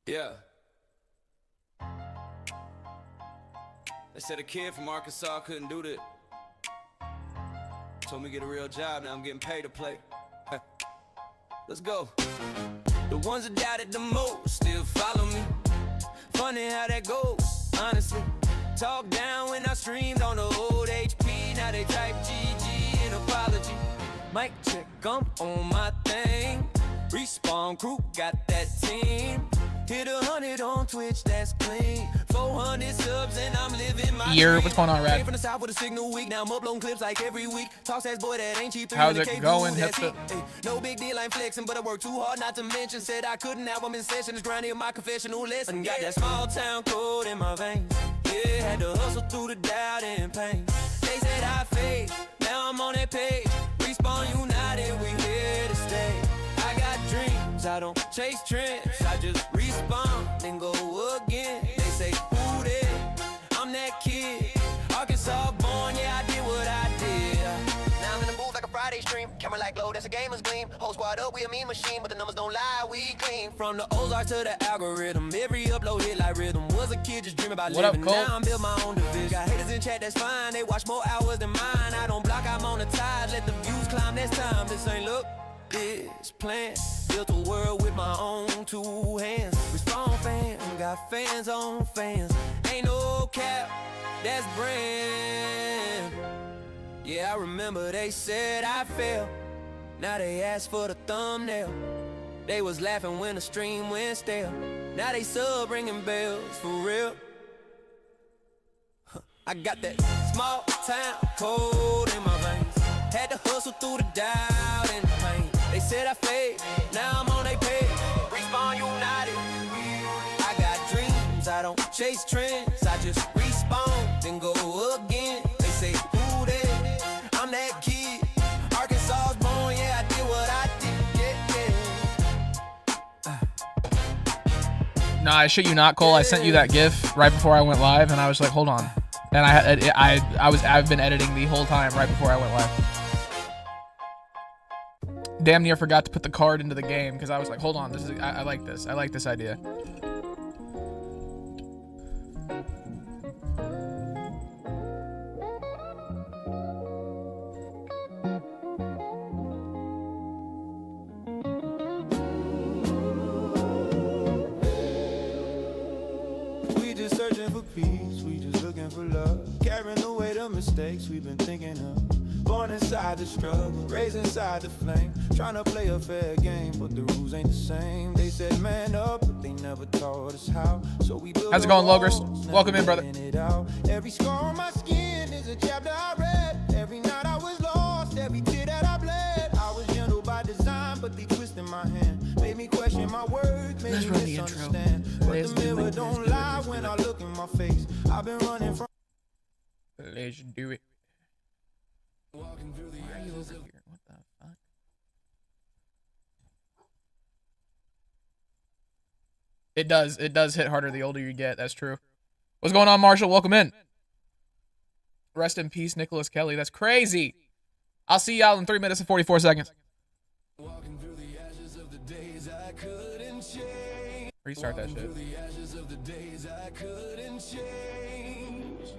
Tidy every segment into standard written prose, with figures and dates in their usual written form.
Yeah. They said a kid from Arkansas couldn't do that. Told me to get a real job, now I'm getting paid to play. Let's go. The ones that doubted the most still follow me. Funny how that goes, honestly. Talk down when I streamed on the old HP. Now they type GG in apology. Mic check, I'm on my thing. Respawn crew got that team. Hit 100 on Twitch, that's clean. 400 subs and I'm living my dream. What's going on, Rad? Came from the south with a signal week. Now I'm uploading clips like every week. Talks ass boy that ain't cheap. How's it going? No big deal, I'm flexing, but I work too hard not to mention. Said I couldn't have them in sessions. Grinding my confessional lesson. Got that small town code in my veins. Yeah, had to hustle through the doubt and pain. They said I fade. Now I'm on that page. Respawn united, we here to stay. I got dreams, I don't chase trends. I just respawn, then go again. They say, who there? I'm that kid. Arkansas born, yeah, I did what I did. Now I'm in the booth like a Friday stream. Camera like low, that's a gamer's gleam. Whole squad up, we a mean machine, but the numbers don't lie, we clean. From the Ozark to the algorithm, every upload hit like rhythm. Was a kid just dreaming about living. Now I'm built my own division. Got haters in chat, that's fine. They watch more hours than mine. I don't block, I'm on the tide. Let the views climb, that's time. This ain't look. This plan built a world with my own two hands. Respawn fam, got fans on fans. Ain't no cap, that's brand. Yeah, I remember they said I failed. Now they ask for the thumbnail. They was laughing when the stream went stale. Now they sub ringing bells for real. I got that small town code in my veins. Had to hustle through the doubt and the pain. They said I fade, now I'm on they page. Respawn united. I got dreams, I don't chase trends. I just respawn, then go again. They say, who there? I'm that kid. Arkansas's born, yeah, I did what I did, yeah. Nah, I shit you not, Cole. I sent you that GIF right before I went live, and I was like, hold on. And I've been editing the whole time right before I went live. Damn near forgot to put the card into the game because I was like, hold on, this is I like this. I like this idea. We just searching for peace, we just looking for love, carrying away the mistakes we've been thinking of. Born inside the struggle, raised inside the flame, trying to play a fair game, but the rules ain't the same. They said man up, but they never taught us how. So we built. How's it going, Logers? Welcome in, brother. Every scar on my skin is a chapter I read. Every night I was lost, every tear that I bled. I was gentle by design, but they twisted my hand, made me question my worth, made me misunderstand. But the mirror don't lie when I look in my face. I've been running from. Let's do it. Walking through the edges of What the fuck? It does hit harder the older you get. That's true. What's going on, Marshall? Welcome in. Rest in peace, Nicholas Kelly. That's crazy. I'll see y'all in 3 minutes and 44 seconds. walking through the ashes of the days I couldn't change. Restart that shit. Through the ashes of the days I couldn't change.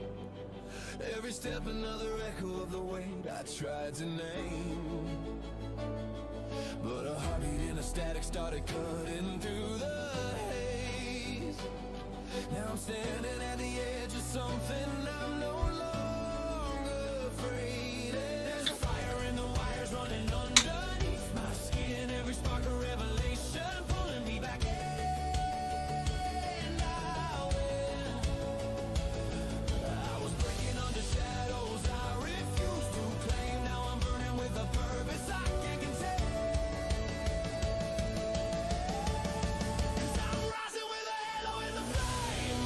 Every step another echo of the weight I tried to name. But a heartbeat in a static started cutting through the haze. Now I'm standing at the edge of something I'm no longer afraid. There's a fire in the wires running underneath my skin. Every spark of revelation pulling me back in. And I win. I was breaking under shadows I refused to claim. Now I'm burning with a purpose I can't contain. Cause I'm rising with a halo in the flame.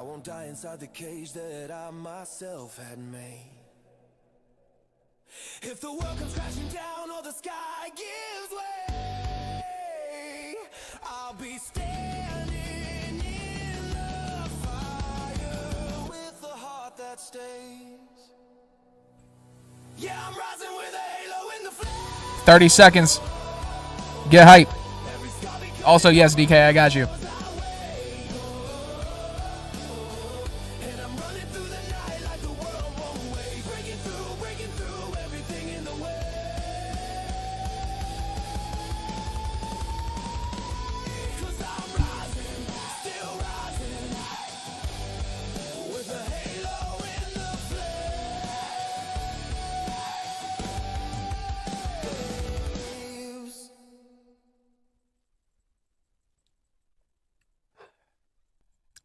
I won't die inside the cage that I myself had made. If the world comes crashing down or the sky gives way, I'll be standing in the fire with a heart that stays. Yeah, I'm rising with a halo in the flame. 30 seconds. Get hype. Also, yes, DK, I got you.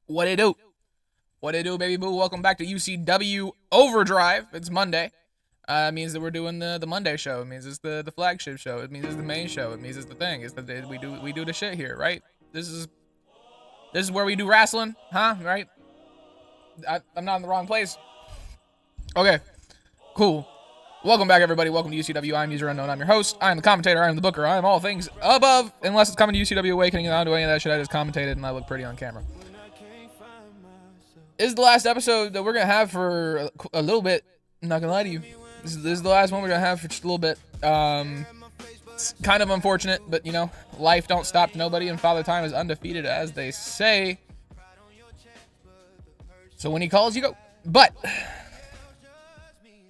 What it do? What it do, baby boo? Welcome back to UCW Overdrive. It's Monday. It means that we're doing the Monday show. It means it's the flagship show. It means it's the main show. It means it's the thing. It's the we do the shit here, right? This is where we do wrestling, huh? Right? I'm not in the wrong place. Okay, cool. Welcome back, everybody. Welcome to UCW. I'm User Unknown. I'm your host. I'm the commentator. I'm the booker. I'm all things above, unless it's coming to UCW Awakening. I don't do any of that shit. I just commentated and I look pretty on camera. This is the last episode that we're going to have for a little bit. I'm not going to lie to you. This is the last one we're going to have for just a little bit. It's kind of unfortunate, but, you know, life don't stop to nobody, and Father Time is undefeated, as they say. So when he calls, you go. But,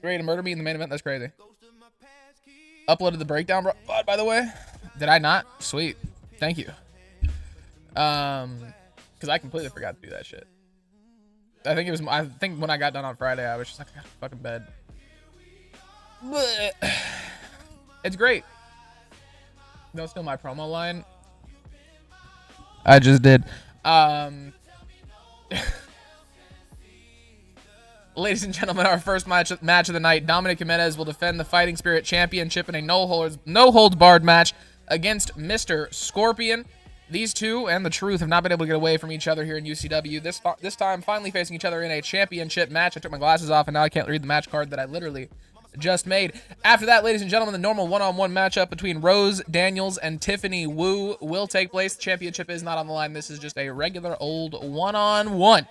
ready to murder me in the main event? That's crazy. Uploaded the breakdown, bro. By the way. Did I not? Sweet. Thank you. Because I completely forgot to do that shit. I think when I got done on Friday, I was just like, I got fucking bed. But it's great. Don't steal my promo line. I just did. Ladies and gentlemen, our first match of the night. Dominic Jimenez will defend the Fighting Spirit Championship in a no holds barred match against Mr. Scorpion. These two and the Truth have not been able to get away from each other here in UCW. This time, finally facing each other in a championship match. I took my glasses off, and now I can't read the match card that I literally just made. After that, ladies and gentlemen, the normal one-on-one matchup between Rose Daniels and Tiffany Wu will take place. The championship is not on the line. This is just a regular old one-on-one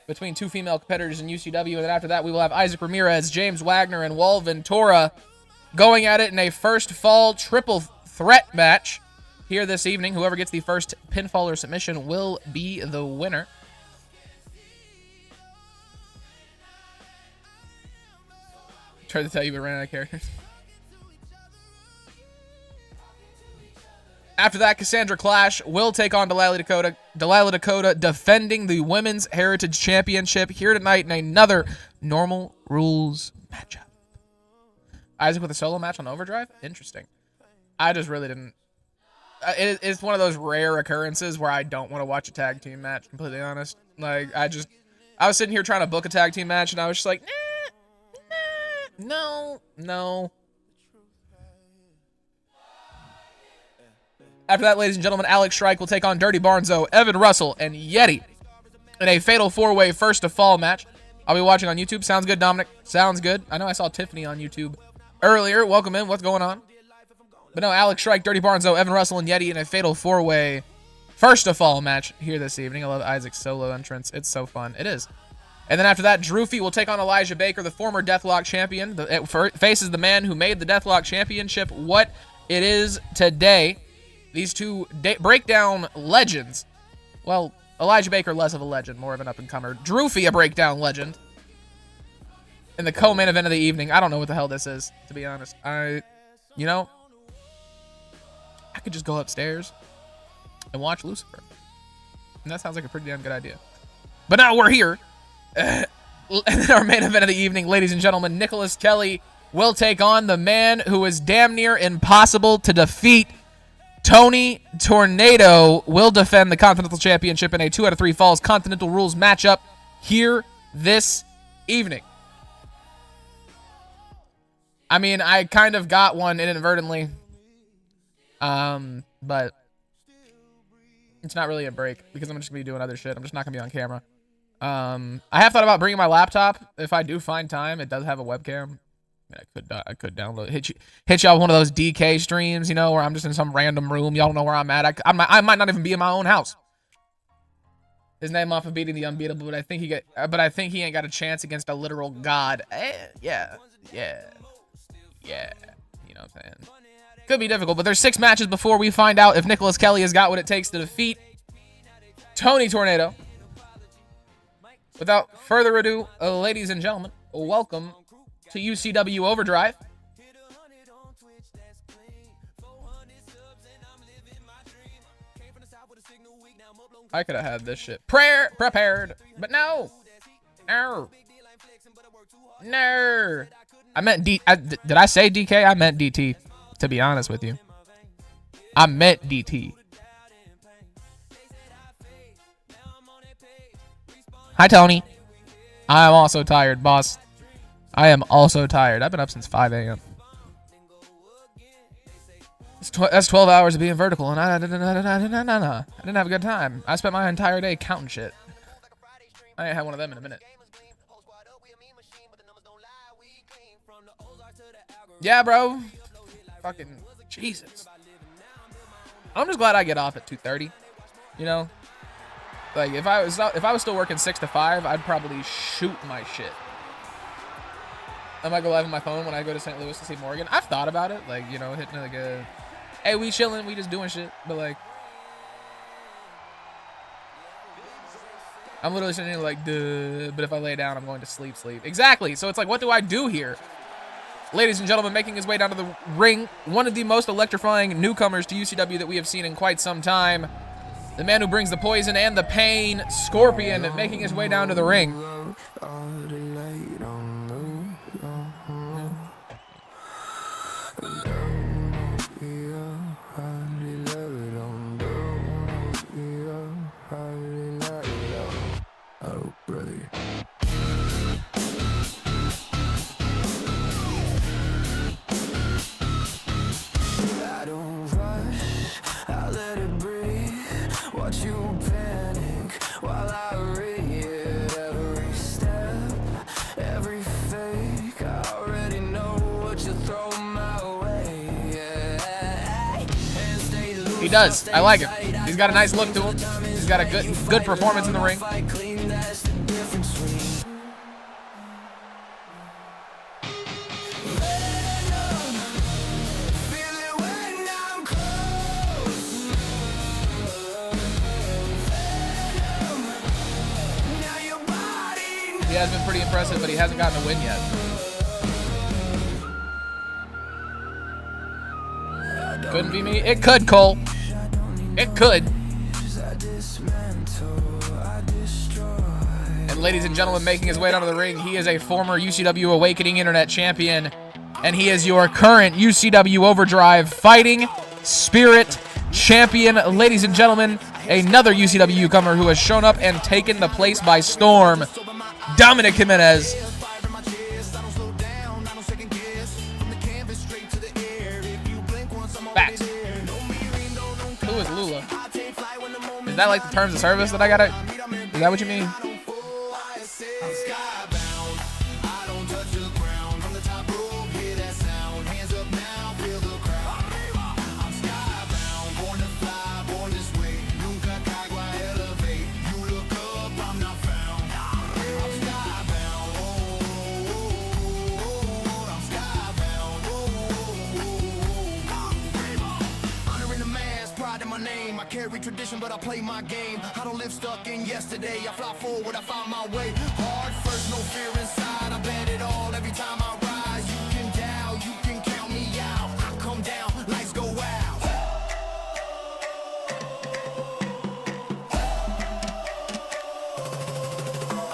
between two female competitors in UCW. And then after that, we will have Isaac Ramirez, James Wagner, and Wal Ventura going at it in a first fall triple threat match here this evening. Whoever gets the first pinfall or submission will be the winner. Tried to tell you, but ran out of characters. After that, Cassandra Clash will take on Delilah Dakota. Delilah Dakota defending the Women's Heritage Championship here tonight in another normal rules matchup. Isaac with a solo match on Overdrive? Interesting. I just really didn't. It's one of those rare occurrences where I don't want to watch a tag team match, completely honest. Like, I was sitting here trying to book a tag team match, and I was just like, no. After that, ladies and gentlemen, Alex Shrike will take on Dirty Barnzo, Evan Russell, and Yeti in a fatal four-way first to fall match. I'll be watching on YouTube. Sounds good, Dominic. Sounds good. I know I saw Tiffany on YouTube earlier. Welcome in. What's going on? But no, Alex Shrike, Dirty Barnzo, Evan Russell, and Yeti in a fatal four-way first to fall match here this evening. I love Isaac's solo entrance. It's so fun. It is. And then after that, Droofy will take on Elijah Baker, the former Deathlock champion. It faces the man who made the Deathlock championship what it is today. These two breakdown legends. Well, Elijah Baker, less of a legend, more of an up-and-comer. Droofy, a breakdown legend. In the co-main event of the evening. I don't know what the hell this is, to be honest. I could just go upstairs and watch Lucifer. And that sounds like a pretty damn good idea. But now we're here. And then our main event of the evening, ladies and gentlemen, Nicholas Kelly will take on the man who is damn near impossible to defeat. Tony Tornado will defend the Continental Championship in a 2 out of 3 Falls Continental Rules matchup here this evening. I mean, I kind of got one inadvertently. But it's not really a break because I'm just going to be doing other shit. I'm just not going to be on camera. I have thought about bringing my laptop if I do find time. It does have a webcam. I could download hit y'all one of those DK streams, you know, where I'm just in some random room. Y'all don't know where I'm at. I might not even be in my own house. His name off of beating the unbeatable, but I think he ain't got a chance against a literal god. Yeah. You know what I'm saying? Could be difficult, but there's 6 matches before we find out if Nicholas Kelly has got what it takes to defeat Tony Tornado. Without further ado, ladies and gentlemen, welcome to UCW Overdrive. I could have had this shit prepared, but no. I meant did I say DK? I meant DT, to be honest with you. I meant DT. Hi, Tony. I am also tired, boss. I am also tired. I've been up since 5 a.m. That's 12 hours of being vertical, and I didn't have a good time. I spent my entire day counting shit. I ain't had one of them in a minute. Yeah, bro. Fucking Jesus. I'm just glad I get off at 2:30. You know, like if I was still working 6 to 5, I'd probably shoot my shit. I might go live on my phone when I go to St. Louis to see Morgan. I've thought about it, like, you know, hitting like a, hey, we chilling, we just doing shit. But like, I'm literally sitting here like, duh. But if I lay down, I'm going to sleep. Exactly. So it's like, what do I do here? Ladies and gentlemen, making his way down to the ring, one of the most electrifying newcomers to UCW that we have seen in quite some time. The man who brings the poison and the pain, Scorpion, making his way down to the ring. He does. I like him. He's got a nice look to him. He's got a good performance in the ring. He has been pretty impressive, but he hasn't gotten a win yet. Couldn't be me. It could, Cole. It could. And ladies and gentlemen, making his way down to the ring, he is a former UCW Awakening Internet Champion. And he is your current UCW Overdrive Fighting Spirit Champion. Ladies and gentlemen, another UCW newcomer who has shown up and taken the place by storm. Dominic Jimenez. Facts. Who is Lula? Is that like the terms of service that I gotta? Is that what you mean? Carry tradition, but I play my game. I don't live stuck in yesterday. I fly forward, I find my way. Hard first, no fear inside. I bet it all every time I rise. You can doubt, you can count me out. I come down, lights go out.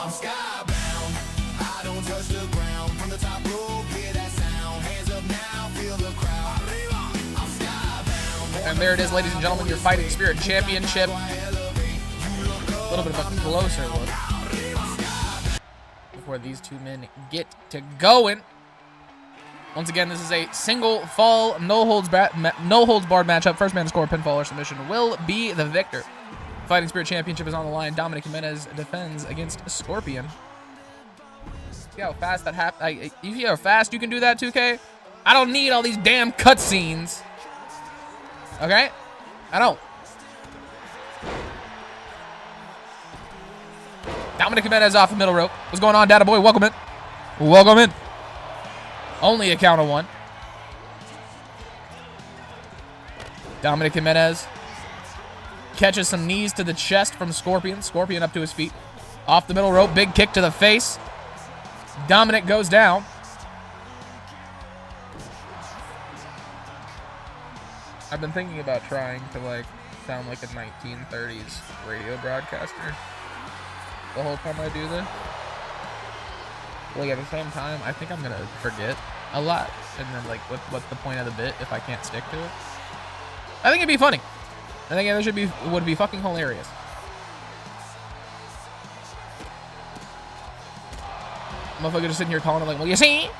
I'm skybound. I don't touch the ground. From the top rope, hear that sound. Hands up now, feel the crowd. And there it is, ladies and gentlemen, your Fighting Spirit Championship. A little bit of a closer look before these two men get to going. Once again, this is a single fall, no holds barred matchup. First man to score a pinfall or submission will be the victor. Fighting Spirit Championship is on the line. Dominic Jimenez defends against Scorpion. See how fast that happens? You see how fast you can do that, 2K? I don't need all these damn cutscenes. Okay? I don't. Dominic Jimenez off the middle rope. What's going on, Data Boy? Welcome in. Welcome in. Only a count of 1. Dominic Jimenez catches some knees to the chest from Scorpion. Scorpion up to his feet. Off the middle rope. Big kick to the face. Dominic goes down. I've been thinking about trying to, like, sound like a 1930s radio broadcaster the whole time I do this. Like, at the same time, I think I'm going to forget a lot. And then, like, what's the point of the bit if I can't stick to it? I think it'd be funny. I think it would be fucking hilarious. Motherfucker just sitting here calling it like, well, you see?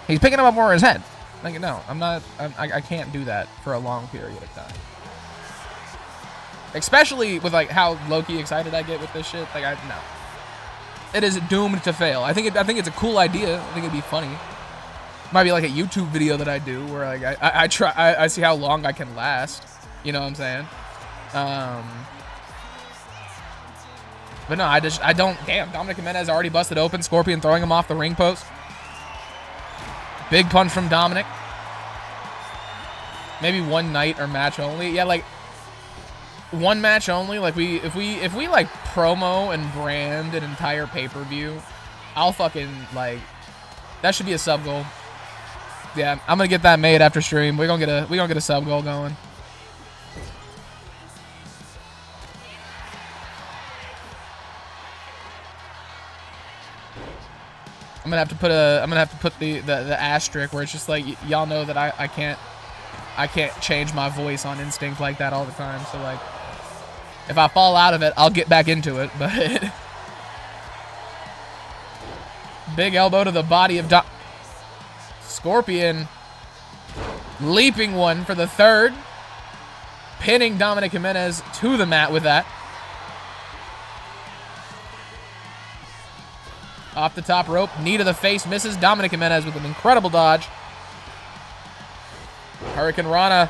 He's picking him up over his head. Like, no, I can't do that for a long period of time. Especially with, like, how low-key excited I get with this shit. Like, no. It is doomed to fail. I think it's a cool idea. I think it'd be funny. Might be like a YouTube video that I do where, like, I see how long I can last. You know what I'm saying? But no, I don't. Damn, Dominic Jimenez already busted open. Scorpion throwing him off the ring post. Big punch from Dominic. Maybe one night or match only. Yeah, like one match only. Like if we like promo and brand an entire pay-per-view, I'll fucking like that should be a sub goal. Yeah, I'm gonna get that made after stream. We're gonna get a sub goal going. I'm gonna have to put the asterisk where it's just like y'all know that I can't change my voice on instinct like that all the time. So like if I fall out of it, I'll get back into it. But big elbow to the body of Scorpion, leaping one for the third, pinning Dominic Jimenez to the mat with that. Off the top rope, knee to the face, misses. Dominic Jimenez with an incredible dodge. Hurricane Rana.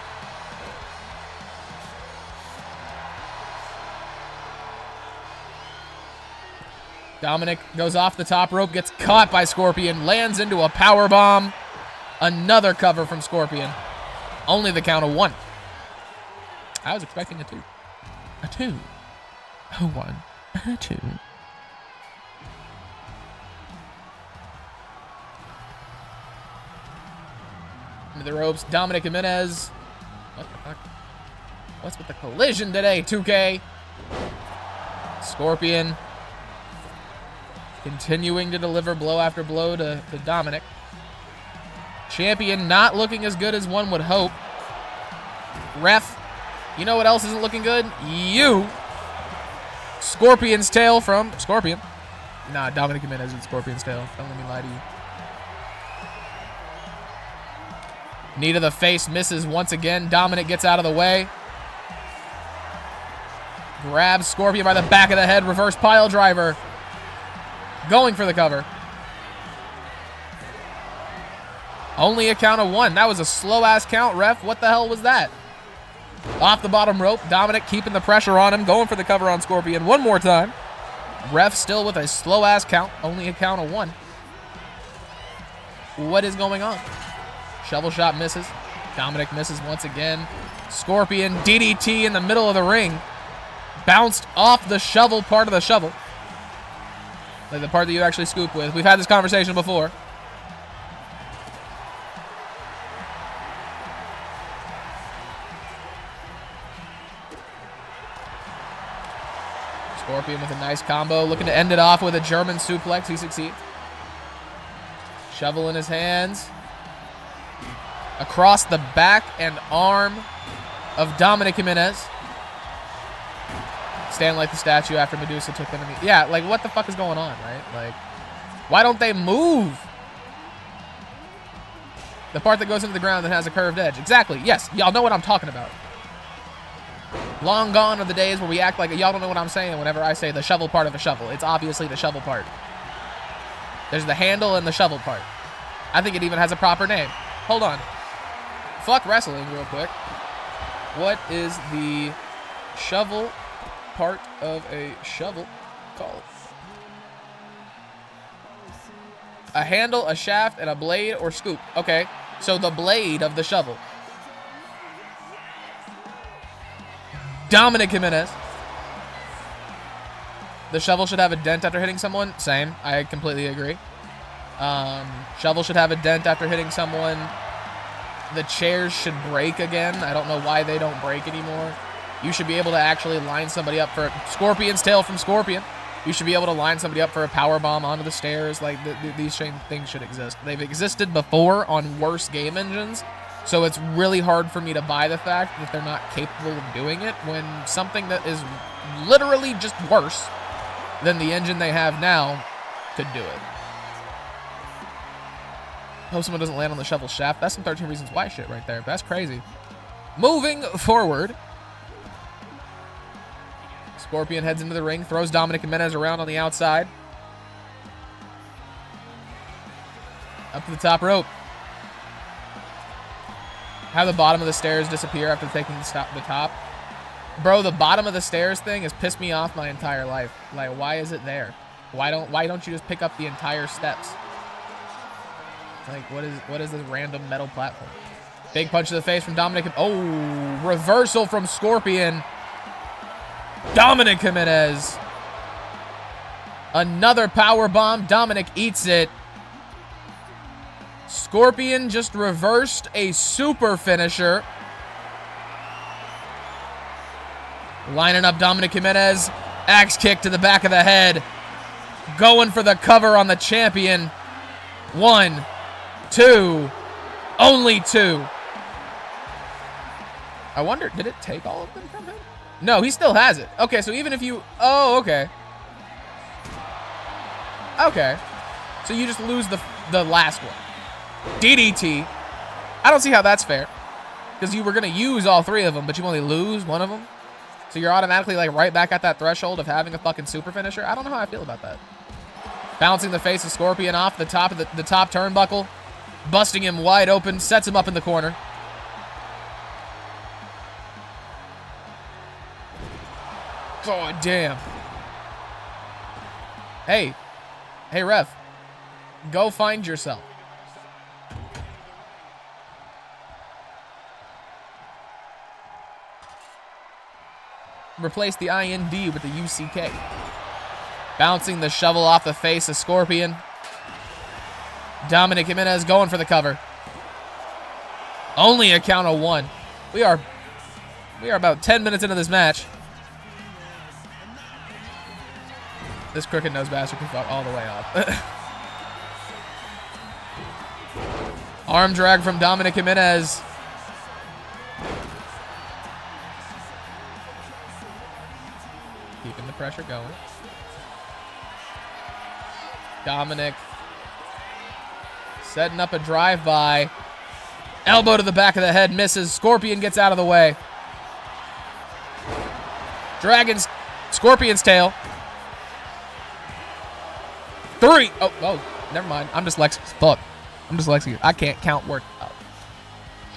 Dominic goes off the top rope, gets caught by Scorpion, lands into a power bomb. Another cover from Scorpion. Only the count of 1. I was expecting a 2. A 2. A 1. A 2. The ropes, Dominic Jimenez. What the fuck? What's with the collision today, 2K? Scorpion continuing to deliver blow after blow to Dominic. Champion not looking as good as one would hope. Ref, you know what else isn't looking good? You. Scorpion's tail from Scorpion. Nah, Dominic Jimenez with Scorpion's tail. Don't let me lie to you. Knee to the face, misses once again. Dominic gets out of the way. Grabs Scorpion by the back of the head. Reverse pile driver. Going for the cover. Only a count of 1. That was a slow-ass count, ref. What the hell was that? Off the bottom rope. Dominic keeping the pressure on him. Going for the cover on Scorpion one more time. Ref still with a slow-ass count. Only a count of 1. What is going on? Shovel shot misses. Dominic misses once again. Scorpion DDT in the middle of the ring. Bounced off the shovel part of the shovel. Like the part that you actually scoop with. We've had this conversation before. Scorpion with a nice combo. Looking to end it off with a German suplex. He succeeds. Shovel in his hands. Across the back and arm of Dominic Jimenez. Stand like the statue after Medusa took him. Yeah, like what the fuck is going on, right? Like, why don't they move? The part that goes into the ground that has a curved edge. Exactly, yes. Y'all know what I'm talking about. Long gone are the days where we act like y'all don't know what I'm saying whenever I say the shovel part of a shovel. It's obviously the shovel part. There's the handle and the shovel part. I think it even has a proper name. Hold on. Fuck wrestling real quick. What is the shovel part of a shovel called? A handle, a shaft, and a blade or scoop. Okay, so the blade of the shovel. Dominic Jimenez. The shovel should have a dent after hitting someone. Same. I completely agree. Shovel should have a dent after hitting someone. The chairs should break again. I don't know why they don't break anymore. You should be able to actually line somebody up for Scorpion's tail from Scorpion. You should be able to line somebody up for a power bomb onto the stairs. Like, these same things should exist. They've existed before on worse game engines, so it's really hard for me to buy the fact that they're not capable of doing it when something that is literally just worse than the engine they have now could do it. Hope someone doesn't land on the shovel shaft. That's some 13 Reasons Why shit right there. That's crazy. Moving forward. Scorpion heads into the ring, throws Dominic Jimenez around on the outside. Up to the top rope. Have the bottom of the stairs disappear after taking the top. Bro, the bottom of the stairs thing has pissed me off my entire life. Like, why is it there? Why don't you just pick up the entire steps? Like, what is this random metal platform? Big punch to the face from Dominic. Oh, reversal from Scorpion. Dominic Jimenez. Another power bomb. Dominic eats it. Scorpion just reversed a super finisher. Lining up Dominic Jimenez. Axe kick to the back of the head. Going for the cover on the champion. 1, 2. Only 2. I wonder, did it take all of them from him? No, he still has it. Okay, so even if you... Oh, okay. Okay. So you just lose the last one. DDT. I don't see how that's fair. Because you were going to use all 3 of them, but you only lose one of them. So you're automatically like right back at that threshold of having a fucking super finisher. I don't know how I feel about that. Bouncing the face of Scorpion off the top of the top turnbuckle. Busting him wide open. Sets him up in the corner. God damn. Hey. Hey, ref. Go find yourself. Replace the IND with the UCK. Bouncing the shovel off the face of Scorpion. Dominic Jimenez going for the cover. Only a count of 1. We are about 10 minutes into this match. This crooked nose bastard can fuck all the way up. Arm drag from Dominic Jimenez. Keeping the pressure going. Dominic setting up a drive-by. Elbow to the back of the head, misses. Scorpion gets out of the way. Scorpion's tail. 3. Oh, never mind. I'm dyslexic as fuck. I'm dyslexic. I can't count work. Oh,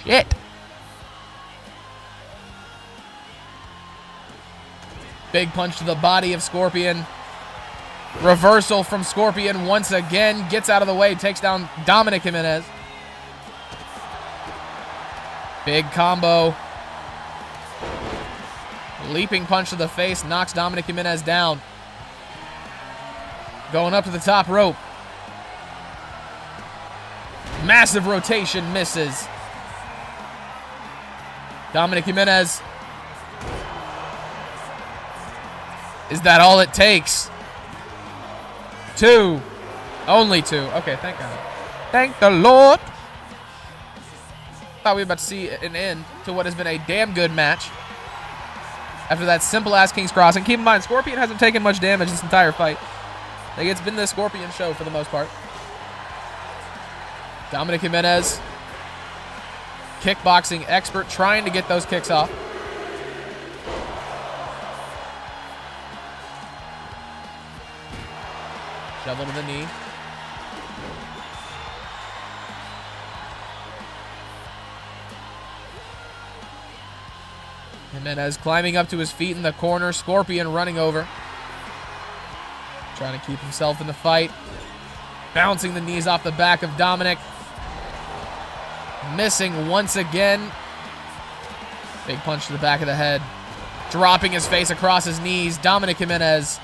shit. Big punch to the body of Scorpion. Reversal from Scorpion once again. Gets out of the way. Takes down Dominic Jimenez. Big combo. Leaping punch to the face. Knocks Dominic Jimenez down. Going up to the top rope. Massive rotation misses. Dominic Jimenez. Is that all it takes? 2. Only 2. Okay, thank God. Thank the Lord. Thought we were about to see an end to what has been a damn good match. After that simple-ass King's Cross. And keep in mind, Scorpion hasn't taken much damage this entire fight. Like, it's been the Scorpion show for the most part. Dominic Jimenez. Kickboxing expert, trying to get those kicks off. Shovel to the knee. Jimenez climbing up to his feet in the corner. Scorpion running over. Trying to keep himself in the fight. Bouncing the knees off the back of Dominic. Missing once again. Big punch to the back of the head. Dropping his face across his knees. Dominic Jimenez.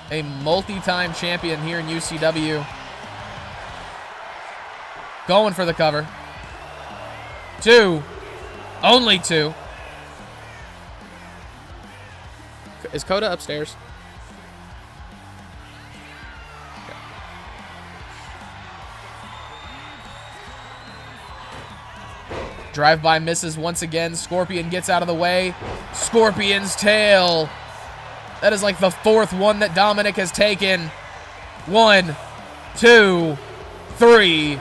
A multi-time champion here in UCW. Going for the cover. 2. Only 2. Is Coda upstairs? Okay. Drive-by misses once again. Scorpion gets out of the way. Scorpion's tail. That is like the 4th one that Dominic has taken. 1, 2, 3.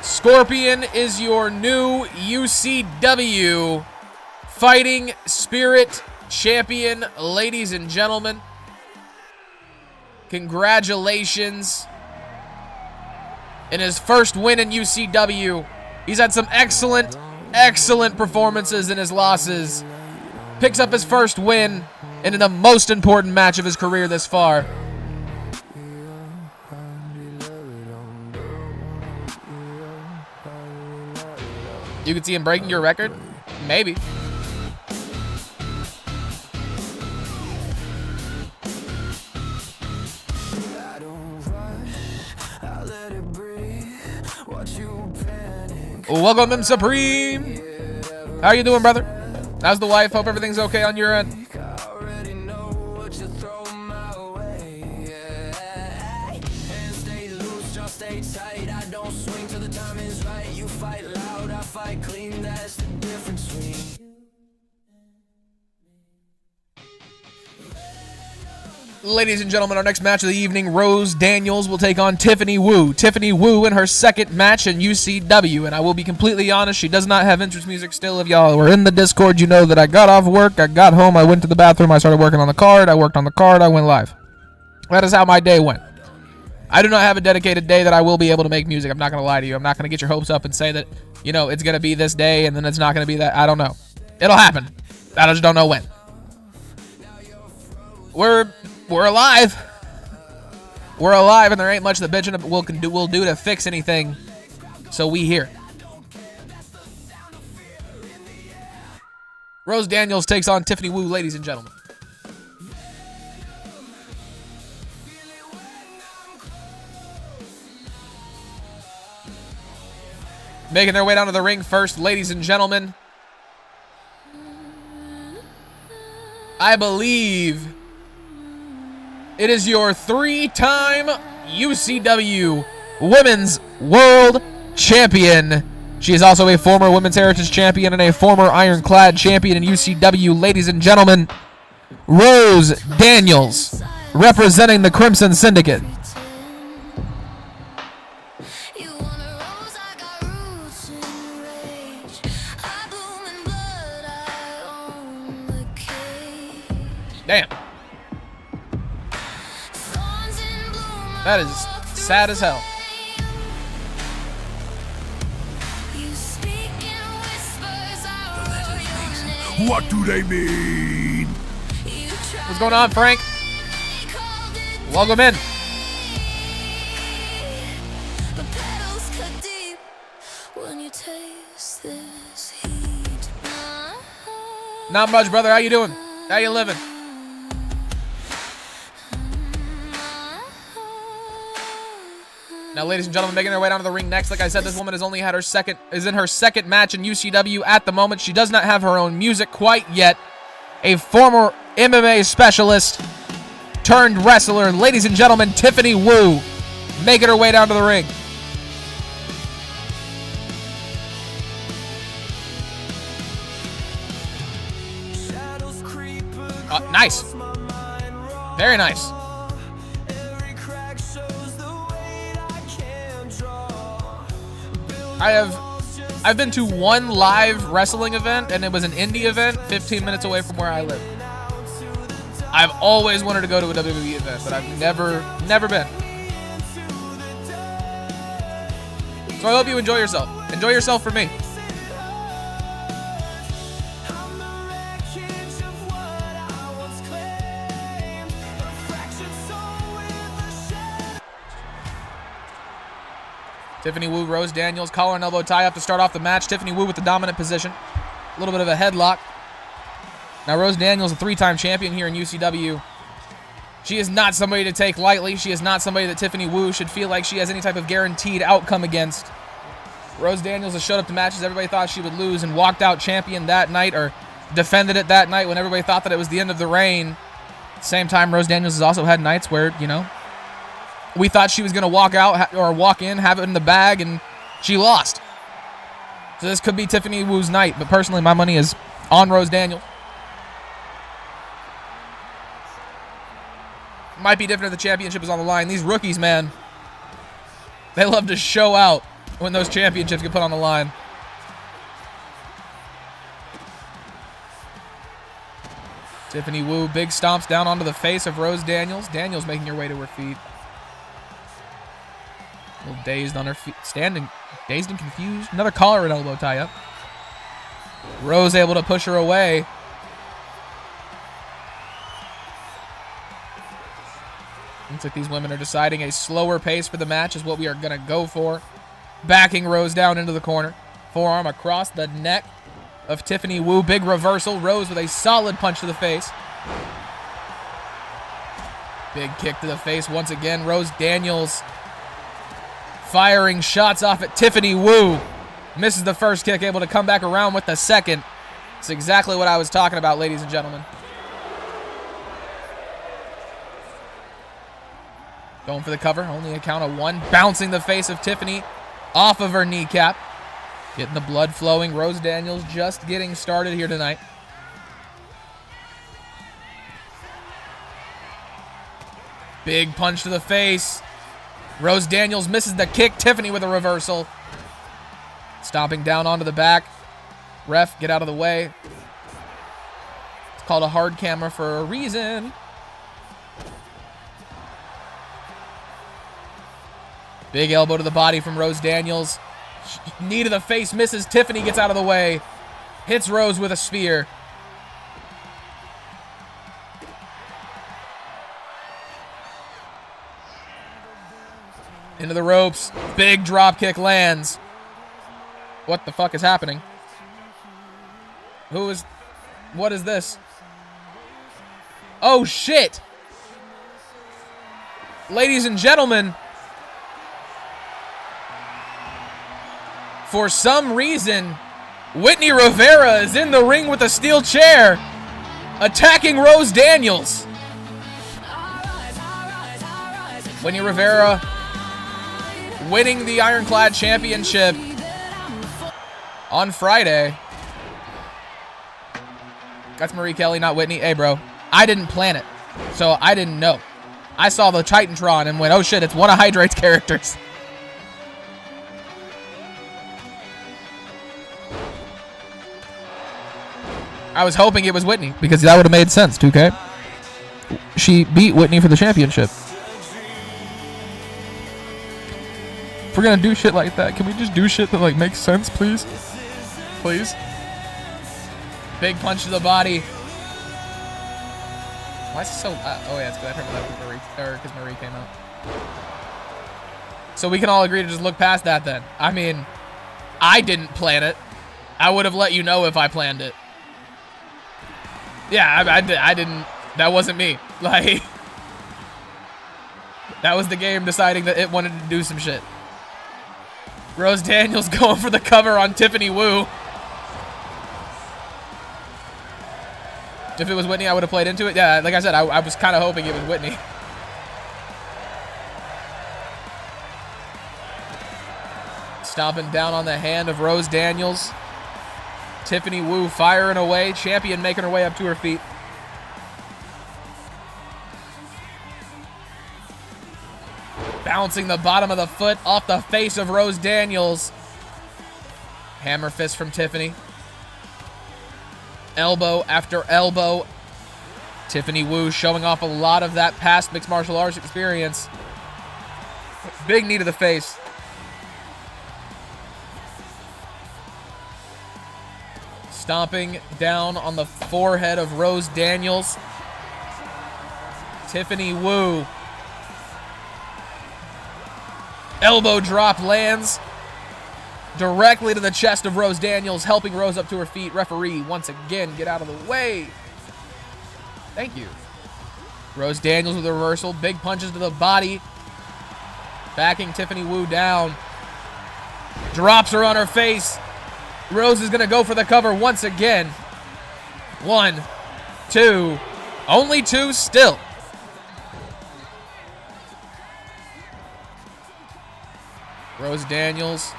Scorpion is your new UCW Fighting Spirit champion, ladies and gentlemen. Congratulations. In his first win in UCW, he's had some excellent performances in his losses. Picks up his first win in the most important match of his career this far. You could see him breaking your record? Maybe. Welcome him, Supreme. How are you doing, brother? How's the wife? Hope everything's okay on your end. Ladies and gentlemen, our next match of the evening, Rose Daniels will take on Tiffany Wu. Tiffany Wu in her second match in UCW, and I will be completely honest, she does not have entrance music still. If y'all were in the Discord, you know that I got off work, I got home, I went to the bathroom, I started working on the card, I worked on the card, I went live. That is how my day went. I do not have a dedicated day that I will be able to make music. I'm not going to lie to you. I'm not going to get your hopes up and say that, you know, it's going to be this day and then it's not going to be that. I don't know. It'll happen. I just don't know when. We're alive. We're alive, and there ain't much that bitching will do to fix anything. So we here. Rose Daniels takes on Tiffany Wu, ladies and gentlemen. Making their way down to the ring first, ladies and gentlemen. I believe it is your 3-time UCW Women's World Champion. She is also a former Women's Heritage Champion and a former Ironclad Champion in UCW. Ladies and gentlemen, Rose Daniels, representing the Crimson Syndicate. Damn. That is sad as hell. What do they mean? What's going on, Frank? Welcome in. Not much, brother. How you doing? How you living? Now, ladies and gentlemen, making their way down to the ring next. Like I said, this woman has only had is in her second match in UCW at the moment. She does not have her own music quite yet. A former MMA specialist turned wrestler. Ladies and gentlemen, Tiffany Wu making her way down to the ring. Nice. Very nice. I've been to one live wrestling event, and it was an indie event 15 minutes away from where I live. I've always wanted to go to a WWE event, but I've never been. So I hope you enjoy yourself. Enjoy yourself for me. Tiffany Wu, Rose Daniels, collar and elbow tie up to start off the match. Tiffany Wu with the dominant position. A little bit of a headlock. Now Rose Daniels, a 3-time champion here in UCW. She is not somebody to take lightly. She is not somebody that Tiffany Wu should feel like she has any type of guaranteed outcome against. Rose Daniels has showed up to matches everybody thought she would lose and walked out champion that night, or defended it that night when everybody thought that it was the end of the reign. At the same time, Rose Daniels has also had nights where, you know, we thought she was going to walk out or walk in, have it in the bag, and she lost. So this could be Tiffany Wu's night, but personally, my money is on Rose Daniels. Might be different if the championship is on the line. These rookies, man, they love to show out when those championships get put on the line. Tiffany Wu, big stomps down onto the face of Rose Daniels. Daniels making her way to her feet. A little dazed on her feet, standing, dazed and confused. Another collar and elbow tie up. Rose able to push her away. Looks like these women are deciding a slower pace for the match is what we are going to go for. Backing Rose down into the corner. Forearm across the neck of Tiffany Wu. Big reversal. Rose with a solid punch to the face. Big kick to the face once again. Rose Daniels firing shots off at Tiffany Wu. Misses the first kick, able to come back around with the second. It's exactly what I was talking about, ladies and gentlemen. Going for the cover, only a count of one. Bouncing the face of Tiffany off of her kneecap. Getting the blood flowing. Rose Daniels just getting started here tonight. Big punch to the face. Rose Daniels misses the kick. Tiffany with a reversal. Stomping down onto the back. Ref, get out of the way. It's called a hard camera for a reason. Big elbow to the body from Rose Daniels. Knee to the face, misses. Tiffany gets out of the way. Hits Rose with a spear. Into the ropes. Big drop kick lands. What the fuck is happening? What is this? Oh shit! Ladies and gentlemen, for some reason, Whitney Rivera is in the ring with a steel chair, attacking Rose Daniels. Whitney Rivera winning the Ironclad Championship on Friday. That's Marie Kelly, not Whitney. Hey, bro, I didn't plan it, so I didn't know. I saw the Titantron and went, oh shit, it's one of Hydrate's characters. I was hoping it was Whitney, because that would have made sense, 2K. She beat Whitney for the championship. If we're gonna do shit like that, can we just do shit that like makes sense, please? Please. Big punch to the body. Why is it so... oh yeah, it's because I turned it up because Marie came out. So we can all agree to just look past that then. I mean, I didn't plan it. I would have let you know if I planned it. Yeah, I didn't. That wasn't me. Like, that was the game deciding that it wanted to do some shit. Rose Daniels going for the cover on Tiffany Wu. If it was Whitney, I would have played into it. Yeah, like I said, I was kind of hoping it was Whitney. Stomping down on the hand of Rose Daniels. Tiffany Wu firing away. Champion making her way up to her feet. Bouncing the bottom of the foot off the face of Rose Daniels. Hammer fist from Tiffany. Elbow after elbow. Tiffany Wu showing off a lot of that past mixed martial arts experience. Big knee to the face. Stomping down on the forehead of Rose Daniels. Tiffany Wu. Elbow drop lands directly to the chest of Rose Daniels, helping Rose up to her feet. Referee, once again, get out of the way. Thank you. Rose Daniels with a reversal. Big punches to the body. Backing Tiffany Wu down. Drops her on her face. Rose is going to go for the cover once again. 1, 2. Only 2 still. Rose Daniels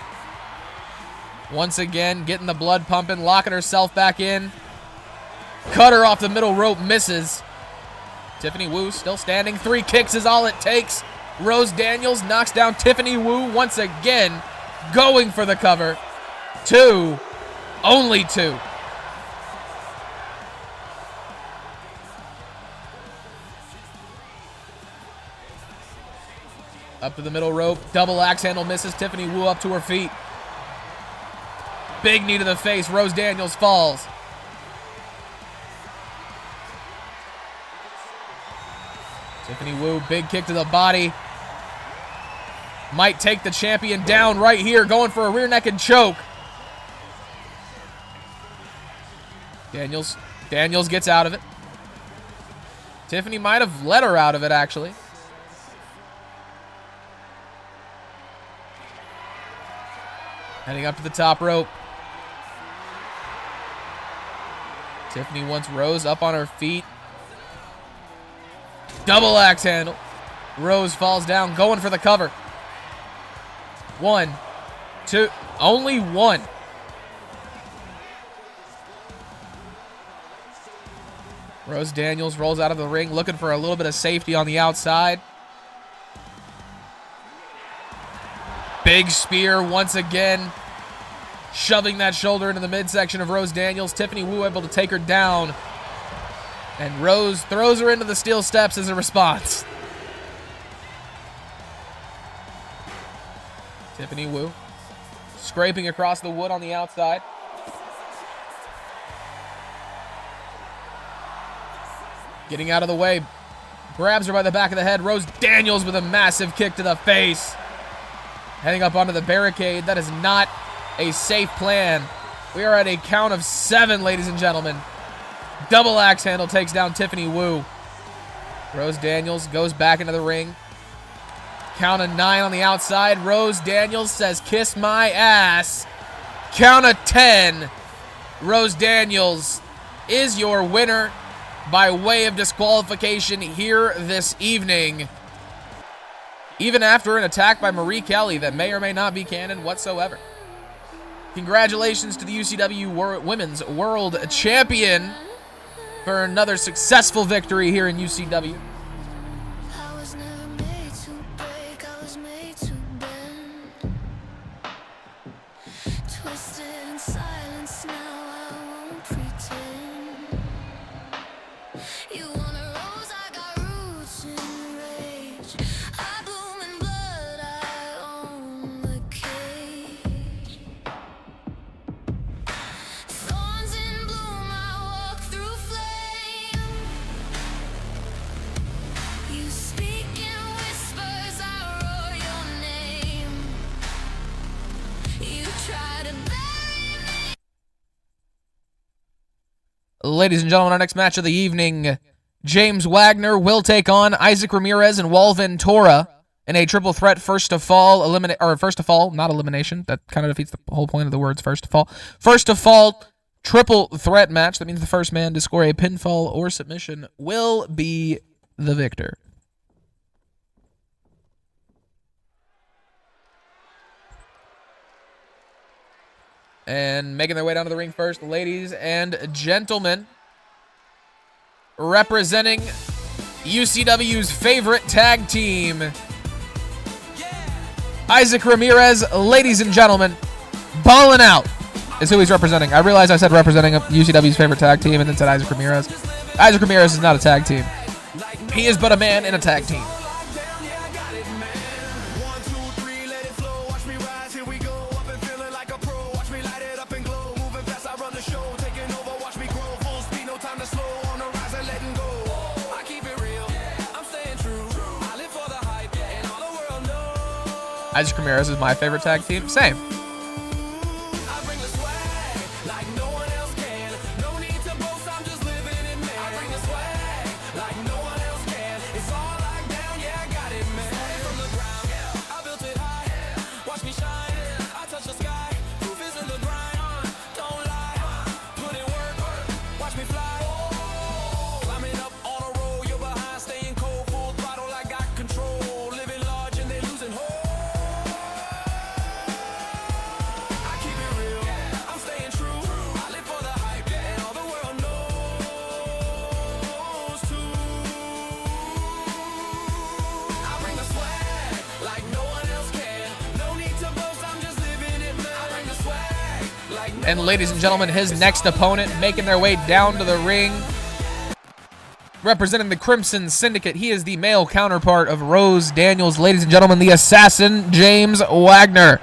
once again getting the blood pumping, locking herself back in. Cutter off the middle rope, misses. Tiffany Wu still standing. 3 kicks is all it takes. Rose Daniels knocks down Tiffany Wu once again, going for the cover. 2, only 2. Up to the middle rope, double axe handle misses. Tiffany Wu up to her feet. Big knee to the face. Rose Daniels falls. Tiffany Wu, big kick to the body. Might take the champion down right here, going for a rear naked choke. Daniels gets out of it. Tiffany might have let her out of it, actually. Heading up to the top rope. Tiffany wants Rose up on her feet. Double axe handle. Rose falls down, going for the cover. 1, 2, only 1. Rose Daniels rolls out of the ring, looking for a little bit of safety on the outside. Big spear once again, shoving that shoulder into the midsection of Rose Daniels. Tiffany Wu able to take her down. And Rose throws her into the steel steps as a response. Tiffany Wu scraping across the wood on the outside. Getting out of the way. Grabs her by the back of the head. Rose Daniels with a massive kick to the face. Heading up onto the barricade. That is not a safe plan. We are at a count of 7, ladies and gentlemen. Double axe handle takes down Tiffany Wu. Rose Daniels goes back into the ring. Count of 9 on the outside. Rose Daniels says, "Kiss my ass." Count of 10. Rose Daniels is your winner by way of disqualification here this evening. Even after an attack by Marie Kelly that may or may not be canon whatsoever. Congratulations to the UCW Women's World Champion for another successful victory here in UCW. I was never made to break, I was made to bend. Twisted in silence, now I won't pretend. You want a rose, I got roots in rage. I bloom in blood, I own the cage. Thorns in bloom, I walk through flame. You speak in whispers, I roar your name. You try to bury me. Ladies and gentlemen, our next match of the evening, James Wagner will take on Isaac Ramirez and Wal Ventura in a triple threat first to fall, not elimination. That kind of defeats the whole point of the words first to fall. First to fall triple threat match. That means the first man to score a pinfall or submission will be the victor. And making their way down to the ring first, ladies and gentlemen, representing UCW's favorite tag team, Isaac Ramirez, ladies and gentlemen, Ballin' Out is who he's representing. I realized I said representing UCW's favorite tag team and then said Isaac Ramirez. Isaac Ramirez is not a tag team. He is but a man in a tag team. Isaac Ramirez is my favorite tag team. Same. And ladies and gentlemen, his next opponent making their way down to the ring. Representing the Crimson Syndicate, he is the male counterpart of Rose Daniels. Ladies and gentlemen, the assassin, James Wagner.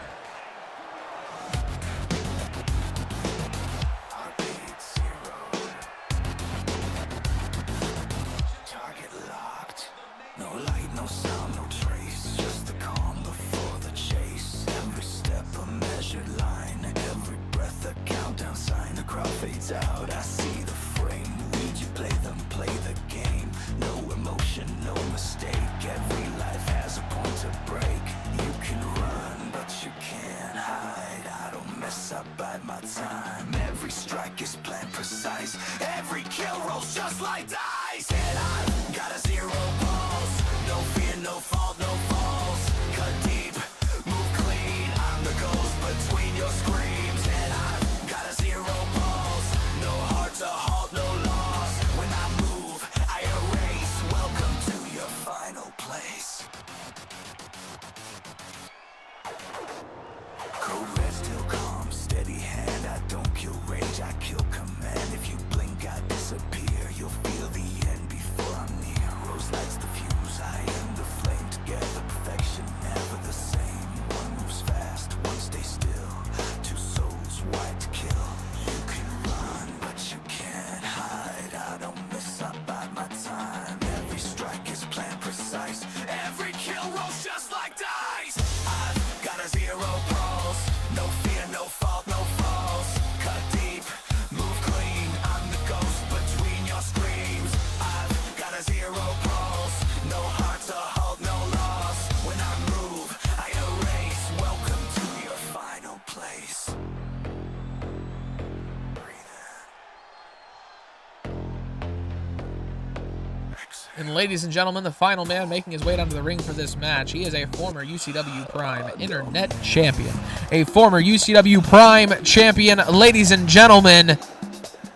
And ladies and gentlemen, the final man making his way down to the ring for this match, he is a former UCW Prime Internet Champion. A former UCW Prime Champion, ladies and gentlemen,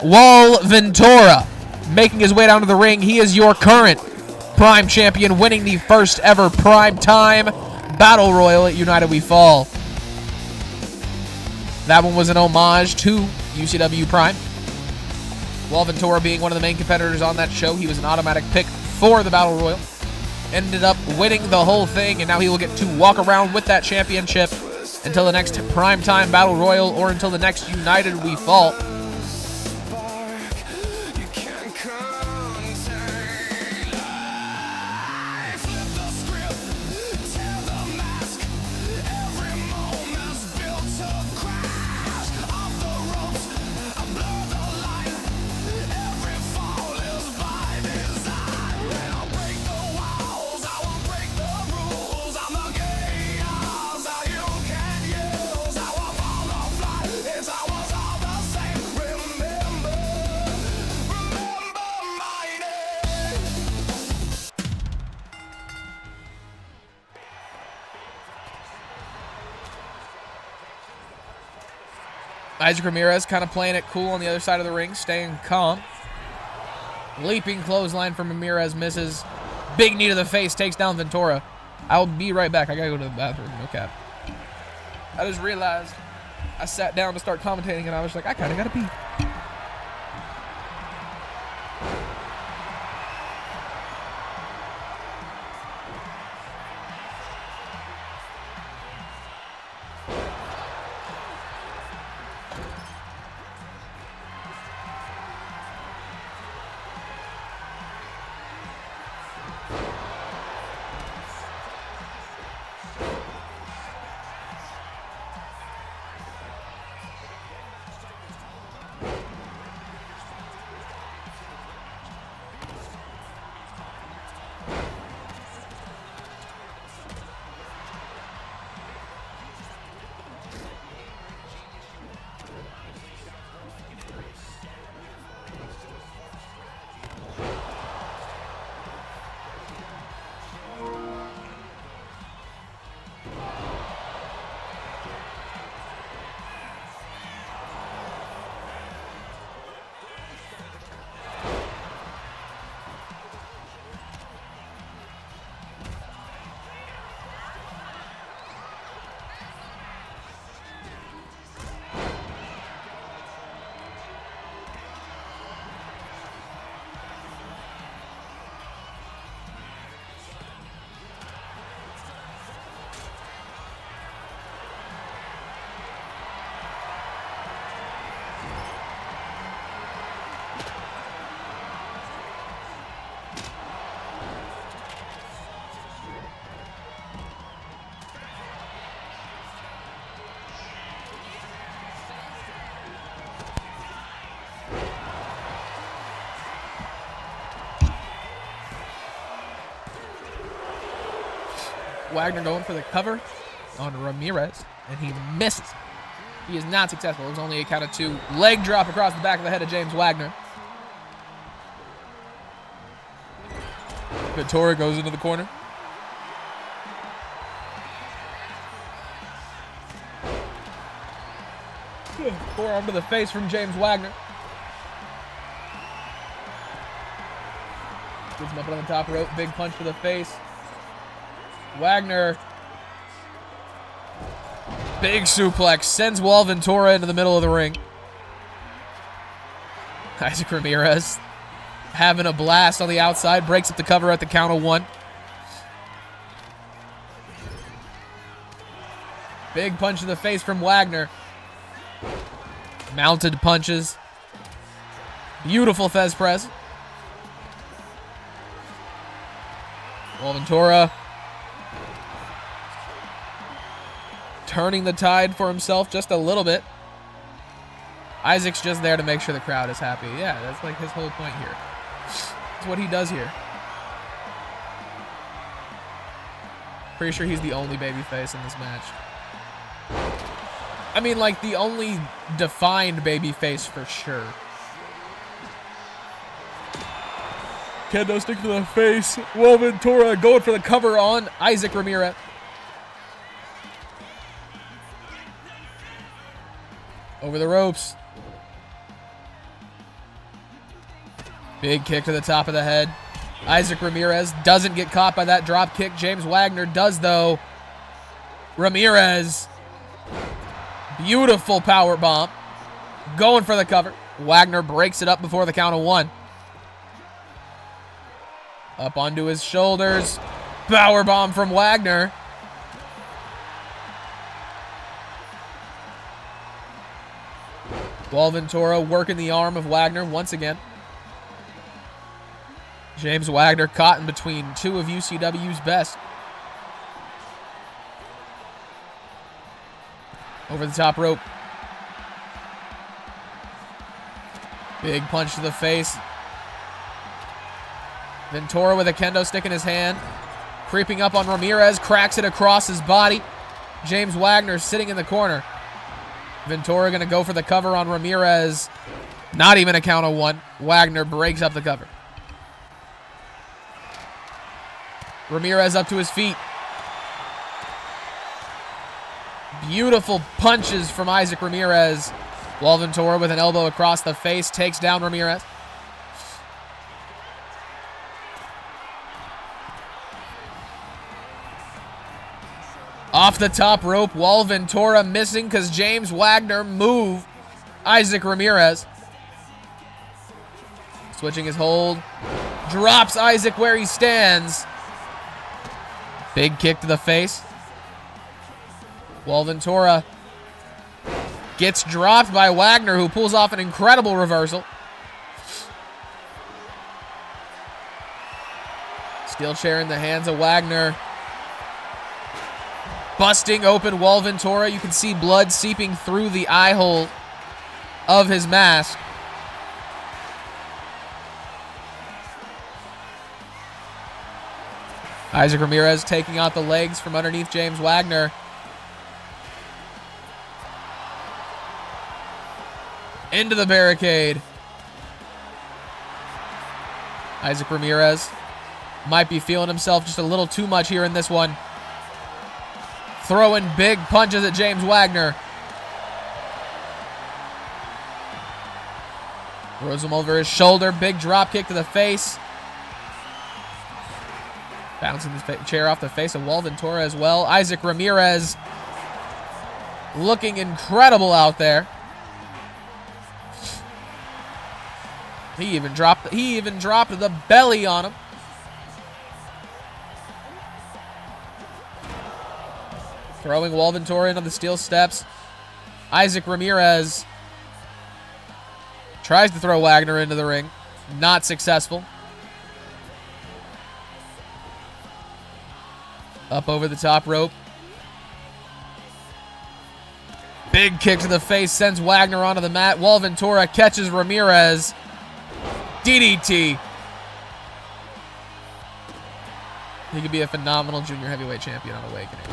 Wall Ventura. Making his way down to the ring, he is your current Prime Champion, winning the first ever Prime Time Battle Royal at United We Fall. That one was an homage to UCW Prime. Wall Ventura being one of the main competitors on that show, he was an automatic pick for the Battle Royal. Ended up winning the whole thing, and now he will get to walk around with that championship until the next Primetime Battle Royal or until the next United We Fall. Isaac Ramirez kind of playing it cool on the other side of the ring, staying calm. Leaping clothesline from Ramirez misses. Big knee to the face, takes down Ventura. I'll be right back. I gotta go to the bathroom, no cap. I just realized I sat down to start commentating and I was like, I kinda gotta pee. Wagner going for the cover on Ramirez, and he misses. He is not successful. It was only a count of 2. Leg drop across the back of the head of James Wagner. Ventura goes into the corner. Forearm to the face from James Wagner. Gets him up on the top rope. Big punch to the face. Wagner. Big suplex. Sends Wall Ventura into the middle of the ring. Isaac Ramirez having a blast on the outside. Breaks up the cover at the count of 1. Big punch to the face from Wagner. Mounted punches. Beautiful Fez press. Wall Ventura turning the tide for himself just a little bit. Isaac's just there to make sure the crowd is happy. Yeah, that's like his whole point here. That's what he does here. Pretty sure he's the only babyface in this match. I mean, like, the only defined babyface for sure. Kendo stick to the face. Wall Ventura going for the cover on Isaac Ramirez. Over the ropes. Big kick to the top of the head. Isaac Ramirez doesn't get caught by that drop kick. James Wagner does, though. Ramirez. Beautiful power bomb. Going for the cover. Wagner breaks it up before the count of 1. Up onto his shoulders. Power bomb from Wagner. Wall Ventura working the arm of Wagner once again. James Wagner caught in between 2 of UCW's best. Over the top rope. Big punch to the face. Ventura with a kendo stick in his hand. Creeping up on Ramirez. Cracks it across his body. James Wagner sitting in the corner. Ventura going to go for the cover on Ramirez. Not even a count of 1. Wagner breaks up the cover. Ramirez up to his feet. Beautiful punches from Isaac Ramirez. Wall Ventura with an elbow across the face takes down Ramirez. Off the top rope, Wall Ventura missing because James Wagner moved Isaac Ramirez. Switching his hold. Drops Isaac where he stands. Big kick to the face. Wall Ventura gets dropped by Wagner, who pulls off an incredible reversal. Steel chair in the hands of Wagner. Busting open Wall Ventura. You can see blood seeping through the eye hole of his mask. Isaac Ramirez taking out the legs from underneath James Wagner. Into the barricade. Isaac Ramirez might be feeling himself just a little too much here in this one. Throwing big punches at James Wagner. Throws him over his shoulder. Big drop kick to the face. Bouncing the chair off the face of Wall Ventura as well. Isaac Ramirez looking incredible out there. He even dropped the belly on him. Throwing Wall Ventura into the steel steps. Isaac Ramirez tries to throw Wagner into the ring. Not successful. Up over the top rope. Big kick to the face sends Wagner onto the mat. Wall Ventura catches Ramirez. DDT. He could be a phenomenal junior heavyweight champion on Awakening.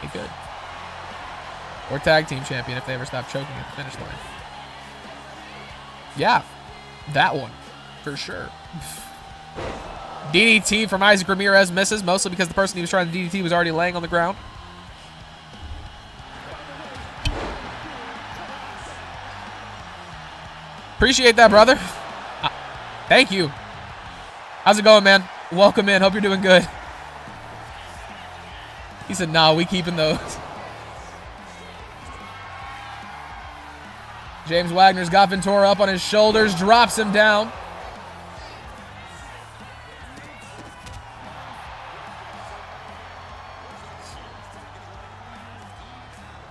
He could. Or tag team champion if they ever stop choking at the finish line. Yeah, that one, for sure. DDT from Isaac Ramirez misses, mostly because the person he was trying to DDT was already laying on the ground. Appreciate that, brother. Thank you. How's it going, man? Welcome in. Hope you're doing good. He said, nah, we keeping those. James Wagner's got Ventura up on his shoulders, drops him down.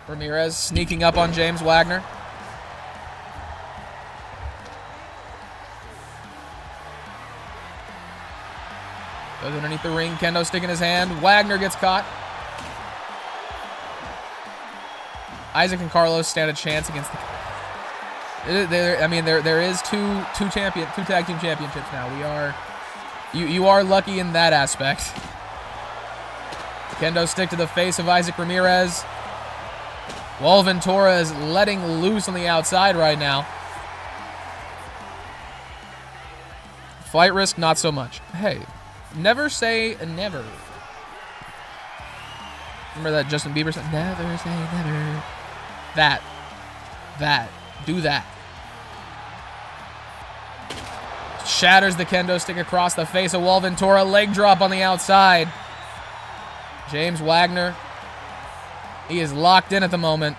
Ramirez sneaking up on James Wagner. Goes underneath the ring. Kendo stick in his hand. Wagner gets caught. Isaac and Carlos stand a chance against the... There is two tag team championships now. You are lucky in that aspect. Kendo stick to the face of Isaac Ramirez. Wall Ventura is letting loose on the outside right now. Flight risk, not so much. Hey, never say never. Remember that Justin Bieber said, never say never. Do that. Shatters the kendo stick across the face of Wall Ventura. Leg drop on the outside. James Wagner. He is locked in at the moment.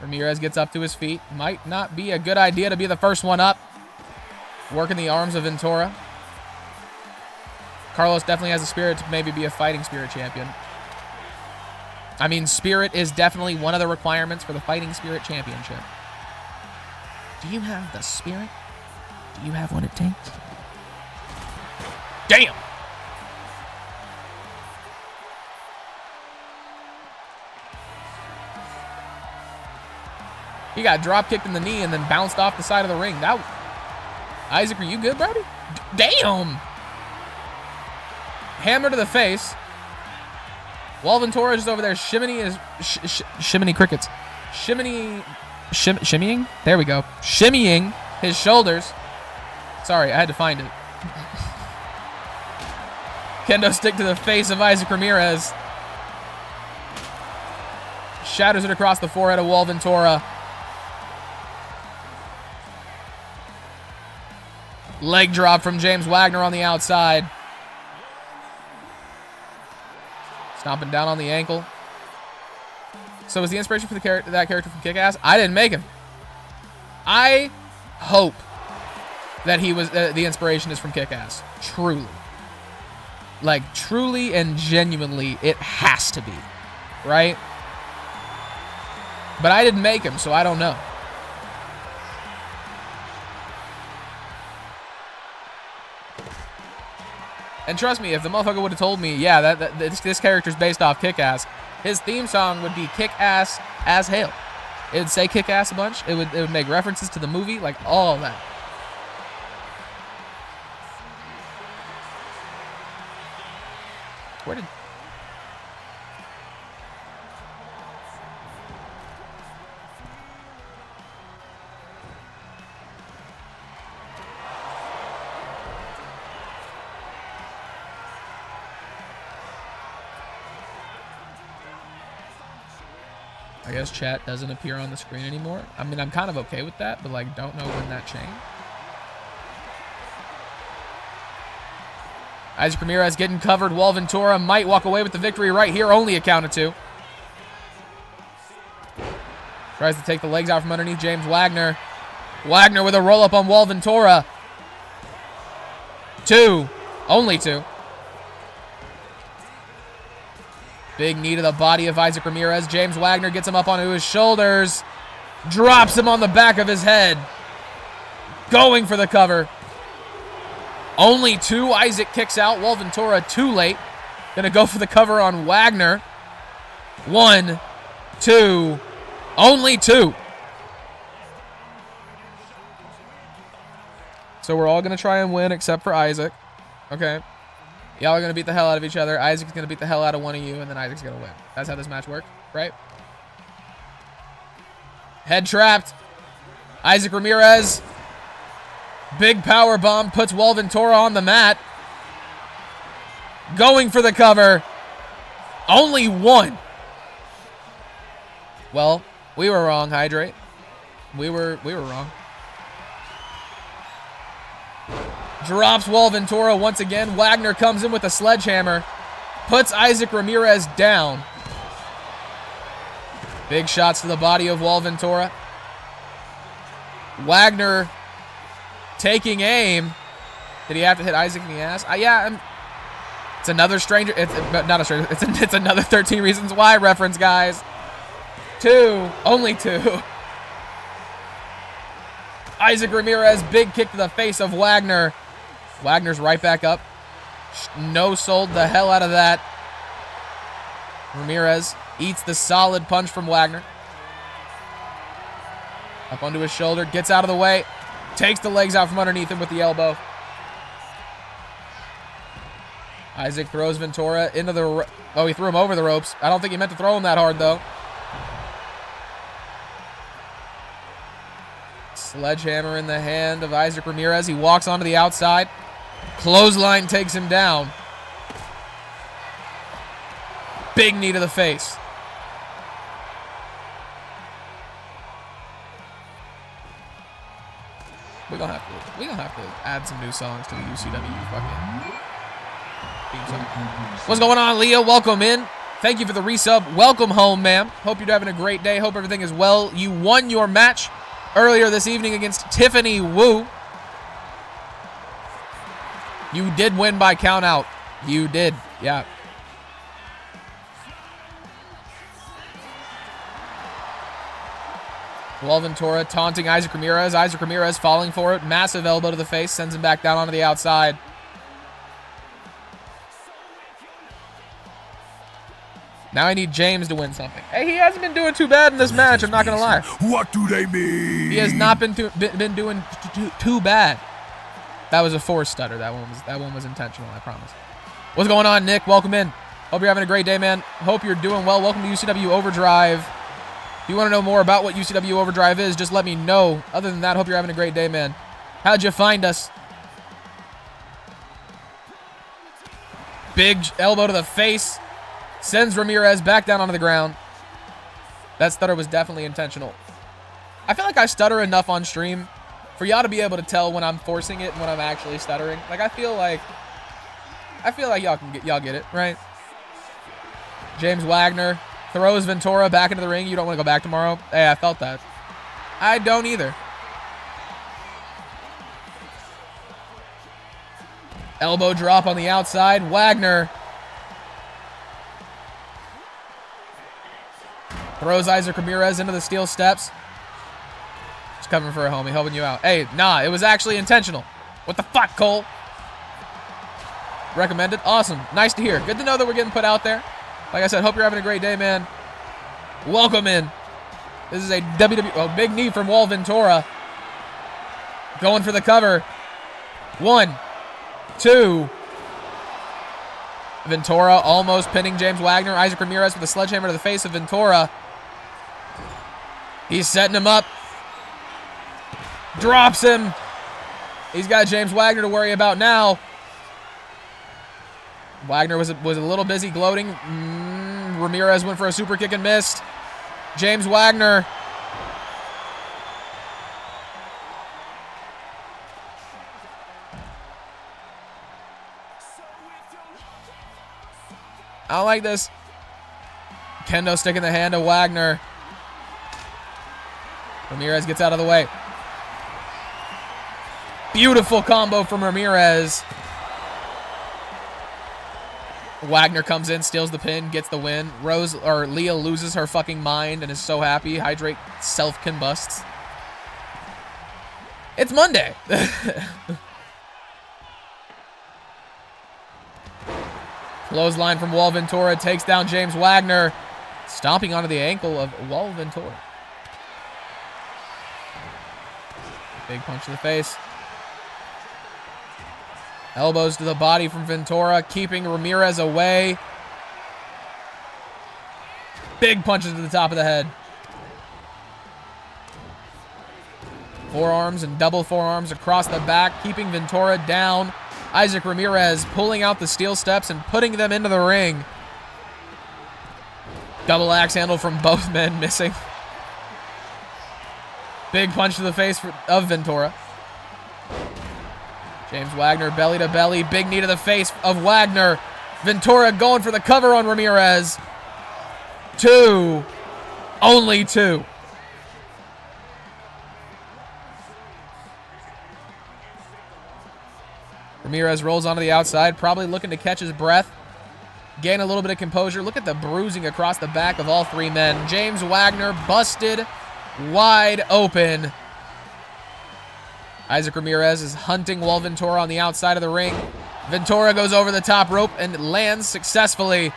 Ramirez gets up to his feet. Might not be a good idea to be the first one up. Working the arms of Ventura. Carlos definitely has a spirit to maybe be a fighting spirit champion. I mean, spirit is definitely one of the requirements for the fighting spirit championship. Do you have the spirit? Do you have what it takes? Damn! He got drop kicked in the knee and then bounced off the side of the ring. Isaac, are you good, Brody? Damn! Hammer to the face. Wall Ventura is just over there shimmying crickets. Shimmying? There we go. Shimmying his shoulders. Sorry, I had to find it. Kendo stick to the face of Isaac Ramirez. Shatters it across the forehead of Wall Ventura. Leg drop from James Wagner on the outside. Stomping down on the ankle. So was the inspiration for that character from Kick-Ass? I didn't make him. I hope that he was the inspiration is from Kick-Ass. Truly. Like, truly and genuinely, it has to be. Right? But I didn't make him, so I don't know. And trust me, if the motherfucker would have told me, yeah, this character's based off Kick-Ass, his theme song would be Kick-Ass as hell. It would say Kick-Ass a bunch. It would make references to the movie, like all of that. Where did... I guess chat doesn't appear on the screen anymore. I mean, I'm kind of okay with that, but like, don't know when that changed. Isaac Ramirez getting covered. Wall Ventura might walk away with the victory right here. Only a count of two. Tries to take the legs out from underneath James Wagner. Wagner with a roll-up on Wall Ventura. Two. Only two. Big knee to the body of Isaac Ramirez. James Wagner gets him up onto his shoulders. Drops him on the back of his head. Going for the cover. Only two. Isaac kicks out. Wall Ventura too late. Gonna go for the cover on Wagner. 1, 2. Only two. So we're all going to try and win except for Isaac. Okay. Y'all are going to beat the hell out of each other. Isaac's going to beat the hell out of one of you, and then Isaac's going to win. That's how this match works, right? Head trapped. Isaac Ramirez. Big power bomb puts Walventura on the mat. Going for the cover. Only one. Well, we were wrong, Hydrate. We were wrong. Drops Walventura once again. Wagner comes in with a sledgehammer. Puts Isaac Ramirez down. Big shots to the body of Walventura. Wagner taking aim. Did he have to hit Isaac in the ass? Yeah, it's another stranger. It's not a stranger. It's another 13 Reasons Why reference, guys. Only two. Isaac Ramirez, big kick to the face of Wagner. Wagner's right back up. No-sold the hell out of that. Ramirez eats the solid punch from Wagner. Up onto his shoulder, gets out of the way. Takes the legs out from underneath him with the elbow. Isaac throws Ventura into the... Oh, he threw him over the ropes. I don't think he meant to throw him that hard, though. Sledgehammer in the hand of Isaac Ramirez. He walks onto the outside. Clothesline takes him down. Big knee to the face. We're gonna have to add some new songs to the UCW fucking theme song. What's going on, Leah? Welcome in. Thank you for the resub. Welcome home, ma'am. Hope you're having a great day. Hope everything is well. You won your match earlier this evening against Tiffany Wu. You did win by count out. You did. Yeah. Walventura taunting Isaac Ramirez. Isaac Ramirez falling for it. Massive elbow to the face. Sends him back down onto the outside. Now I need James to win something. Hey, he hasn't been doing too bad in this match, I'm not going to lie. What do they mean? He has not been doing too bad. That was a forced stutter. That one was intentional, I promise. What's going on, Nick? Welcome in. Hope you're having a great day, man. Hope you're doing well. Welcome to UCW Overdrive. If you want to know more about what UCW Overdrive is, just let me know. Other than that, hope you're having a great day, man. How'd you find us? Big elbow to the face. Sends Ramirez back down onto the ground. That stutter was definitely intentional. I feel like I stutter enough on stream for y'all to be able to tell when I'm forcing it and when I'm actually stuttering. Like I feel like y'all get it, right? James Wagner throws Ventura back into the ring. You don't want to go back tomorrow? Hey, I felt that. I don't either. Elbow drop on the outside. Wagner throws Isaac Ramirez into the steel steps. Just coming for a homie, helping you out. Hey, nah, it was actually intentional. What the fuck, Cole? Recommended. Awesome. Nice to hear. Good to know that we're getting put out there. Like I said, hope you're having a great day, man. Welcome in. This is a WWE... Oh, big knee from Walventura. Going for the cover. 1, 2. Ventura almost pinning James Wagner. Isaac Ramirez with a sledgehammer to the face of Ventura. He's setting him up. Drops him. He's got James Wagner to worry about now. Wagner was a little busy gloating. Ramirez went for a super kick and missed. James Wagner. I don't like this. Kendo stick in the hand of Wagner. Ramirez gets out of the way. Beautiful combo from Ramirez. Wagner comes in, steals the pin, gets the win. Leah loses her fucking mind and is so happy. Hydrate self-combusts. It's Monday. Clothesline from Walventura takes down James Wagner, stomping onto the ankle of Walventura. Big punch to the face. Elbows to the body from Ventura, keeping Ramirez away. Big punches to the top of the head. Forearms and double forearms across the back, keeping Ventura down. Isaac Ramirez pulling out the steel steps and putting them into the ring. Double axe handle from both men, missing. Big punch to the face of Ventura. James Wagner belly to belly. Big knee to the face of Wagner. Ventura going for the cover on Ramirez. 2. Only 2. Ramirez rolls onto the outside, probably looking to catch his breath. Gain a little bit of composure. Look at the bruising across the back of all 3 men. James Wagner busted wide open. Isaac Ramirez is hunting Wall Ventura on the outside of the ring. Ventura goes over the top rope and lands successfully.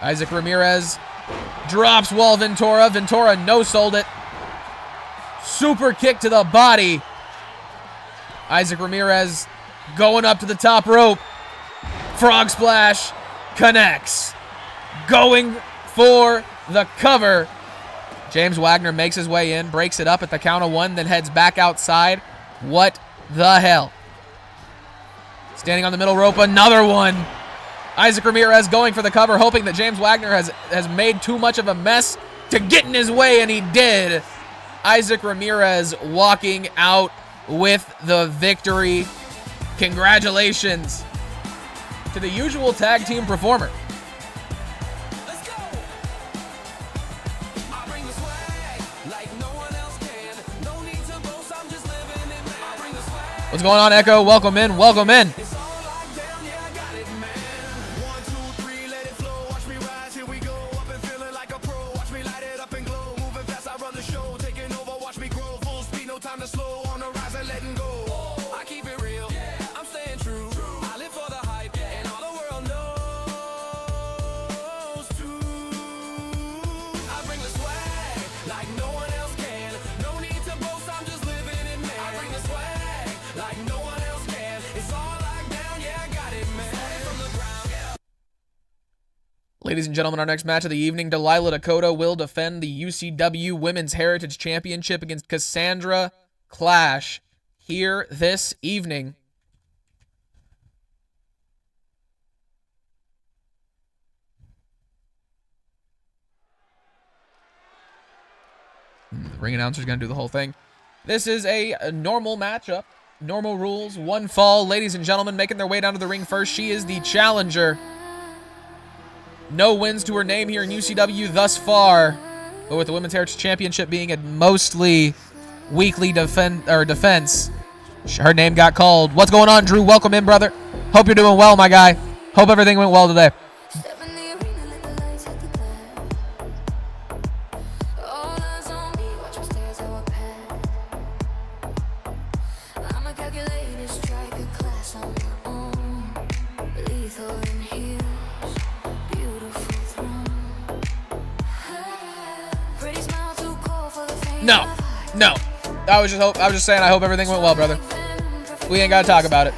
Isaac Ramirez drops Wall Ventura. Ventura no-sold it. Super kick to the body. Isaac Ramirez going up to the top rope. Frog splash connects. Going for the cover. James Wagner makes his way in, breaks it up at the count of 1, then heads back outside. What the hell? Standing on the middle rope, another one. Isaac Ramirez going for the cover, hoping that James Wagner has made too much of a mess to get in his way, and he did. Isaac Ramirez walking out with the victory. Congratulations to the usual tag team performer. Let's go. I bring the swag like no one else can. No need to boast, I'm just living it, man. I bring the swag. What's going on, Echo? Welcome in, welcome in. It's all locked down, yeah, I got it, man. 1, 2, 3, let it flow. Watch me rise, here we go. Up and feeling like a pro. Watch me light it up and glow. Moving fast, I run the show. Taking over, watch me grow. Full speed, no time to slow. On the rise and letting go. I keep it real, I'm staying true. I live for the hype, and all the world knows too. I bring the swag like no one else can. No need to boast, I'm just living it, man. I bring the swag like no one else can. It's all locked down, yeah, I got it, man. Started from the ground, yeah. Ladies and gentlemen, our next match of the evening, Delilah Dakota will defend the UCW Women's Heritage Championship against Cassandra Clash here this evening. The ring announcer's going to do the whole thing. This is a normal matchup. Normal rules, 1 fall. Ladies and gentlemen, making their way down to the ring first. She is the challenger. No wins to her name here in UCW thus far. But with the Women's Heritage Championship being a mostly weekly defense, her name got called. What's going on, Drew? Welcome in, brother. Hope you're doing well, my guy. Hope everything went well today. Step in the arena, let the lights hit the glare. All eyes on me, watch me stare as I walk past. I'm a calculated striker, class on my own. Lethal in heels, beautiful throne. Pretty smile too cold for the faint. No. I was just saying I hope everything went well, brother. We ain't got to talk about it.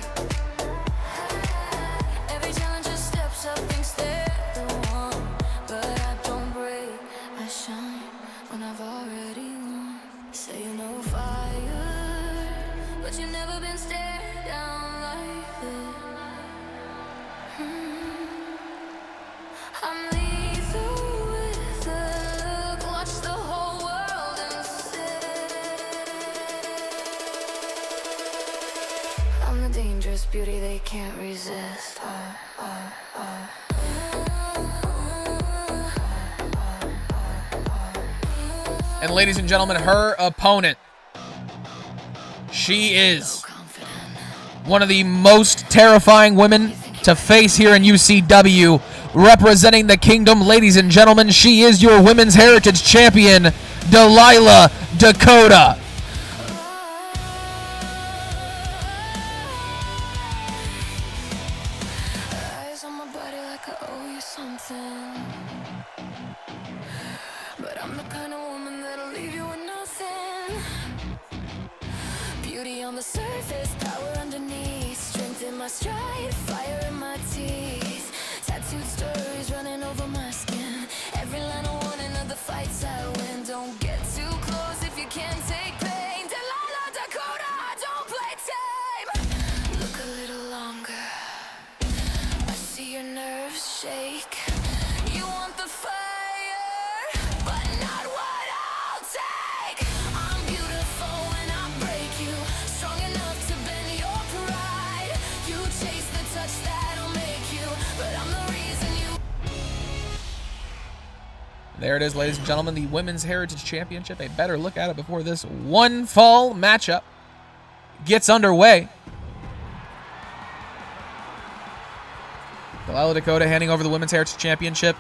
Every challenger steps up, thinks they're the one. But I don't break, I shine when I've already won. Say you know fire, but you've never been stared down like this. I'm lethal with the look, watch the whole world and say I'm the dangerous beauty they can't resist. And ladies and gentlemen, her opponent. She is one of the most terrifying women to face here in UCW. Representing the kingdom, ladies and gentlemen, she is your Women's Heritage Champion, Delilah Dakota. Eyes on my body like I owe you something. But I'm the kind of woman that'll leave you with nothing. Beauty on the surface, power underneath, strength in stride, fire in my teeth. Tattooed stories running over my skin. Every line of warning of the fights I win. Don't get too close if you can't take pain. Delilah Dakota, don't play tame. Look a little longer. I see your nerves shake. You want the fire, but not what I'll take. I'm beautiful when I break you. Strong enough to bend your pride. You chase the touch that'll make you, but I'm the reason you. There it is, ladies and gentlemen, the Women's Heritage Championship. A better look at it before this one fall matchup gets underway. Delilah Dakota handing over the Women's Heritage Championship.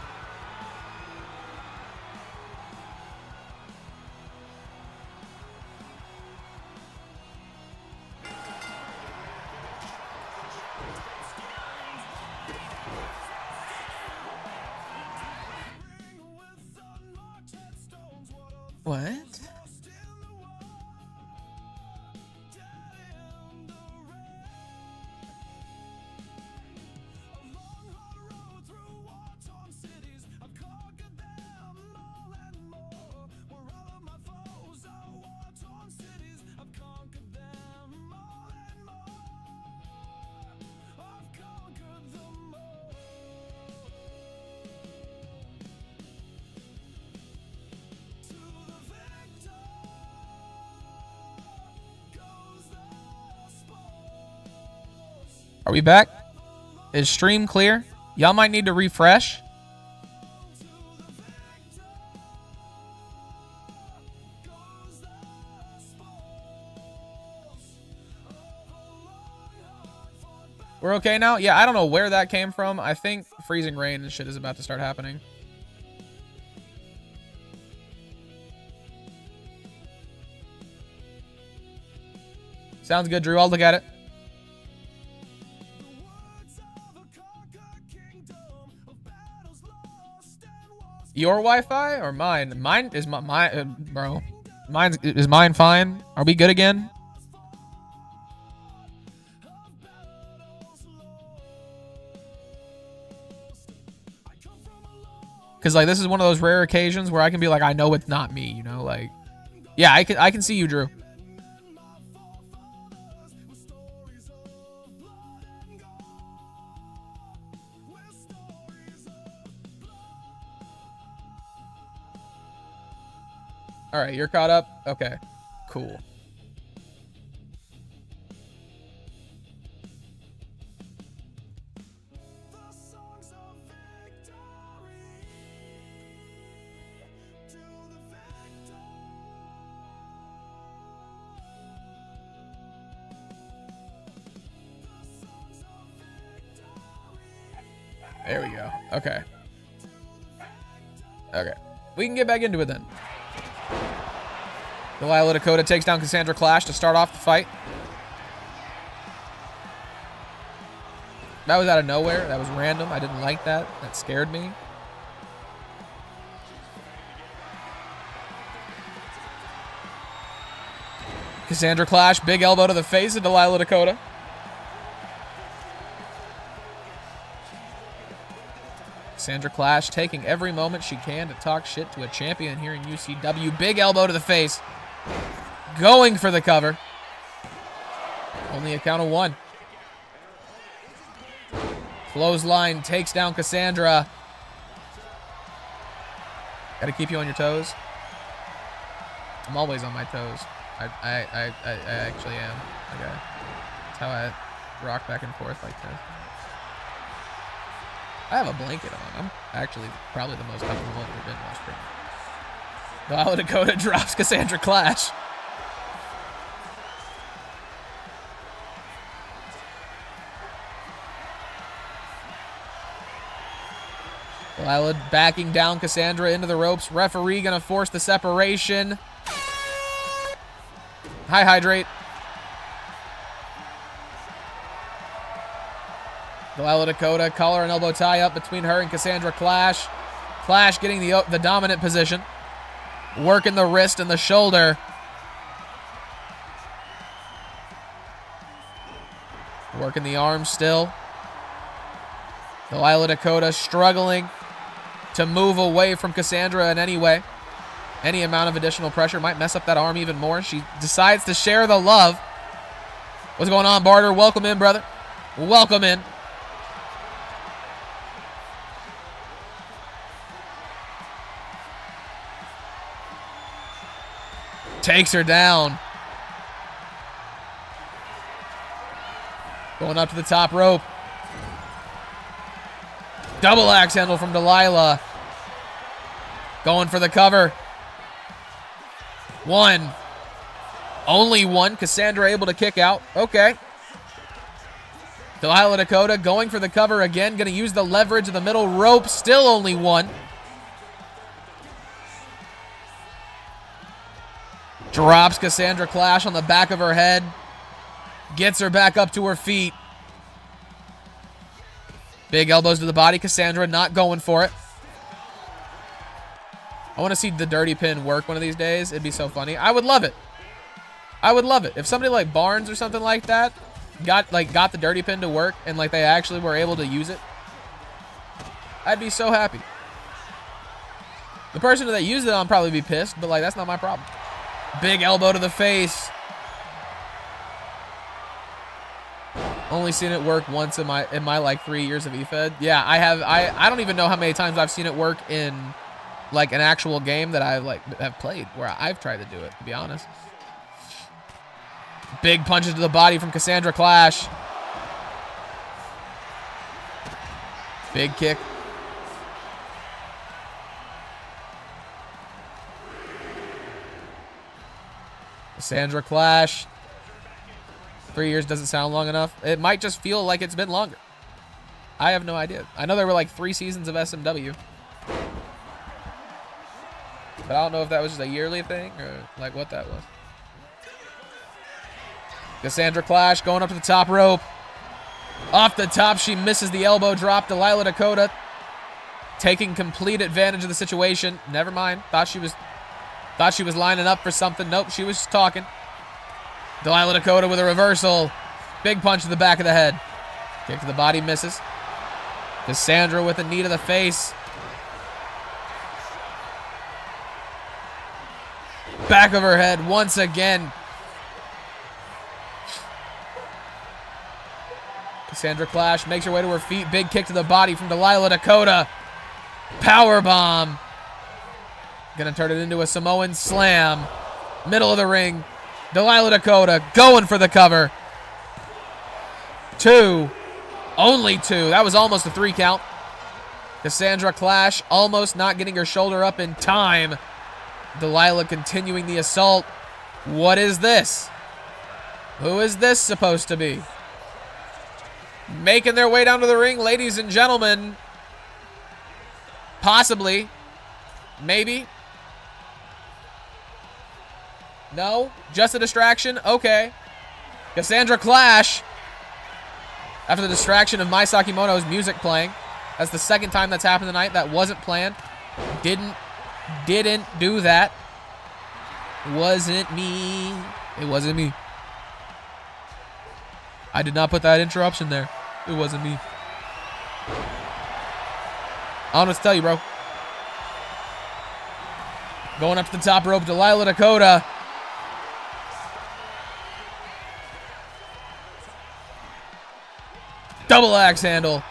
What? Are we back? Is stream clear? Y'all might need to refresh. We're okay now? Yeah, I don't know where that came from. I think freezing rain and shit is about to start happening. Sounds good, Drew. I'll look at it. Your Wi-Fi or mine? Mine is bro. Is mine fine? Are we good again? Cause like this is one of those rare occasions where I can be like, I know it's not me, you know, like, yeah, I can see you, Drew. All right, you're caught up. Okay, cool. There we go. Okay. Okay. We can get back into it then. Delilah Dakota takes down Cassandra Clash to start off the fight. That was out of nowhere. That was random. I didn't like that. That scared me. Cassandra Clash, big elbow to the face of Delilah Dakota. Cassandra Clash taking every moment she can to talk shit to a champion here in UCW. Big elbow to the face. Going for the cover. Only a count of one. Clothesline takes down Cassandra. Gotta keep you on your toes. I'm always on my toes. I actually am. Okay. That's how I rock back and forth like this. I have a blanket on. I'm actually probably the most comfortable I've ever been last spring. Delilah Dakota drops Cassandra Clash. Delilah backing down Cassandra into the ropes. Referee gonna force the separation. High hydrate. Delilah Dakota, collar and elbow tie up between her and Cassandra Clash. Clash getting the dominant position. Working the wrist and the shoulder. Working the arm still. Delilah Dakota struggling to move away from Cassandra in any way. Any amount of additional pressure might mess up that arm even more. She decides to share the love. What's going on, Barter? Welcome in, brother. Welcome in. Takes her down. Going up to the top rope. Double axe handle from Delilah. Going for the cover. One. Only one. Cassandra able to kick out. Okay. Delilah Dakota going for the cover again. Going to use the leverage of the middle rope. Still only one. Drops Cassandra Clash on the back of her head. Gets her back up to her feet. Big elbows to the body. Cassandra not going for it. I want to see the dirty pin work one of these days. It'd be so funny. I would love it. I would love it. If somebody like Barnes or something like that got the dirty pin to work and like they actually were able to use it, I'd be so happy. The person that used it on probably be pissed, but like that's not my problem. Big elbow to the face. Only seen it work once in my like 3 years of EFED. Yeah, I have. I don't even know how many times I've seen it work in like an actual game that I like have played where I've tried to do it, to be honest. Big punches to the body from Cassandra Clash. Big kick. Cassandra Clash. 3 years doesn't sound long enough. It might just feel like it's been longer. I have no idea. I know there were like 3 seasons of SMW. But I don't know if that was just a yearly thing or like what that was. Cassandra Clash going up to the top rope. Off the top, she misses the elbow drop. Delilah Dakota taking complete advantage of the situation. Never mind. Thought she was lining up for something. Nope, she was talking. Delilah Dakota with a reversal. Big punch to the back of the head. Kick to the body, misses. Cassandra with a knee to the face. Back of her head once again. Cassandra Clash makes her way to her feet. Big kick to the body from Delilah Dakota. Power bomb. Gonna turn it into a Samoan slam. Middle of the ring. Delilah Dakota going for the cover. 2. Only 2. That was almost a 3 count. Cassandra Clash almost not getting her shoulder up in time. Delilah continuing the assault. What is this? Who is this supposed to be? Making their way down to the ring, ladies and gentlemen. Possibly. Maybe. No? Just a distraction? Okay. Cassandra Clash. After the distraction of Mai Sakimoto's music playing. That's the second time that's happened tonight. That wasn't planned. Didn't do that. Wasn't me. It wasn't me. I did not put that interruption there. It wasn't me. I don't know what to tell you, bro. Going up to the top rope, Delilah Dakota. Double axe handle.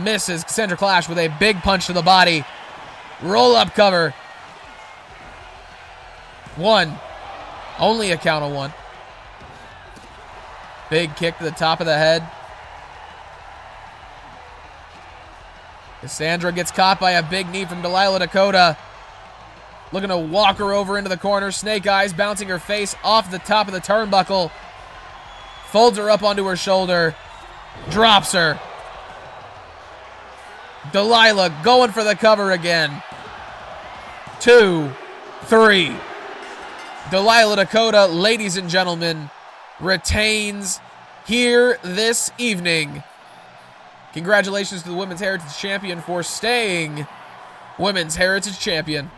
Misses Cassandra Clash with a big punch to the body. Roll up cover. 1. Only a count of 1. Big kick to the top of the head. Cassandra gets caught by a big knee from Delilah Dakota. Looking to walk her over into the corner. Snake eyes bouncing her face off the top of the turnbuckle. Folds her up onto her shoulder. Drops her. Delilah going for the cover again. 2, 3. Delilah Dakota, ladies and gentlemen, retains here this evening. Congratulations to the Women's Heritage Champion for staying Women's Heritage Champion.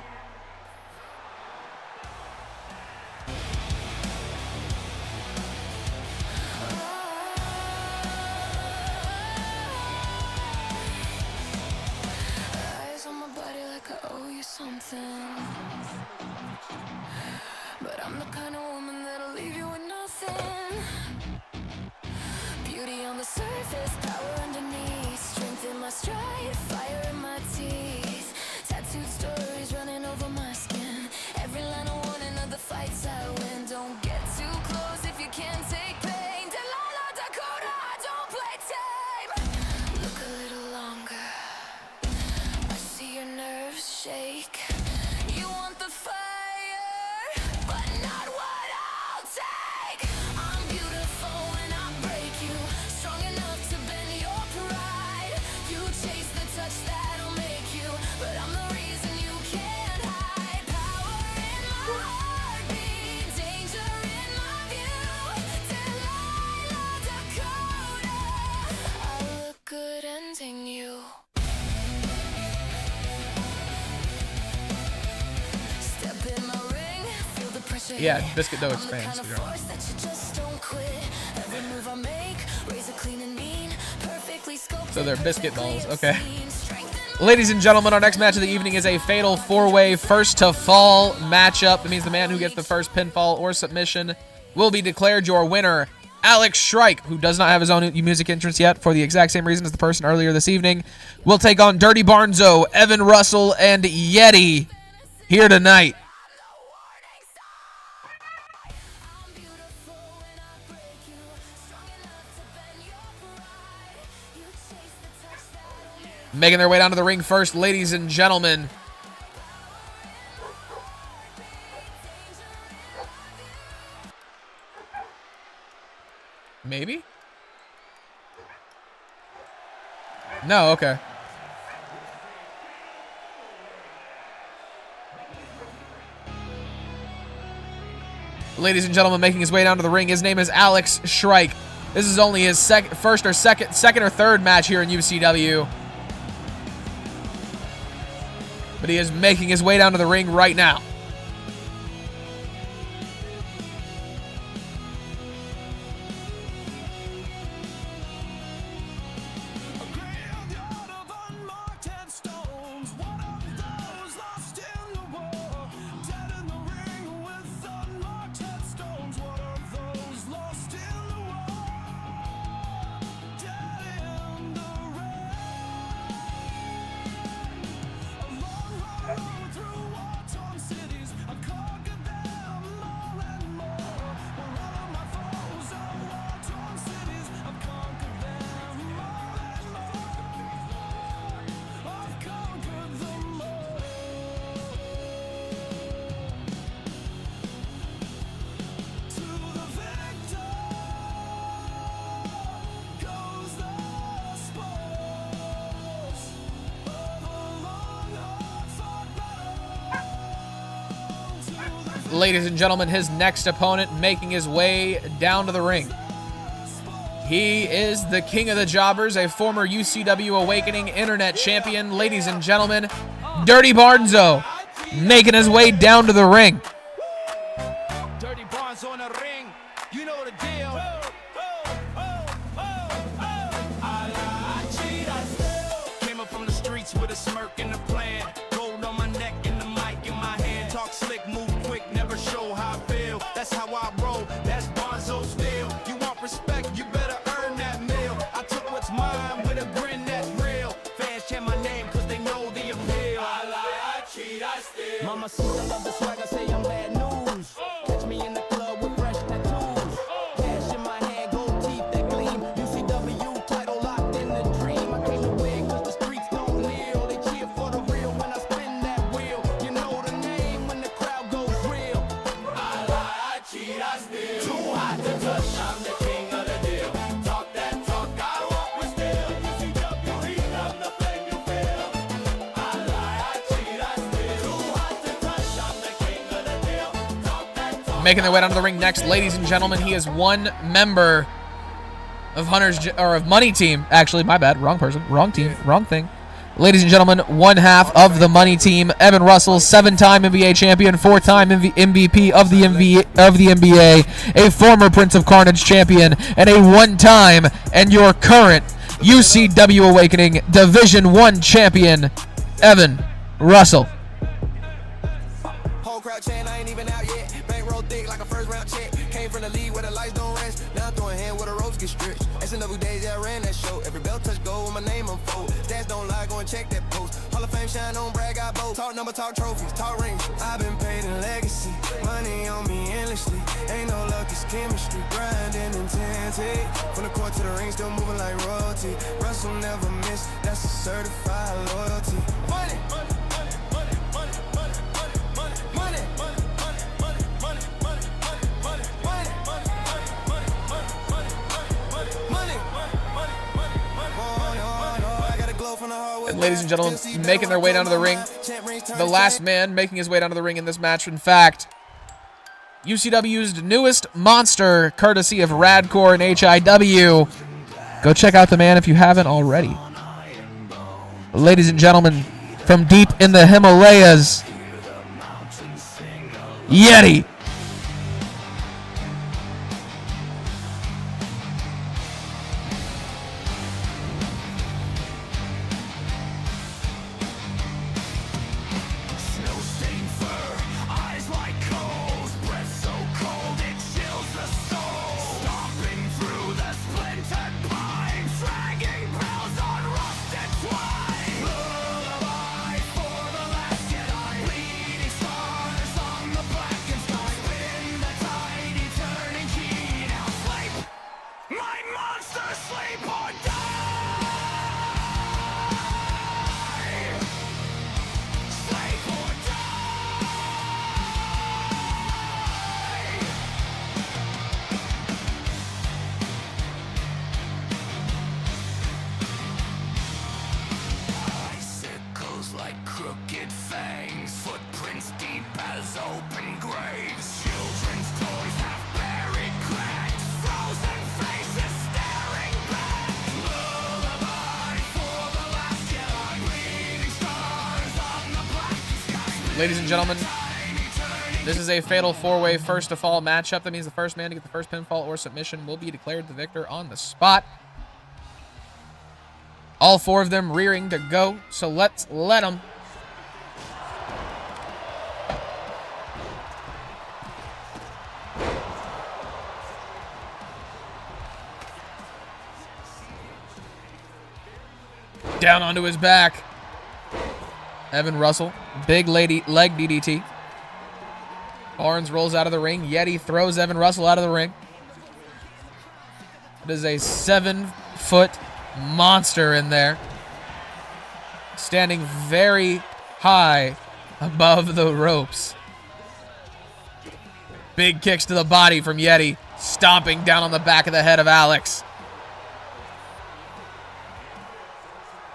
chase the touch that'll make you, but I'm the reason you can't hide. Power in my heartbeat, danger in my view. Delilah Dakota, I look good ending you. Step in my ring, feel the pressure. Yeah, biscuit dough expands. So they're biscuit balls. Okay. Ladies and gentlemen, our next match of the evening is a fatal four-way first to fall matchup. That means the man who gets the first pinfall or submission will be declared your winner. Alex Shrike, who does not have his own music entrance yet for the exact same reason as the person earlier this evening, will take on Dirty Barnzo, Evan Russell, and Yeti here tonight. Making their way down to the ring first, ladies and gentlemen. Maybe? No, okay. Ladies and gentlemen, making his way down to the ring, his name is Alex Shrike. This is only his second or third match here in UCW. But he is making his way down to the ring right now. Ladies and gentlemen, his next opponent making his way down to the ring. He is the king of the jobbers, a former UCW Awakening Internet champion. Ladies and gentlemen, Dirty Barnzo making his way down to the ring. Dirty Barnzo in the ring, you know the deal. I cheat, I steal. Came up from the streets with a smirk and a plan. Gold on my neck and the mic in my hand. Talk slick, move quick, never show how I feel. That's how I roll, that's Barnzo still. You want respect, you better earn that meal. I took what's mine with a grin that's real. Fans chant my name cause they know the appeal. I lie, I cheat, I steal. Mama sees I love the swag, I say I'm bad news. Catch me in the club with fresh tattoos. Cash in my hand, gold teeth that gleam. UCW title locked in the dream. I came to win cause the streets don't kneel. They cheer for the real when I spin that wheel. You know the name when the crowd goes real. I lie, I cheat, I steal. Too hot to touch, I'm the king of the deal. Talk that talk, I walk with steel. UCW heat, I'm the flame you feel. I lie, I cheat, I steal. Too hot to touch, I'm the king of the deal. Talk that talk. Making their way down to the ring next, ladies and gentlemen, he is one member of of Money Team. Actually, my bad, wrong person, wrong team, wrong thing. Ladies and gentlemen, one half of the Money Team, Evan Russell, 7-time NBA champion, 4-time MVP of the NBA, a former Prince of Carnage champion, and a 1-time and your current UCW Awakening Division I champion, Evan Russell. Whole crowd chant, I ain't even out yet. Bankroll thick like a first round check. Came from the league where the lights don't rest. Now I'm throwing hand where the ropes get stretched. SNW days, yeah, I ran that show. Every belt touch gold with my name unfold. Stats don't lie, go and check that post. Hall of Fame shine on brag, I boast. Talk number, talk trophies, talk rings. I've been paid in legacy. Money on me endlessly. Ain't no luck, it's chemistry. Grinding intensity. From the court to the ring, still moving like royalty. Russell never miss, that's a certified loyalty. Money, money, money, money, money, money, money, money, money. And ladies and gentlemen, making their way down to the ring, the last man making his way down to the ring in this match, in fact, UCW's newest monster, courtesy of Radcore and HIW. Go check out the man if you haven't already. Ladies and gentlemen, from deep in the Himalayas, Yeti. Ladies and gentlemen, this is a fatal four-way first to fall matchup. That means the first man to get the first pinfall or submission will be declared the victor on the spot. All four of them rearing to go, so let's let them. Down onto his back. Evan Russell, big leg DDT. Barnes rolls out of the ring. Yeti throws Evan Russell out of the ring. It is a 7-foot monster in there, standing very high above the ropes. Big kicks to the body from Yeti, stomping down on the back of the head of Alex.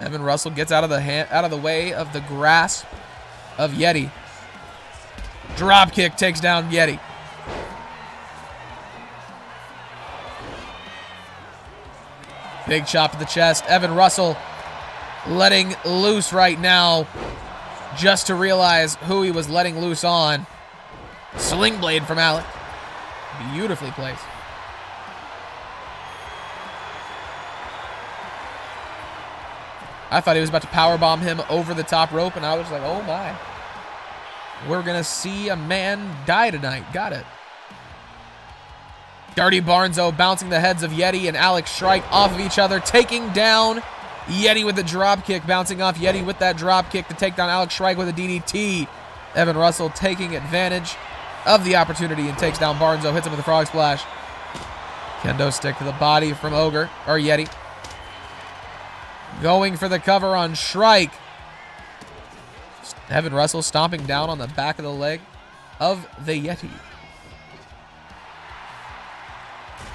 Evan Russell gets out of the way of the grasp of Yeti. Drop kick takes down Yeti. Big chop to the chest. Evan Russell letting loose right now, just to realize who he was letting loose on. Sling blade from Alex. Beautifully placed. I thought he was about to powerbomb him over the top rope, and I was like, oh my. We're going to see a man die tonight. Got it. Dirty Barnzo bouncing the heads of Yeti and Alex Shrike off of each other, taking down Yeti with the drop kick, bouncing off Yeti with that drop kick to take down Alex Shrike with a DDT. Evan Russell taking advantage of the opportunity and takes down Barnzo, hits him with a frog splash. Kendo stick to the body from Yeti. Going for the cover on Shrike. Evan Russell stomping down on the back of the leg of the Yeti.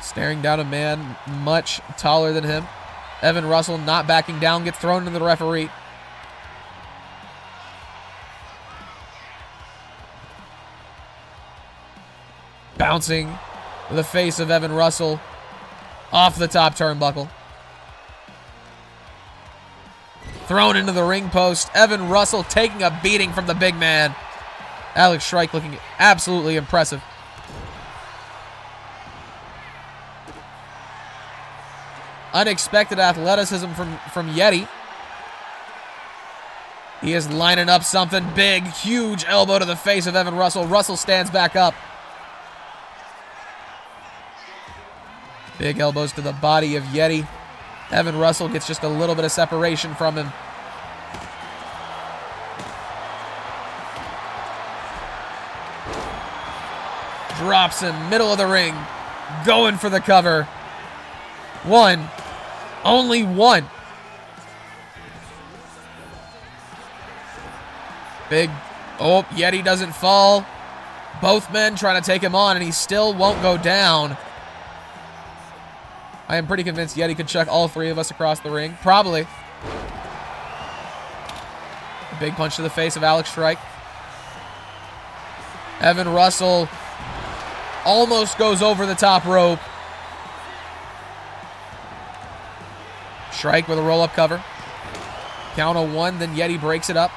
Staring down a man much taller than him. Evan Russell not backing down, gets thrown into the referee. Bouncing the face of Evan Russell off the top turnbuckle. Thrown into the ring post. Evan Russell taking a beating from the big man. Alex Shrike looking absolutely impressive. Unexpected athleticism from Yeti. He is lining up something big. Huge elbow to the face of Evan Russell. Russell stands back up. Big elbows to the body of Yeti. Evan Russell gets just a little bit of separation from him. Drops him, middle of the ring. Going for the cover. One. Only one. Big. Oh, Yeti doesn't fall. Both men trying to take him on, and he still won't go down. I am pretty convinced Yeti could chuck all three of us across the ring. Probably. Big punch to the face of Alex Shrike. Evan Russell almost goes over the top rope. Shrike with a roll-up cover. Count of 1, then Yeti breaks it up.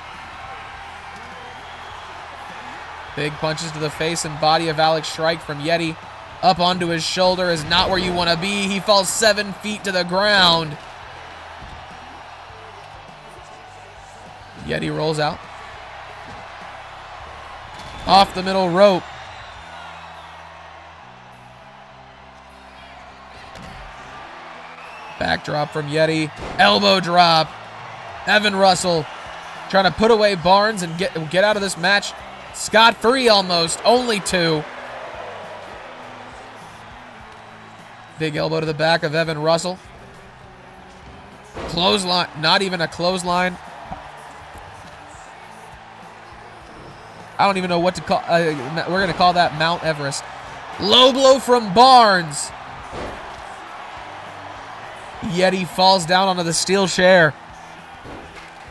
Big punches to the face and body of Alex Shrike from Yeti. Up onto his shoulder is not where you want to be. He falls 7 feet to the ground. Yeti rolls out. Off the middle rope. Backdrop from Yeti. Elbow drop. Evan Russell trying to put away Barnes and get out of this match scot-free almost. Only 2. Big elbow to the back of Evan Russell. Clothesline. Not even a clothesline. I don't even know what to call. We're going to call that Mount Everest. Low blow from Barnes. Yeti falls down onto the steel chair.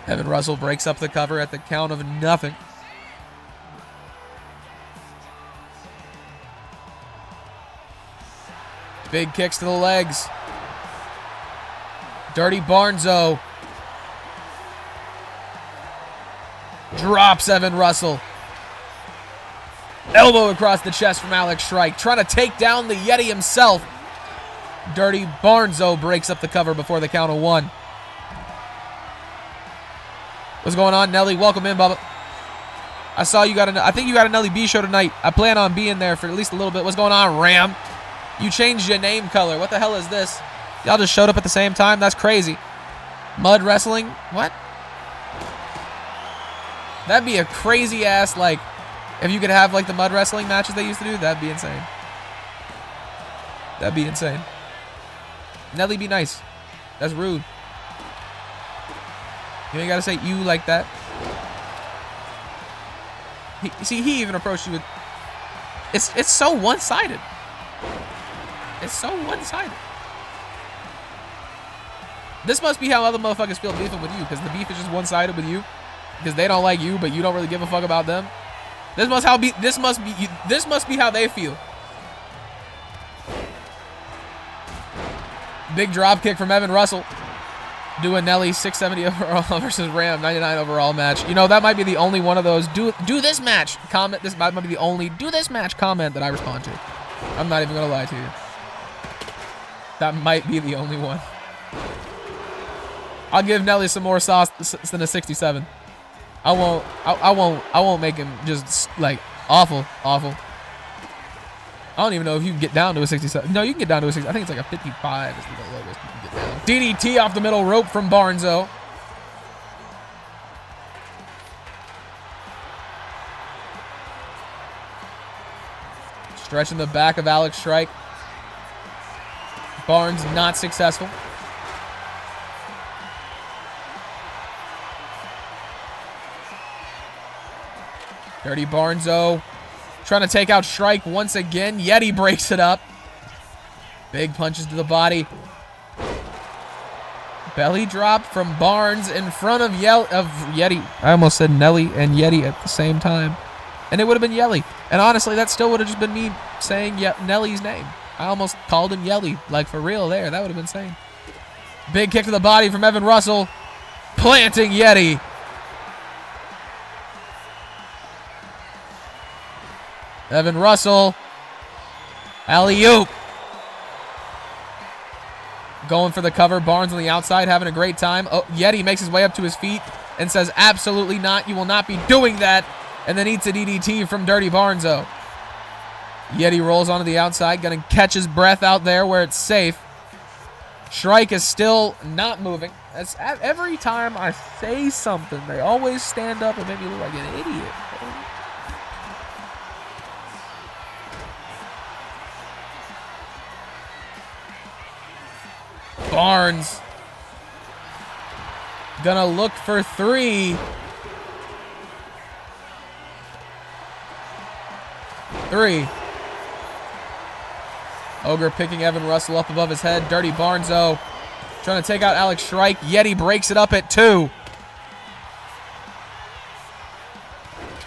Evan Russell breaks up the cover at the count of nothing. Big kicks to the legs. Dirty Barnzo drops Evan Russell. Elbow across the chest from Alex Shrike, trying to take down the Yeti himself. Dirty Barnzo breaks up the cover before the count of 1. What's going on, Nelly? Welcome in, Bubba. I saw you got I think you got a Nelly B show tonight. I plan on being there for at least a little bit. What's going on, Ram? You changed your name color. What the hell is this? Y'all just showed up at the same time? That's crazy. Mud wrestling? What? That'd be a crazy ass, like, if you could have, like, the mud wrestling matches they used to do, that'd be insane. That'd be insane. Nelly, be nice. That's rude. You ain't gotta say you like that. He even approached you with... It's so one-sided. It's so one-sided. This must be how other motherfuckers feel beefing with you, because the beef is just one-sided with you, because they don't like you, but you don't really give a fuck about them. This must be how they feel. Big drop kick from Evan Russell. Doing Nelly 670 overall versus Ram 99 overall match. You know, that might be the only one of those do this match comment. This might be the only do this match comment that I respond to. I'm not even gonna lie to you. That might be the only one. I'll give Nelly some more sauce than a 67. I won't make him just like awful. I don't even know if you can get down to a 67. No, you can get down to a 60. I think it's like a 55 is the lowest you can get down. DDT off the middle rope from Barnzo. Stretching the back of Alex Shrike. Barnes not successful. Dirty Barnzo trying to take out Shrike once again. Yeti breaks it up. Big punches to the body. Belly drop from Barnes in front of Yeti. I almost said Nelly and Yeti at the same time. And it would have been Yelly. And honestly, that still would have just been me saying Nelly's name. I almost called him Yelly. Like, for real there. That would have been insane. Big kick to the body from Evan Russell. Planting Yeti. Evan Russell. Alley-oop. Going for the cover. Barnes on the outside having a great time. Oh, Yeti makes his way up to his feet and says, absolutely not. You will not be doing that. And then eats a DDT from Dirty Barnzo. Yeti rolls onto the outside. Going to catch his breath out there where it's safe. Shrike is still not moving. That's every time I say something, they always stand up and make me look like an idiot. Barnes gonna look for 3. 3. Ogre picking Evan Russell up above his head. Dirty Barnzo trying to take out Alex Shrike. Yeti breaks it up at 2.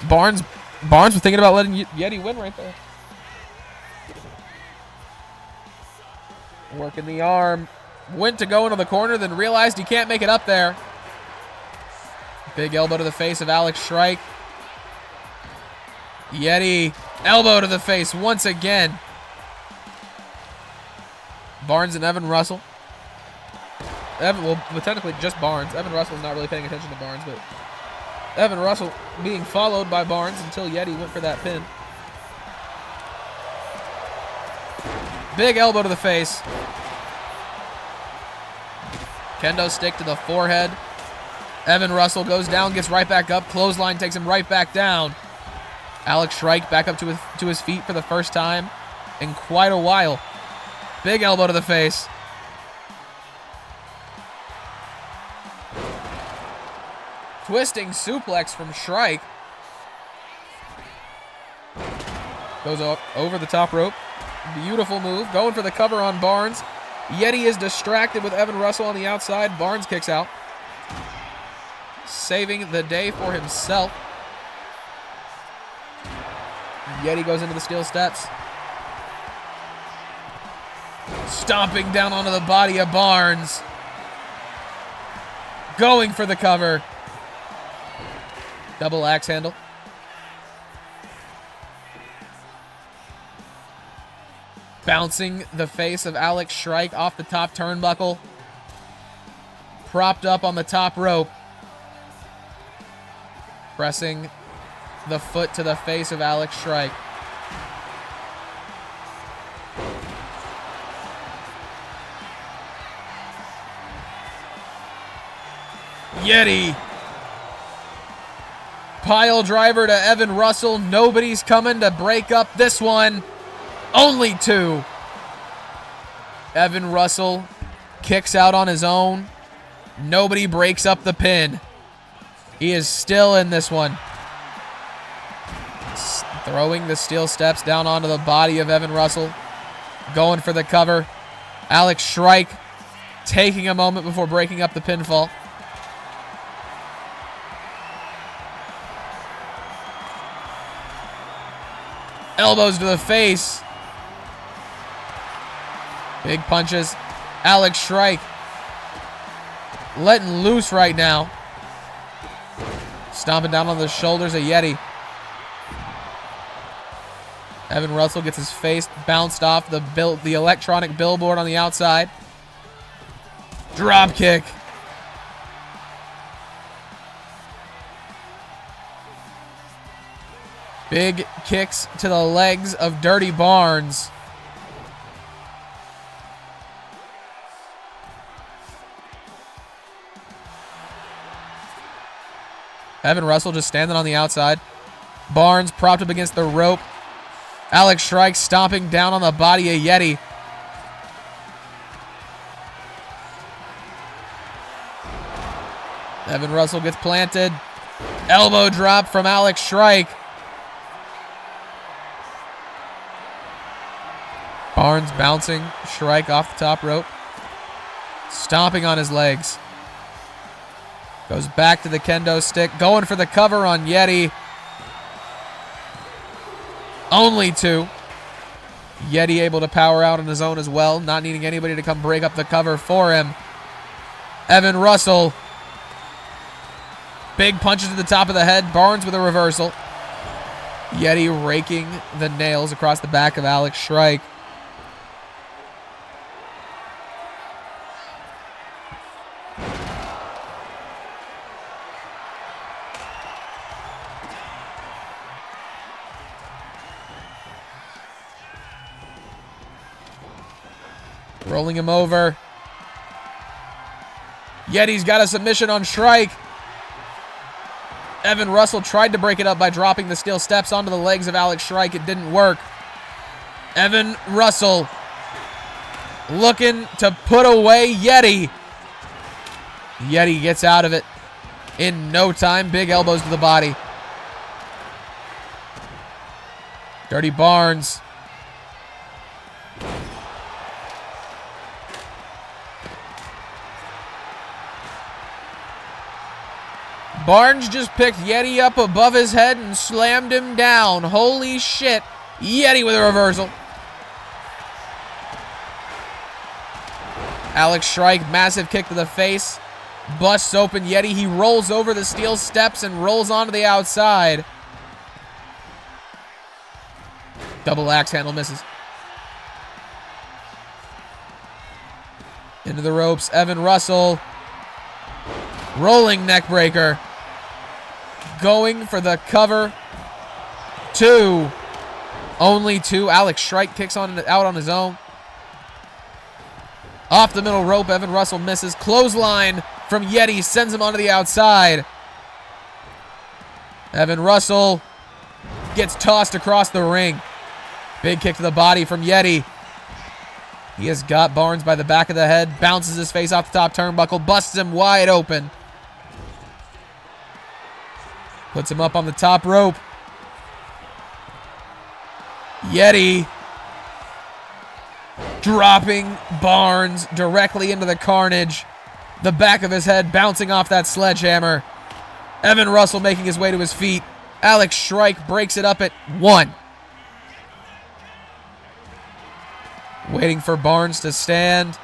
Barnes was thinking about letting Yeti win right there. Working the arm. Went to go into the corner, then realized he can't make it up there. Big elbow to the face of Alex Shrike. Yeti, elbow to the face once again. Barnes and Evan Russell. Well, technically just Barnes. Evan Russell's not really paying attention to Barnes, but Evan Russell being followed by Barnes until Yeti went for that pin. Big elbow to the face. Kendo stick to the forehead. Evan Russell goes down, gets right back up. Clothesline takes him right back down. Alex Shrike back up to his feet for the first time in quite a while. Big elbow to the face. Twisting suplex from Shrike. Goes up over the top rope. Beautiful move. Going for the cover on Barnes. Yeti is distracted with Evan Russell on the outside. Barnes kicks out. Saving the day for himself. Yeti goes into the steel steps. Stomping down onto the body of Barnes. Going for the cover. Double axe handle. Bouncing the face of Alex Shrike off the top turnbuckle. Propped up on the top rope. Pressing the foot to the face of Alex Shrike. Yeti. Pile driver to Evan Russell. Nobody's coming to break up this one. Only two. Evan Russell kicks out on his own. Nobody breaks up the pin. He is still in this one. Throwing the steel steps down onto the body of Evan Russell. Going for the cover. Alex Shrike taking a moment before breaking up the pinfall. Elbows to the face. Big punches. Alex Shrike letting loose right now. Stomping down on the shoulders of Yeti. Evan Russell gets his face bounced off the electronic billboard on the outside. Drop kick. Big kicks to the legs of Dirty Barnes. Evan Russell just standing on the outside. Barnes propped up against the rope. Alex Shrike stomping down on the body of Yeti. Evan Russell gets planted. Elbow drop from Alex Shrike. Barnes bouncing Shrike off the top rope. Stomping on his legs. Goes back to the kendo stick. Going for the cover on Yeti. Only two. Yeti able to power out on his own as well. Not needing anybody to come break up the cover for him. Evan Russell. Big punches to the top of the head. Barnes with a reversal. Yeti raking the nails across the back of Alex Shrike. Rolling him over. Yeti's got a submission on Shrike. Evan Russell tried to break it up by dropping the steel steps onto the legs of Alex Shrike. It didn't work. Evan Russell looking to put away Yeti. Yeti gets out of it in no time. Big elbows to the body. Dirty Barnes. Barnes just picked Yeti up above his head and slammed him down. Holy shit. Yeti with a reversal. Alex Shrike, massive kick to the face. Busts open Yeti. He rolls over the steel steps and rolls onto the outside. Double axe handle misses. Into the ropes, Evan Russell. Rolling neck breaker. Going for the cover. 2. Only 2. Alex Shrike kicks out on his own. Off the middle rope, Evan Russell misses. Clothesline from Yeti sends him onto the outside. Evan Russell gets tossed across the ring. Big kick to the body from Yeti. He has got Barnes by the back of the head. Bounces his face off the top turnbuckle. Busts him wide open. Puts him up on the top rope. Yeti dropping Barnes directly into the carnage. The back of his head bouncing off that sledgehammer. Evan Russell making his way to his feet. Alex Shrike breaks it up at 1. Waiting for Barnes to stand.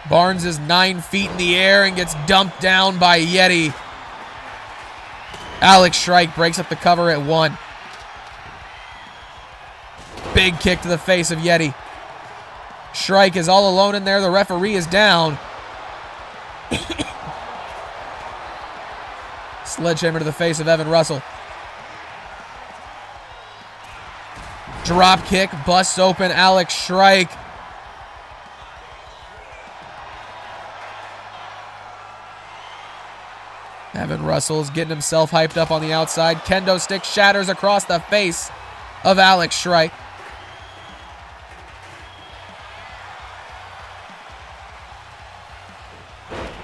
Barnes is 9 feet in the air and gets dumped down by Yeti. Alex Shrike breaks up the cover at 1. Big kick to the face of Yeti. Shrike is all alone in there. The referee is down. Sledgehammer to the face of Evan Russell. Drop kick, busts open Alex Shrike. Evan Russell's getting himself hyped up on the outside. Kendo stick shatters across the face of Alex Shrike.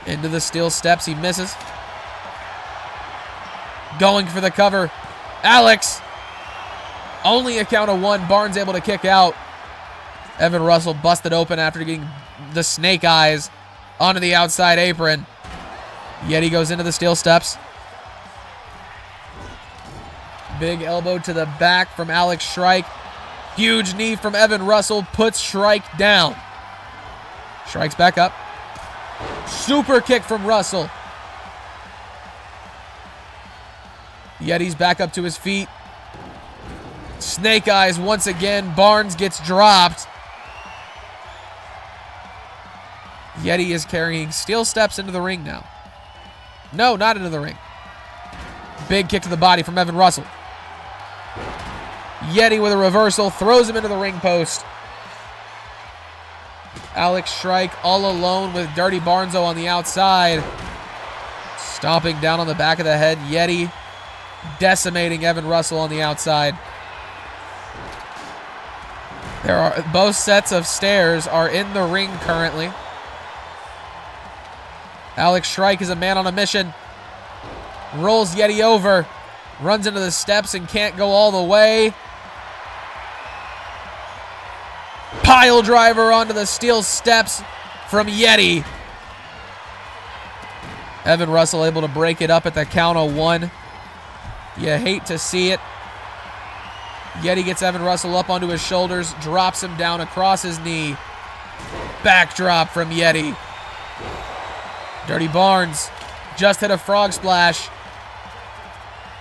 Into the steel steps, he misses. Going for the cover. Alex. Only a count of 1. Barnes able to kick out. Evan Russell busted open after getting the snake eyes onto the outside apron. Yeti goes into the steel steps. Big elbow to the back from Alex Shrike. Huge knee from Evan Russell puts Shrike down. Shrike's back up. Super kick from Russell. Yeti's back up to his feet. Snake eyes once again. Barnes gets dropped. Yeti is carrying steel steps into the ring now. No, not into the ring. Big kick to the body from Evan Russell. Yeti with a reversal. Throws him into the ring post. Alex Shrike all alone with Dirty Barnzo on the outside. Stomping down on the back of the head. Yeti decimating Evan Russell on the outside. Both sets of stairs are in the ring currently. Alex Shrike is a man on a mission. Rolls Yeti over. Runs into the steps and can't go all the way. Pile driver onto the steel steps from Yeti. Evan Russell able to break it up at the count of 1. You hate to see it. Yeti gets Evan Russell up onto his shoulders, drops him down across his knee. Backdrop from Yeti. Dirty Barnes just hit a frog splash.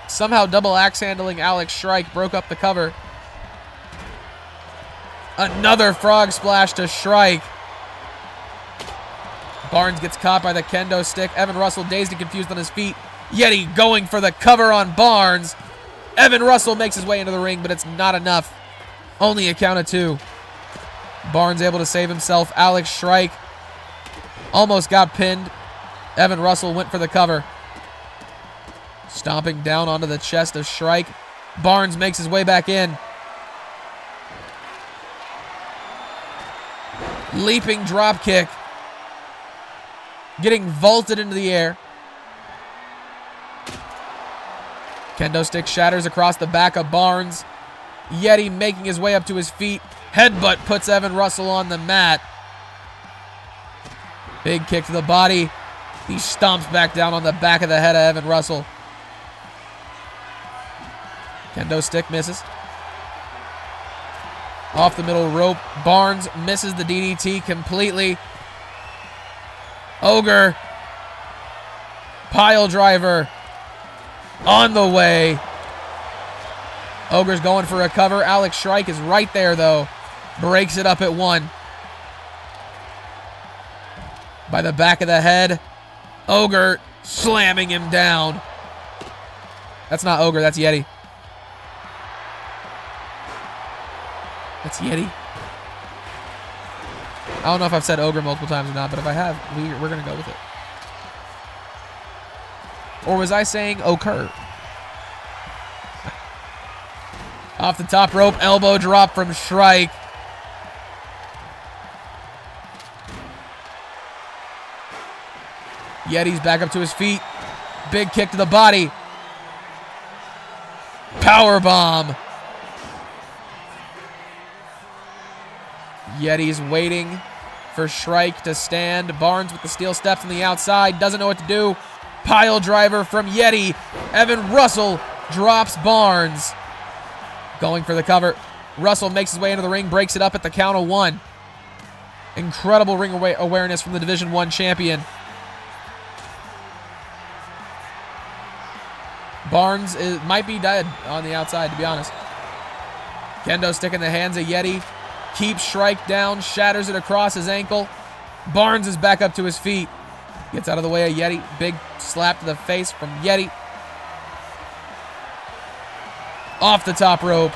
Somehow double axe handling Alex Shrike broke up the cover. Another frog splash to Shrike. Barnes gets caught by the kendo stick. Evan Russell dazed and confused on his feet. Yeti going for the cover on Barnes. Evan Russell makes his way into the ring, but it's not enough. Only a count of 2. Barnes able to save himself. Alex Shrike almost got pinned. Evan Russell went for the cover. Stomping down onto the chest of Shrike. Barnes makes his way back in. Leaping drop kick. Getting vaulted into the air. Kendo stick shatters across the back of Barnes. Yeti making his way up to his feet. Headbutt puts Evan Russell on the mat. Big kick to the body. He stomps back down on the back of the head of Evan Russell. Kendo stick misses. Off the middle rope. Barnes misses the DDT completely. Ogre. Pile driver. On the way. Ogre's going for a cover. Alex Shrike is right there, though. Breaks it up at 1. By the back of the head. Ogre slamming him down. That's not Ogre, that's Yeti. That's Yeti. I don't know if I've said Ogre multiple times or not, but if I have, we're going to go with it. Or was I saying Occur? Off the top rope, elbow drop from Shrike. Yeti's back up to his feet. Big kick to the body. Power bomb. Yeti's waiting for Shrike to stand. Barnes with the steel steps on the outside. Doesn't know what to do. Pile driver from Yeti. Evan Russell drops Barnes. Going for the cover. Russell makes his way into the ring. Breaks it up at the count of 1. Incredible ring awareness from the Division 1 champion. Barnes might be dead on the outside, to be honest. Kendo stick in the hands of Yeti. Keeps Shrike down. Shatters it across his ankle. Barnes is back up to his feet. Gets out of the way of Yeti. Big slap to the face from Yeti. Off the top rope.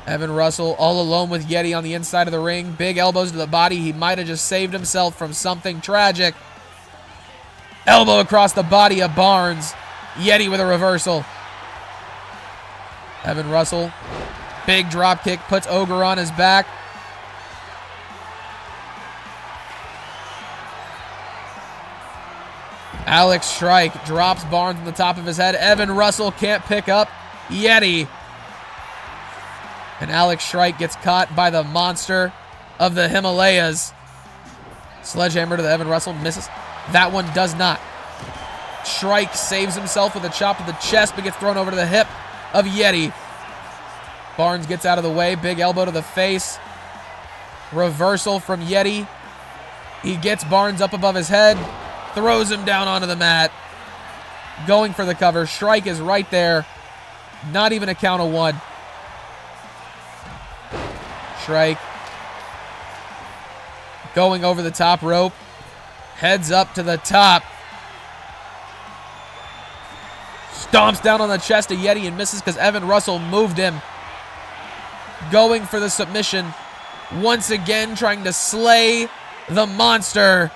Evan Russell all alone with Yeti on the inside of the ring. Big elbows to the body. He might have just saved himself from something tragic. Elbow across the body of Barnes. Yeti with a reversal. Evan Russell. Big drop kick. Puts Ogre on his back. Alex Shrike drops Barnes on the top of his head. Evan Russell can't pick up Yeti. And Alex Shrike gets caught by the monster of the Himalayas. Sledgehammer to the Evan Russell. Misses. That one does not. Shrike saves himself with a chop to the chest, but gets thrown over to the hip of Yeti. Barnes gets out of the way. Big elbow to the face. Reversal from Yeti. He gets Barnes up above his head. Throws him down onto the mat. Going for the cover. Shrike is right there. Not even a count of 1. Shrike going over the top rope. Heads up to the top. Stomps down on the chest of Yeti and misses because Evan Russell moved him. Going for the submission. Once again trying to slay the monster.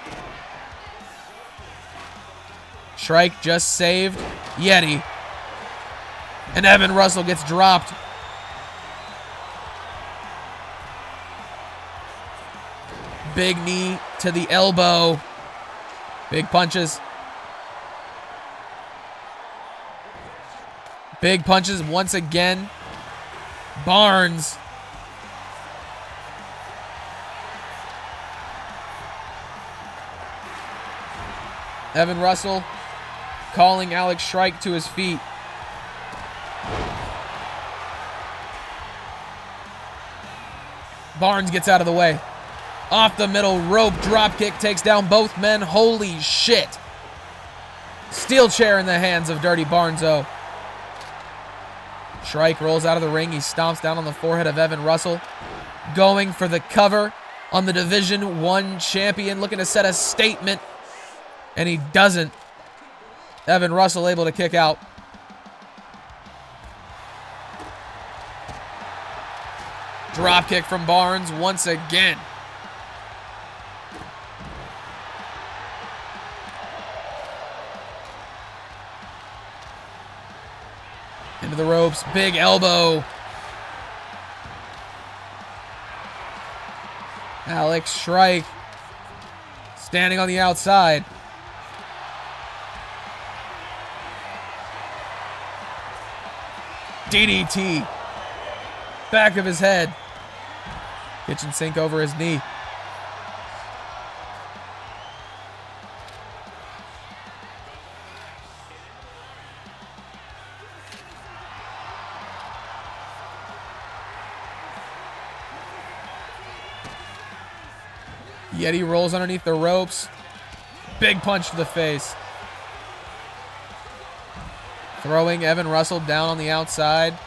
Shrike just saved Yeti. And Evan Russell gets dropped. Big knee to the elbow. Big punches. Big punches once again. Barnes. Evan Russell calling Alex Shrike to his feet. Barnes gets out of the way. Off the middle rope, drop kick takes down both men. Holy shit. Steel chair in the hands of Dirty Barnes-o. Shrike rolls out of the ring. He stomps down on the forehead of Evan Russell. Going for the cover on the Division 1 champion. Looking to set a statement. And he doesn't. Evan Russell able to kick out. Drop kick from Barnes once again. Into the ropes. Big elbow. Alex Shrike standing on the outside. DDT. Back of his head. Kitchen sink over his knee. Yeti rolls underneath the ropes. Big punch to the face. Throwing Evan Russell down on the outside.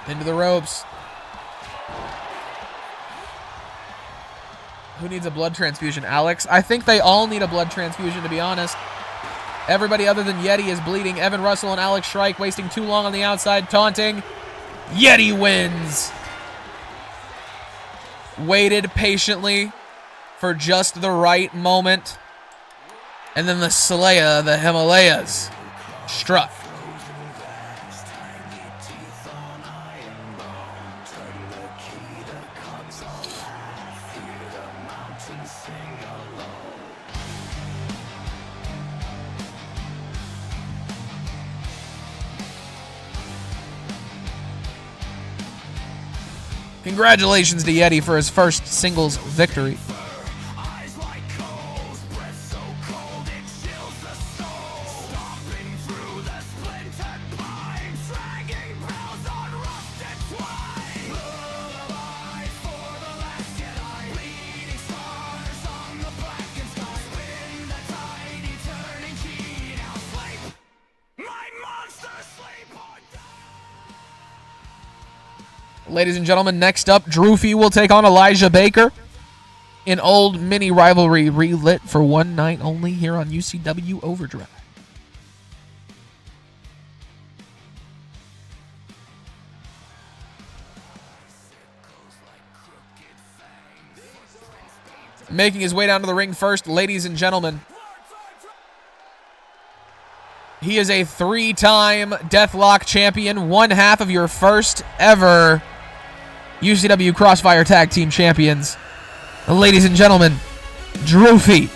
Into the ropes. Who needs a blood transfusion? Alex? I think they all need a blood transfusion, to be honest. Everybody other than Yeti is bleeding. Evan Russell and Alex Shrike wasting too long on the outside, taunting. Yeti wins. Waited patiently for just the right moment. And then the Slayer of the Himalayas struck. Congratulations to Yeti for his first singles victory. Ladies and gentlemen, next up, Droofy will take on Elijah Baker. An old mini rivalry relit for one night only here on UCW Overdrive. Making his way down to the ring first, ladies and gentlemen. He is a 3-time Deathlock champion, one half of your first ever UCW Crossfire Tag Team Champions. Ladies and gentlemen, Droofy.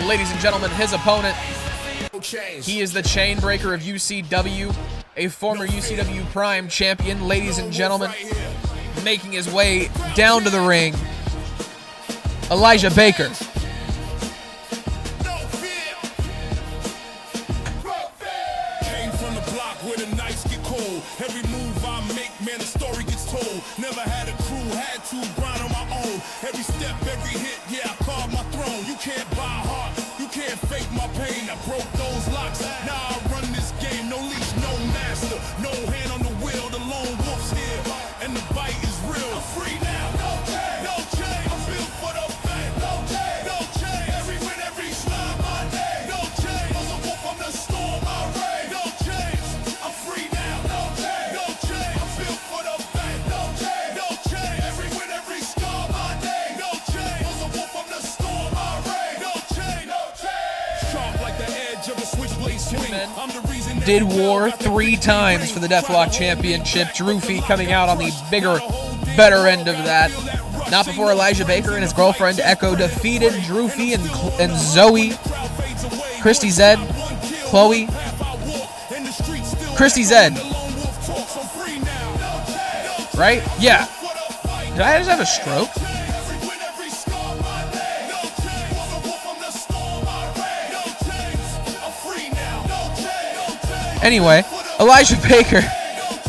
Ladies and gentlemen, his opponent, he is the chain breaker of UCW, a former UCW Prime champion. Ladies and gentlemen, making his way down to the ring, Elijah Baker. Came from the block where the nights get cold. Every move I make, man, the story gets told. Never had a crew, had to grind on my own. Every step, every hit, yeah, I carved my throne. You can't buy heart. Can't fake my pain, I broke those locks. Now I run this game, no leash, no master, no hand on the wheel, the lone wolf's here, and the bite is real. I'm free now, no chain, no chain. I'm built for the fame, no chain, no chain. Every win, every slide, my name, no chain. I'm a wolf from the storm, I reign, no chains. I'm free now, no chain, no chain. I'm built for the fame, no chain, no chain. Every win, every scar, my name, no chain. I'm a wolf from the storm, I reign, no chain, no chain. Did war 3 times for the Deathlock Championship. Droofy coming out on the bigger, better end of that. Not before Elijah Baker and his girlfriend Echo defeated Droofy and Zoe. Christy Zed, Chloe. Christy Zed. Right? Yeah. Did I just have a stroke? Anyway, Elijah Baker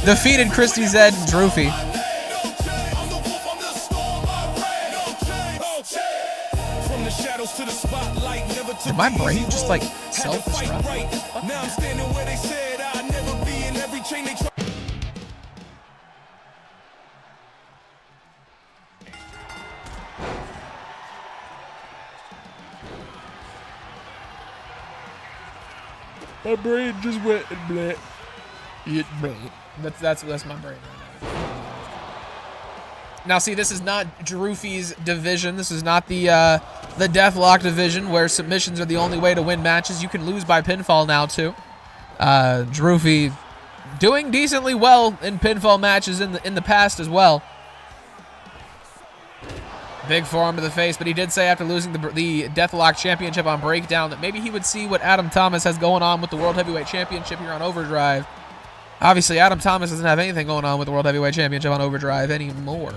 defeated Christy Zed and Droofy rose to the spotlight, never took Did my the brain easy just, road. like, Had to self-destruct? fight right. Now I'm standing where they said I'd never be, in every chain they try. My brain just went and bleh. It bleh. That's my brain right now. Now, see, this is not Drewfi's division. This is not the Deathlock division where submissions are the only way to win matches. You can lose by pinfall now too. Drewfi doing decently well in pinfall matches in the past as well. Big forearm to the face, but he did say after losing the Deathlock Championship on Breakdown that maybe he would see what Adam Thomas has going on with the World Heavyweight Championship here on Overdrive. Obviously, Adam Thomas doesn't have anything going on with the World Heavyweight Championship on Overdrive anymore.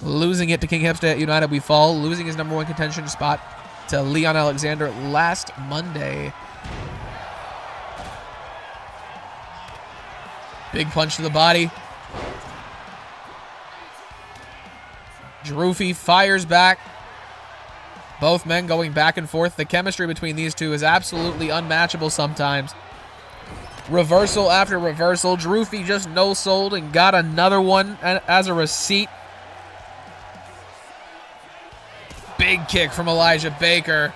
Losing it to King Hipster at United We Fall, losing his #1 contention spot to Leon Alexander last Monday. Big punch to the body. Drewfi fires back. Both men going back and forth. The chemistry between these two is absolutely unmatchable sometimes. Reversal after reversal. Drewfi just no-sold and got another one as a receipt. Big kick from Elijah Baker.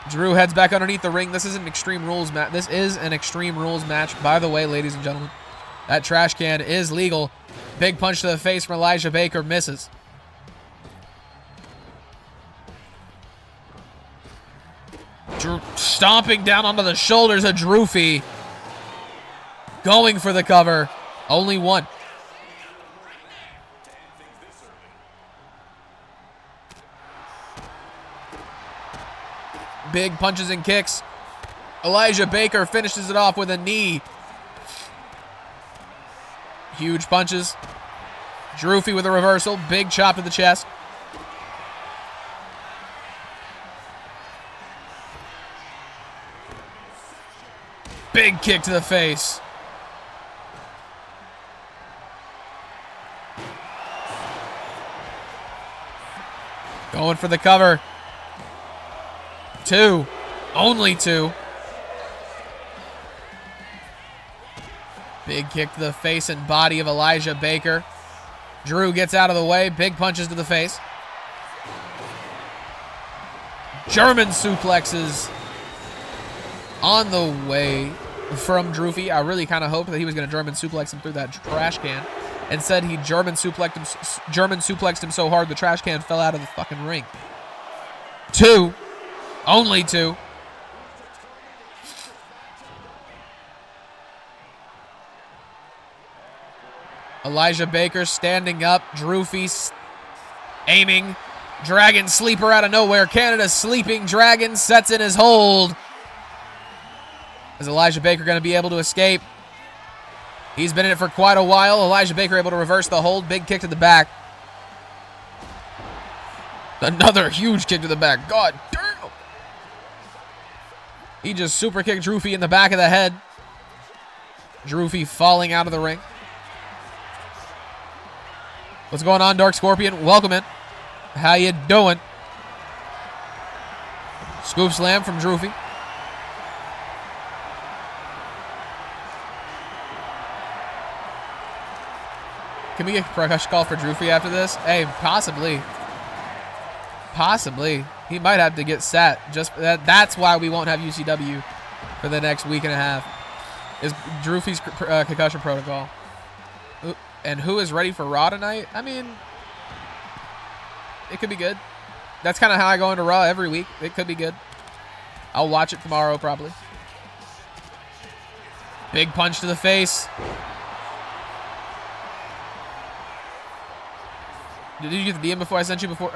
Drew heads back underneath the ring. This is an Extreme Rules match. This is an Extreme Rules match, by the way, ladies and gentlemen. That trash can is legal. Big punch to the face from Elijah Baker, misses. Drew stomping down onto the shoulders of Drewfi. Going for the cover. Only one. Big punches and kicks. Elijah Baker finishes it off with a knee. Huge punches. Drewfi with a reversal. Big chop to the chest. Big kick to the face. Going for the cover. Two. Only two. Big kick to the face and body of Elijah Baker. Drew gets out of the way. Big punches to the face. German suplexes on the way from Drewfi. I really kind of hoped that he was going to German suplex him through that trash can. Instead, he German suplexed him so hard the trash can fell out of the fucking ring. Two. Only two. Elijah Baker standing up. Drewfi aiming. Dragon sleeper out of nowhere. Canada sleeping dragon sets in his hold. Is Elijah Baker going to be able to escape? He's been in it for quite a while. Elijah Baker able to reverse the hold. Big kick to the back. Another huge kick to the back. God damn. He just super kicked Drewfi in the back of the head. Drewfi falling out of the ring. What's going on, Dark Scorpion? Welcome in. How you doing? Scoop slam from Drewfi. Can we get a percussion call for Drewfi after this? Hey, possibly. Possibly. He might have to get sat. Just that's why we won't have UCW for the next week and a half. Is Drewfi's concussion protocol. And who is ready for Raw tonight? I mean, it could be good. That's kind of how I go into Raw every week. It could be good. I'll watch it tomorrow probably. Big punch to the face. Did you get the DM before I sent you before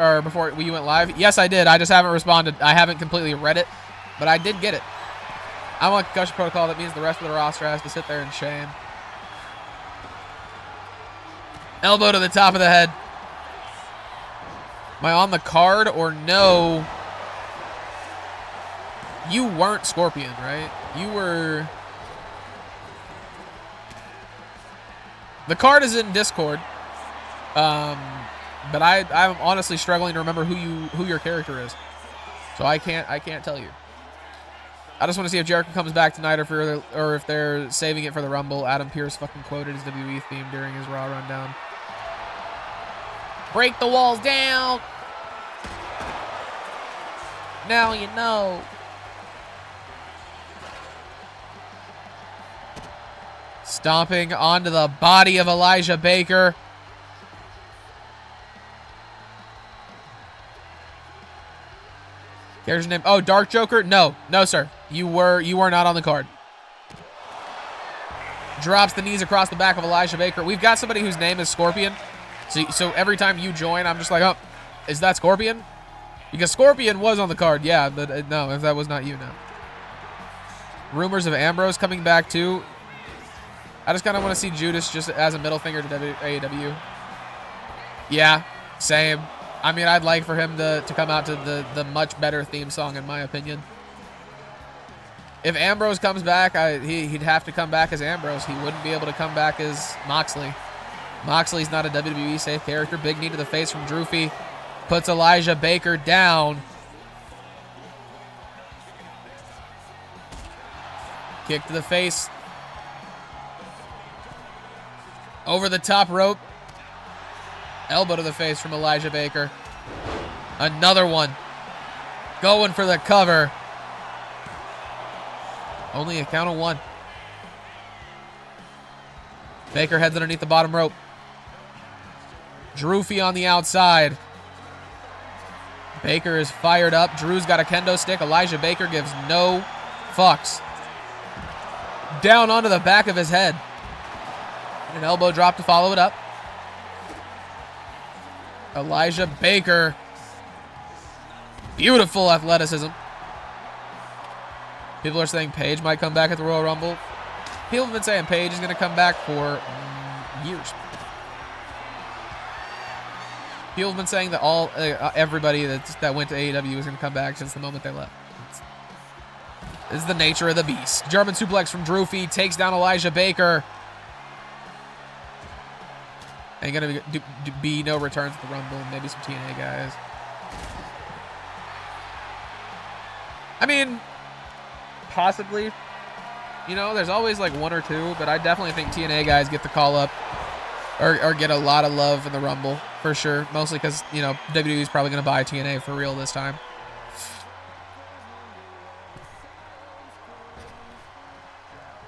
you went live? Yes, I did. I just haven't responded. I haven't completely read it, but I did get it. I'm on concussion protocol. That means the rest of the roster has to sit there in shame. Elbow to the top of the head. Am I on the card or no? You weren't Scorpion, right? You were... The card is in Discord. But I'm honestly struggling to remember who your character is. So I can't tell you. I just want to see if Jericho comes back tonight or if they're saving it for the Rumble. Adam Pearce fucking quoted his WWE theme during his Raw rundown. Break the walls down. Now you know. Stomping onto the body of Elijah Baker. Character's name. Oh, Dark Joker? No, sir. You were not on the card. Drops the knees across the back of Elijah Baker. We've got somebody whose name is Scorpion. So every time you join, I'm just like, oh, is that Scorpion? Because Scorpion was on the card, yeah, but no, if that was not you, no. Rumors of Ambrose coming back too. I just kind of want to see Judas just as a middle finger to AEW. Yeah, same. I mean, I'd like for him to come out to the much better theme song, in my opinion. If Ambrose comes back, he'd have to come back as Ambrose. He wouldn't be able to come back as Moxley. Moxley's not a WWE safe character. Big knee to the face from Droofy. Puts Elijah Baker down. Kick to the face. Over the top rope. Elbow to the face from Elijah Baker. Another one. Going for the cover. Only a count of one. Baker heads underneath the bottom rope. Droofy on the outside. Baker is fired up. Drew's got a kendo stick. Elijah Baker gives no fucks. Down onto the back of his head. An elbow drop to follow it up. Elijah Baker. Beautiful athleticism. People are saying Paige might come back at the Royal Rumble. People have been saying Paige is going to come back for years. People have been saying that everybody that went to AEW is going to come back since the moment they left. This is the nature of the beast. German suplex from Droofy takes down Elijah Baker. Ain't going to be no returns at the Rumble. Maybe some TNA guys. I mean, possibly. You know, there's always like one or two, but I definitely think TNA guys get the call up or get a lot of love in the Rumble for sure. Mostly because, you know, WWE is probably going to buy TNA for real this time.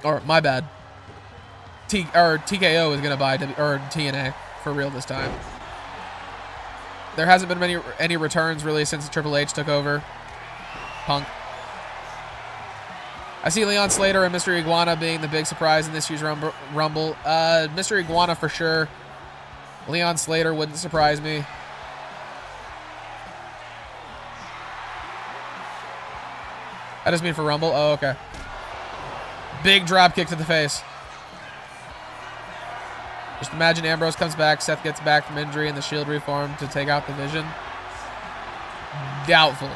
Or, my bad. TKO is going to buy TNA for real this time. There hasn't been any returns really since Triple H took over. Punk. I see Leon Slater and Mr. Iguana being the big surprise in this year's Rumble. Mr. Iguana for sure. Leon Slater wouldn't surprise me. I just mean for Rumble. Oh, okay. Big drop kick to the face. Just imagine Ambrose comes back, Seth gets back from injury, and the Shield reformed to take out the Vision. Doubtful.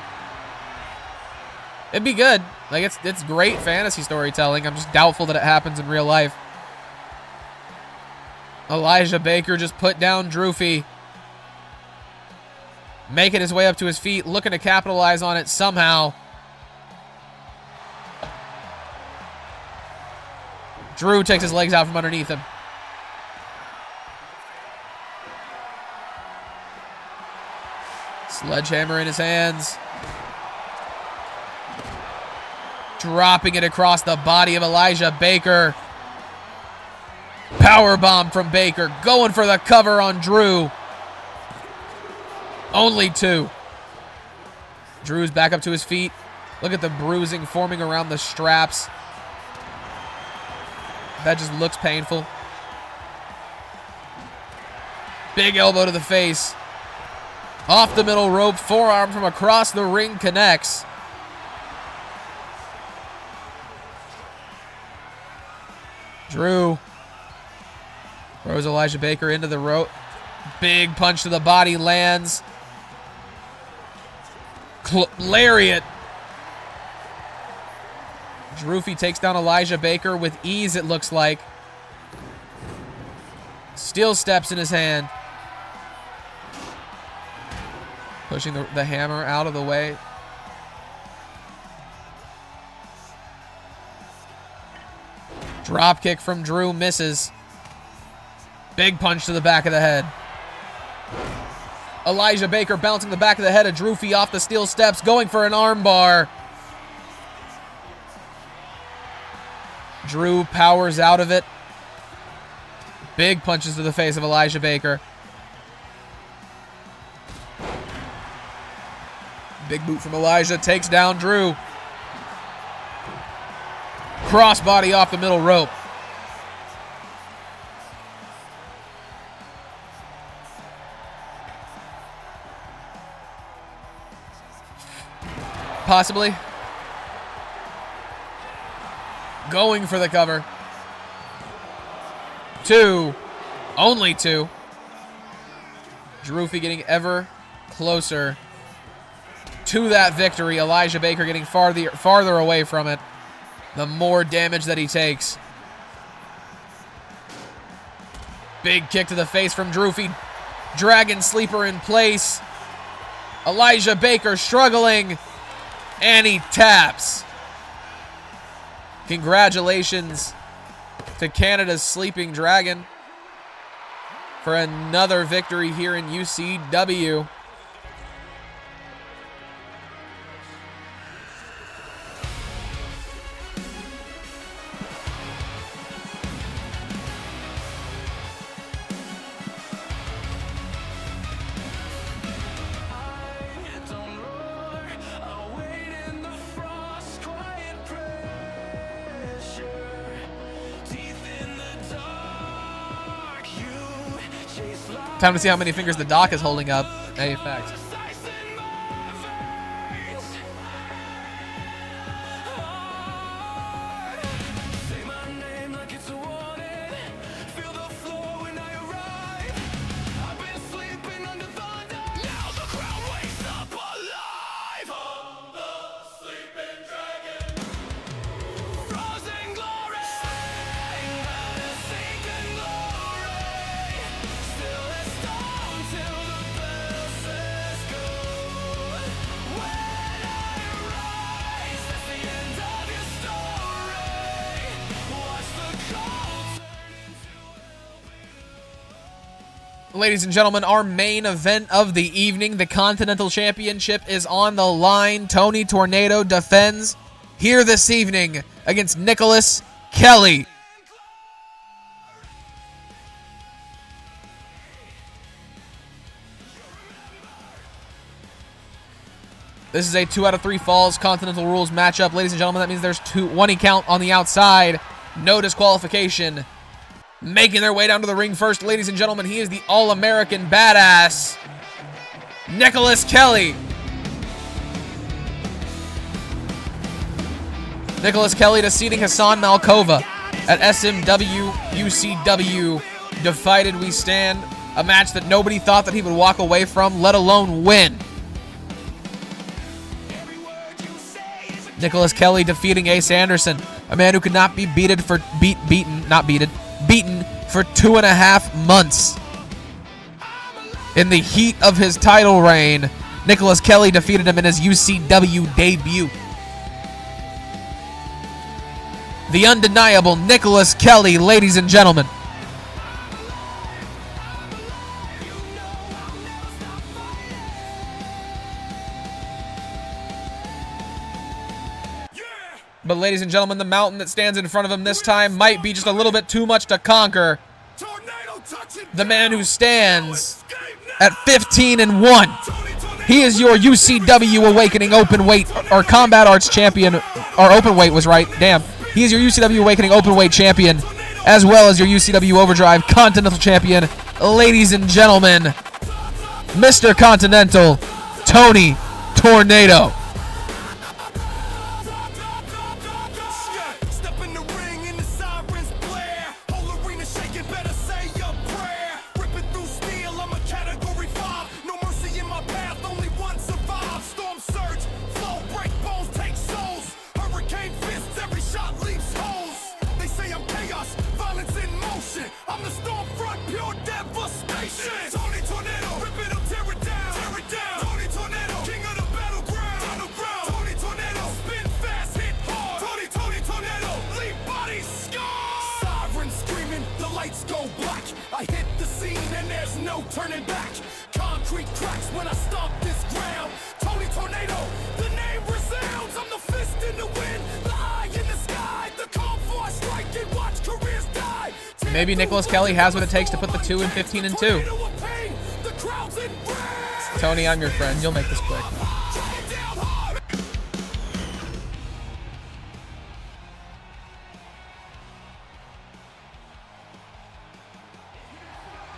It'd be good. Like, it's great fantasy storytelling. I'm just doubtful that it happens in real life. Elijah Baker just put down Droofy. Making his way up to his feet, looking to capitalize on it somehow. Drew takes his legs out from underneath him. Sledgehammer in his hands. Dropping it across the body of Elijah Baker. Powerbomb from Baker. Going for the cover on Drew. Only two. Drew's back up to his feet. Look at the bruising forming around the straps. That just looks painful. Big elbow to the face. Off the middle rope. Forearm from across the ring connects. Drew throws Elijah Baker into the rope. Big punch to the body lands. Lariat. Drufy takes down Elijah Baker with ease, it looks like. Steel steps in his hand. Pushing the hammer out of the way. Drop kick from Drew misses. Big punch to the back of the head. Elijah Baker bouncing the back of the head of Drufy off the steel steps, going for an armbar. Drew powers out of it. Big punches to the face of Elijah Baker. Big boot from Elijah, takes down Drew. Crossbody off the middle rope. Possibly. Going for the cover. 2. Only 2. Drufy getting ever closer to that victory. Elijah Baker getting farther away from it. The more damage that he takes. Big kick to the face from Drufy. Dragon sleeper in place. Elijah Baker struggling. And he taps. Congratulations to Canada's Sleeping Dragon for another victory here in UCW. Time to see how many fingers the doc is holding up. Hey, fact. Ladies and gentlemen, our main event of the evening, the Continental Championship, is on the line. Tony Tornado defends here this evening against Nicholas Kelly. This is a 2 out of 3 Falls Continental Rules matchup. Ladies and gentlemen, that means there's 1 count on the outside. No disqualification. Making their way down to the ring first, ladies and gentlemen, he is the All-American Badass, Nicholas Kelly. Nicholas Kelly defeating Hassan Malkova at SMW UCW Divided We Stand. A match that nobody thought that he would walk away from, let alone win. Nicholas Kelly defeating Ace Anderson, a man who could not be beaten for 2.5 months. In the heat of his title reign, Nicholas Kelly defeated him in his UCW debut. The undeniable Nicholas Kelly, ladies and gentlemen. But ladies and gentlemen, the mountain that stands in front of him this time might be just a little bit too much to conquer. The man who stands at 15-1. He is your UCW Awakening Openweight or Combat Arts Champion. Or Openweight was right. Damn. He is your UCW Awakening Openweight Champion, as well as your UCW Overdrive Continental Champion. Ladies and gentlemen, Mr. Continental, Tony Tornado. concrete cracks when I stomp this ground. Tony Tornado, the name resounds. I'm the fist in the wind, the eye in the sky, the calm for I strike and watch careers die. Maybe Nicholas Kelly has what it takes to put the 2 in 15 and 2. Tornado of pain, the crowd's in rage. Tony, I'm your friend. You'll make this quick. Down hard.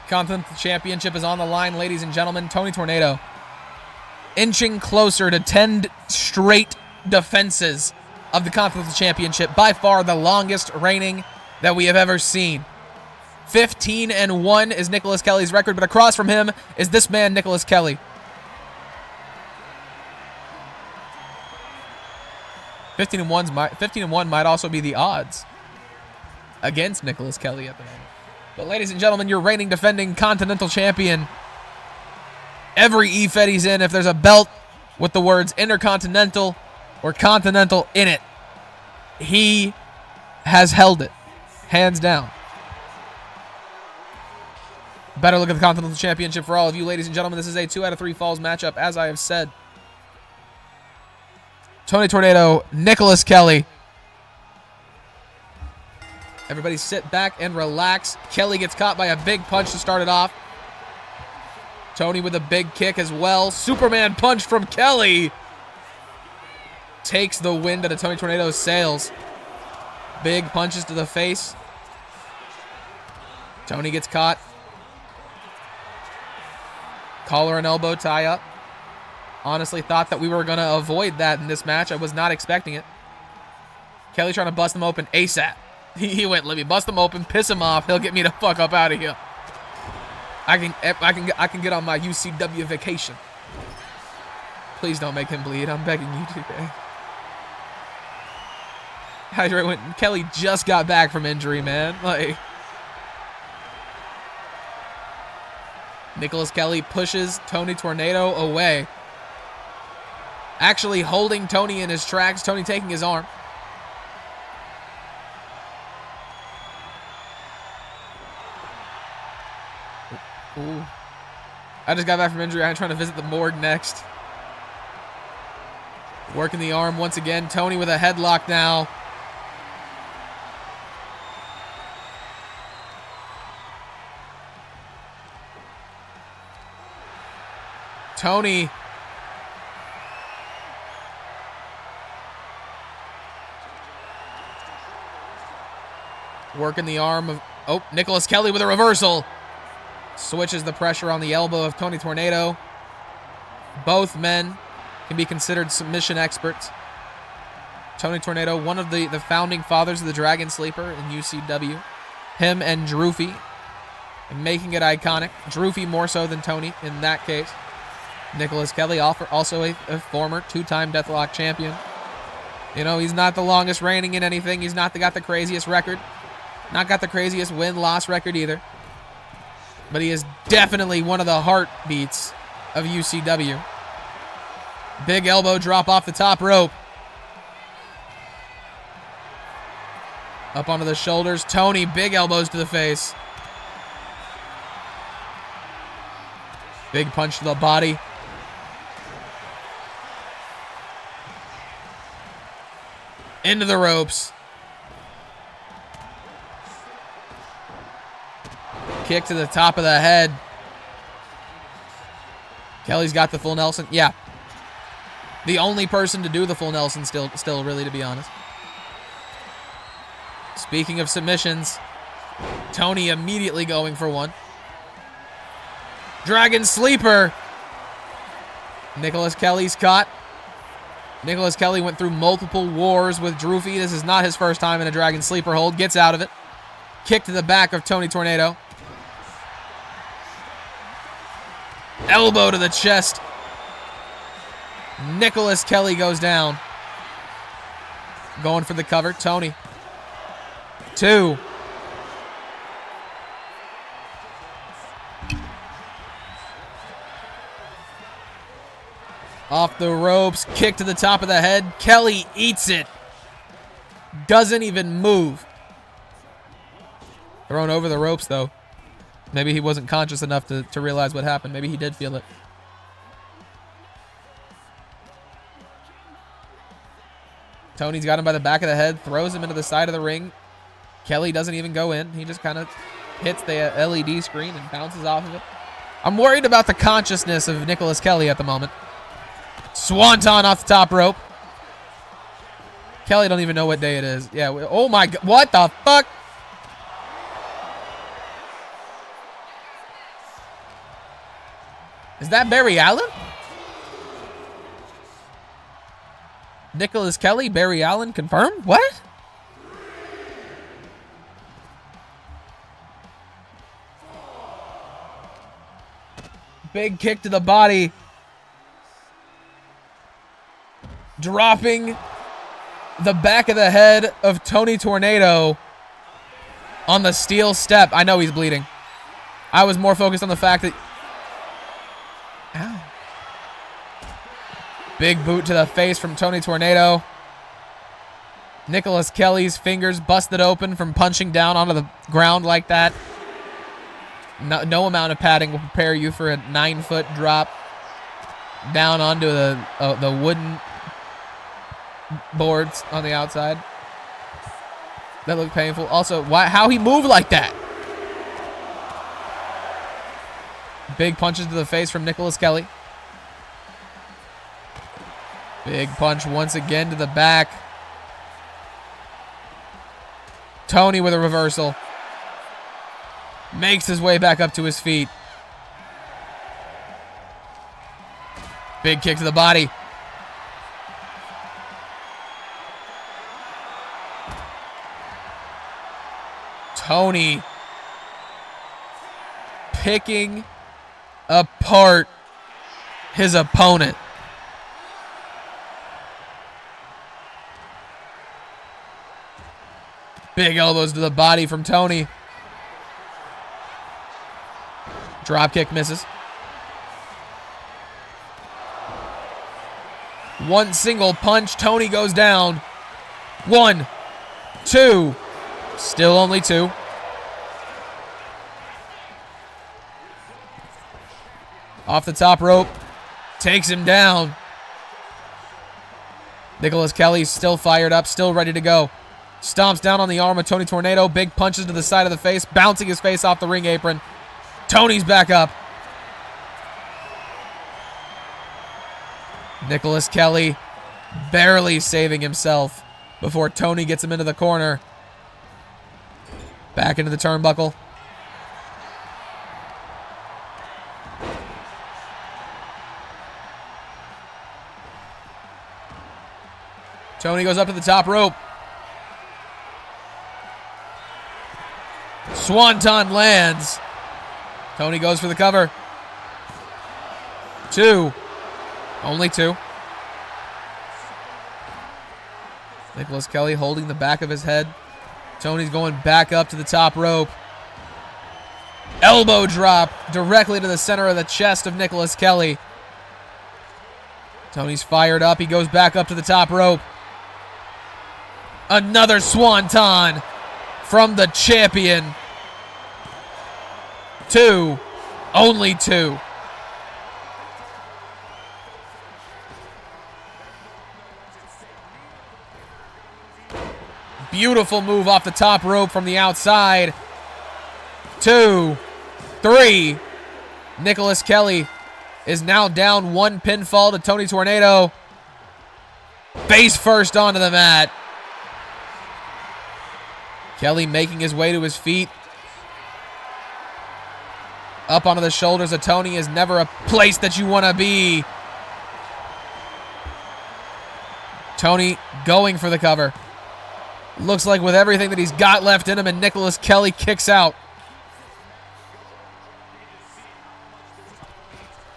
Continental Championship is on the line, ladies and gentlemen. Tony Tornado inching closer to 10 straight defenses of the Continental Championship. By far the longest reigning that we have ever seen. 15 and 1 is Nicholas Kelly's record, but across from him is this man, Nicholas Kelly. 15 and 1 might also be the odds against Nicholas Kelly at the moment. But ladies and gentlemen, your reigning defending Continental Champion. Every EFED he's in, if there's a belt with the words Intercontinental or Continental in it, he has held it, hands down. Better look at the Continental Championship for all of you, ladies and gentlemen. This is a 2 out of 3 falls matchup, as I have said. Tony Tornado, Nicholas Kelly. Everybody sit back and relax. Kelly gets caught by a big punch to start it off. Tony with a big kick as well. Superman punch from Kelly. Takes the wind out of Tony Tornado's sails. Big punches to the face. Tony gets caught. Collar and elbow tie up. Honestly thought that we were going to avoid that in this match. I was not expecting it. Kelly trying to bust them open ASAP. He went, let me bust him open, piss him off. He'll get me the fuck up out of here. I can get on my UCW vacation. Please don't make him bleed. I'm begging you today. Hydrate went. Kelly just got back from injury, man. Like, Nicholas Kelly pushes Tony Tornado away. Actually holding Tony in his tracks. Tony taking his arm. Ooh. I just got back from injury. I'm trying to visit the morgue next. Working the arm once again. Tony with a headlock now. Tony. Working the arm of... Oh, Nicholas Kelly with a reversal. Switches the pressure on the elbow of Tony Tornado. Both men can be considered submission experts. Tony Tornado, one of the founding fathers of the Dragon Sleeper in UCW. Him and Droofy, making it iconic. Droofy more so than Tony in that case. Nicholas Kelly, also a former two-time Deathlock champion. You know, he's not the longest reigning in anything. He's not got the craziest record. Not got the craziest win-loss record either. But he is definitely one of the heartbeats of UCW. Big elbow drop off the top rope. Up onto the shoulders. Tony, big elbows to the face. Big punch to the body. Into the ropes. Kick to the top of the head. Kelly's got the full Nelson. Yeah. The only person to do the full Nelson still really, to be honest. Speaking of submissions, Tony immediately going for one. Dragon Sleeper. Nicholas Kelly's caught. Nicholas Kelly went through multiple wars with Droofy. This is not his first time in a Dragon Sleeper hold. Gets out of it. Kick to the back of Tony Tornado. Elbow to the chest. Nicholas Kelly goes down. Going for the cover. Tony. 2. Off the ropes. Kick to the top of the head. Kelly eats it. Doesn't even move. Thrown over the ropes, though. Maybe he wasn't conscious enough to realize what happened. Maybe he did feel it. Tony's got him by the back of the head, throws him into the side of the ring. Kelly doesn't even go in. He just kind of hits the LED screen and bounces off of it. I'm worried about the consciousness of Nicholas Kelly at the moment. Swanton off the top rope. Kelly don't even know what day it is. Yeah, oh my God, what the fuck? Is that Barry Allen? Nicholas Kelly, Barry Allen, confirmed? What? Big kick to the body. Dropping the back of the head of Tony Tornado on the steel step. I know he's bleeding. I was more focused on the fact that... Ow. Big boot to the face from Tony Tornado. Nicholas Kelly's fingers busted open from punching down onto the ground like that. No amount of padding will prepare you for a 9-foot drop down onto the wooden boards on the outside. That looked painful. Also, how he moved like that? Big punches to the face from Nicholas Kelly. Big punch once again to the back. Tony with a reversal. Makes his way back up to his feet. Big kick to the body. Tony picking apart his opponent. Big elbows to the body from Tony. Drop kick misses. One single punch. Tony goes down. 1, 2. Still only 2. Off the top rope. Takes him down. Nicholas Kelly's still fired up. Still ready to go. Stomps down on the arm of Tony Tornado. Big punches to the side of the face. Bouncing his face off the ring apron. Tony's back up. Nicholas Kelly barely saving himself before Tony gets him into the corner. Back into the turnbuckle. Tony goes up to the top rope. Swanton lands. Tony goes for the cover. 2. Only 2. Nicholas Kelly holding the back of his head. Tony's going back up to the top rope. Elbow drop directly to the center of the chest of Nicholas Kelly. Tony's fired up. He goes back up to the top rope. Another swanton from the champion. 2. Only 2. Beautiful move off the top rope from the outside. 2, 3. Nicholas Kelly is now down 1 pinfall to Tony Tornado. Face first onto the mat. Kelly making his way to his feet. Up onto the shoulders of Tony is never a place that you want to be. Tony going for the cover. Looks like with everything that he's got left in him, and Nicholas Kelly kicks out.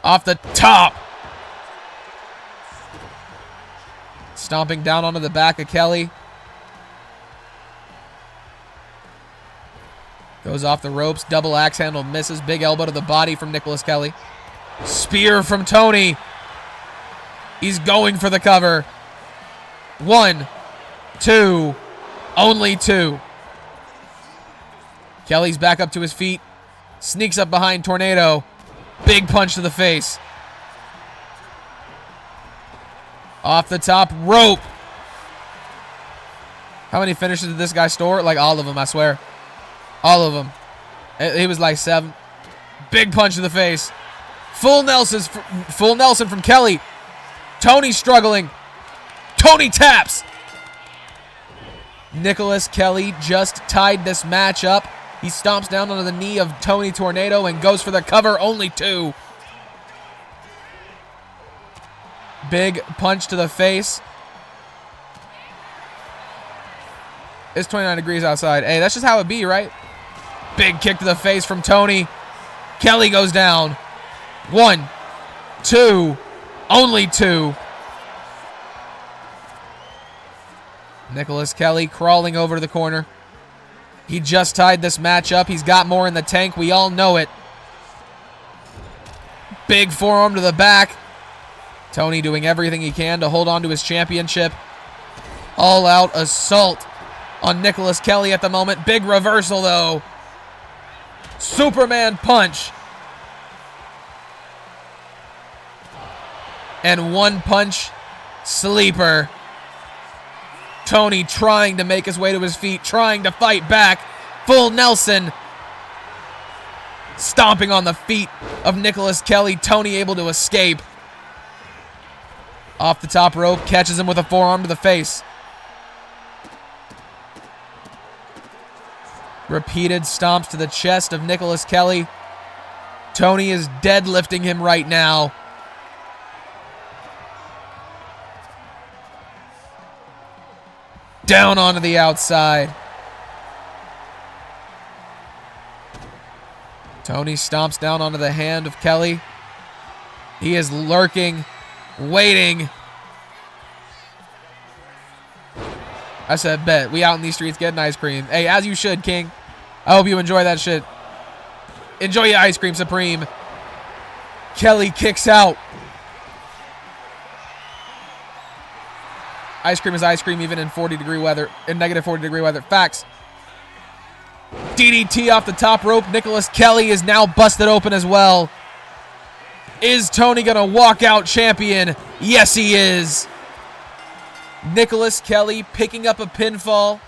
Off the top. Stomping down onto the back of Kelly. Goes off the ropes. Double axe handle misses. Big elbow to the body from Nicholas Kelly. Spear from Tony. He's going for the cover. 1, 2. Only 2. Kelly's back up to his feet. Sneaks up behind Tornado. Big punch to the face. Off the top rope. How many finishes did this guy store? Like all of them, I swear. All of them. He was like 7. Big punch to the face. Full Nelson from Kelly. Tony struggling. Tony taps. Nicholas Kelly just tied this match up. He stomps down onto the knee of Tony Tornado and goes for the cover. Only 2. Big punch to the face. It's 29 degrees outside. Hey, that's just how it be, right? Big kick to the face from Tony. Kelly goes down. 1, 2, only 2. Nicholas Kelly crawling over to the corner. He just tied this match up. He's got more in the tank. We all know it. Big forearm to the back. Tony doing everything he can to hold on to his championship. All-out assault on Nicholas Kelly at the moment. Big reversal, though. Superman punch. And 1 punch sleeper. Tony trying to make his way to his feet, trying to fight back. Full Nelson. Stomping on the feet of Nicholas Kelly. Tony able to escape. Off the top rope, catches him with a forearm to the face. Repeated stomps to the chest of Nicholas Kelly. Tony is deadlifting him right now. Down onto the outside. Tony stomps down onto the hand of Kelly. He is lurking, waiting. I said, bet. We out in these streets getting ice cream. Hey, as you should, King. I hope you enjoy that shit. Enjoy your ice cream, Supreme. Kelly kicks out. Ice cream is ice cream even in 40-degree weather, in negative 40-degree weather. Facts. DDT off the top rope. Nicholas Kelly is now busted open as well. Is Tony going to walk out champion? Yes, he is. Nicholas Kelly picking up a pinfall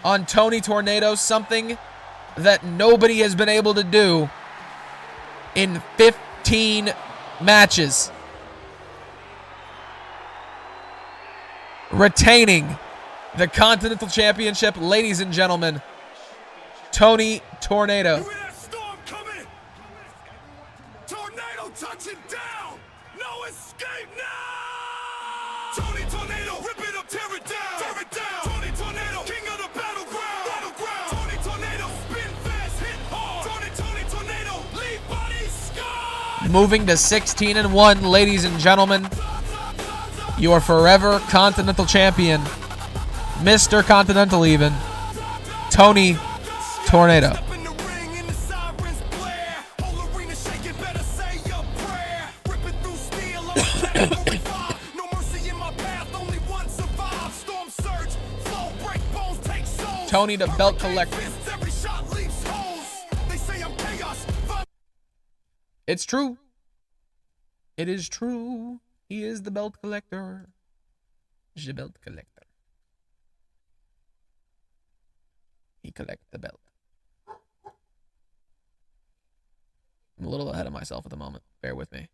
on Tony Tornado, something that nobody has been able to do in 15 matches. Retaining the Continental Championship, ladies and gentlemen, Tony Tornado. You hear that storm coming? Tornado touching down. No escape now. Tony Tornado, rip it up, tear it down. Tear it down. Tony Tornado, king of the battleground. Battleground. Tony Tornado, spin fast, hit hard. Tony Tornado, leave body scarred. Moving to 16-1, ladies and gentlemen. Your forever Continental Champion, Mr. Continental even, Tony Tornado. Step in the ring and the sirens blare. Whole arena shaking, better say your prayer. Ripping through steel on Category 5. No mercy in my path, only one survives. Storm surge, flow, break bones, take souls. Tony the belt collector. Every shot leaves holes. They say I'm chaos. It's true. It is true. He is the belt collector. The belt collector. He collects the belt. I'm a little ahead of myself at the moment. Bear with me.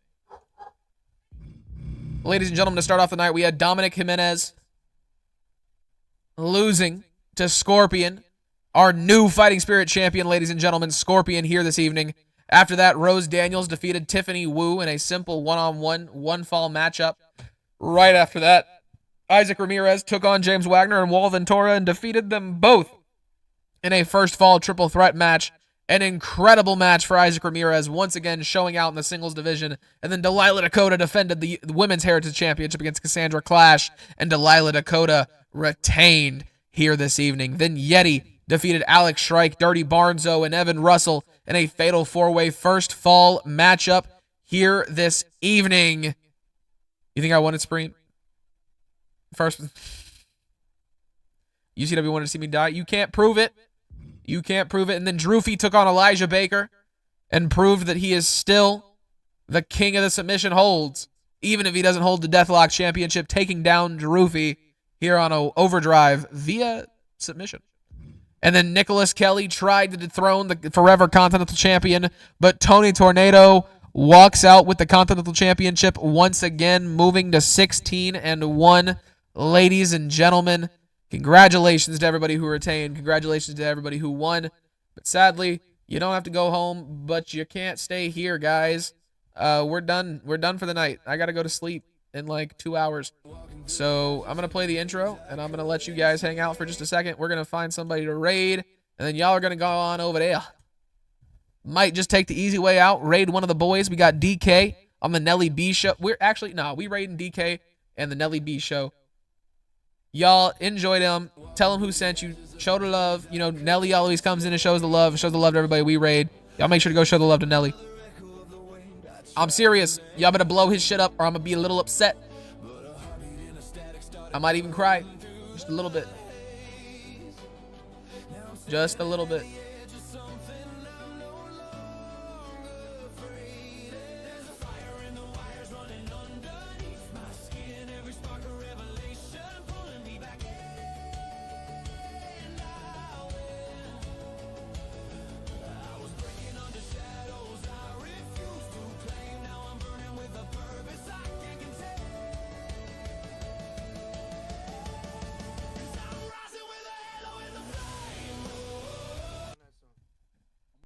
Ladies and gentlemen, to start off the night, we had Dominic Jimenez losing to Scorpion, our new Fighting Spirit champion, ladies and gentlemen. Scorpion here this evening. After that, Rose Daniels defeated Tiffany Wu in a simple one-on-one, one-fall matchup. Right after that, Isaac Ramirez took on James Wagner and Wal Ventura and defeated them both in a first-fall triple threat match. An incredible match for Isaac Ramirez, once again showing out in the singles division. And then Delilah Dakota defended the Women's Heritage Championship against Cassandra Clash, and Delilah Dakota retained here this evening. Then Yeti defeated Alex Shrike, Dirty Barnzo, and Evan Russell in a fatal four-way first fall matchup here this evening. You think I won it, Supreme? First, UCW wanted to see me die. You can't prove it. You can't prove it. And then Droofy took on Elijah Baker and proved that he is still the king of the submission holds, even if he doesn't hold the Deathlock Championship, taking down Droofy here on Overdrive via submission. And then Nicholas Kelly tried to dethrone the forever Continental Champion, but Tony Tornado walks out with the Continental Championship once again, moving to 16-1. Ladies and gentlemen, congratulations to everybody who retained. Congratulations to everybody who won. But sadly, you don't have to go home, but you can't stay here, guys. We're done. We're done for the night. I got to go to sleep in like 2 hours. So I'm going to play the intro, and I'm going to let you guys hang out for just a second. We're going to find somebody to raid, and then y'all are going to go on over there. Might just take the easy way out, raid one of the boys. We got DK on the Nelly B show. We raiding DK and the Nelly B show. Y'all enjoy them. Tell them who sent you. Show the love. You know, Nelly always comes in and shows the love to everybody we raid. Y'all make sure to go show the love to Nelly. I'm serious. Y'all better blow his shit up or I'm going to be a little upset. I might even cry. Just a little bit. Just a little bit.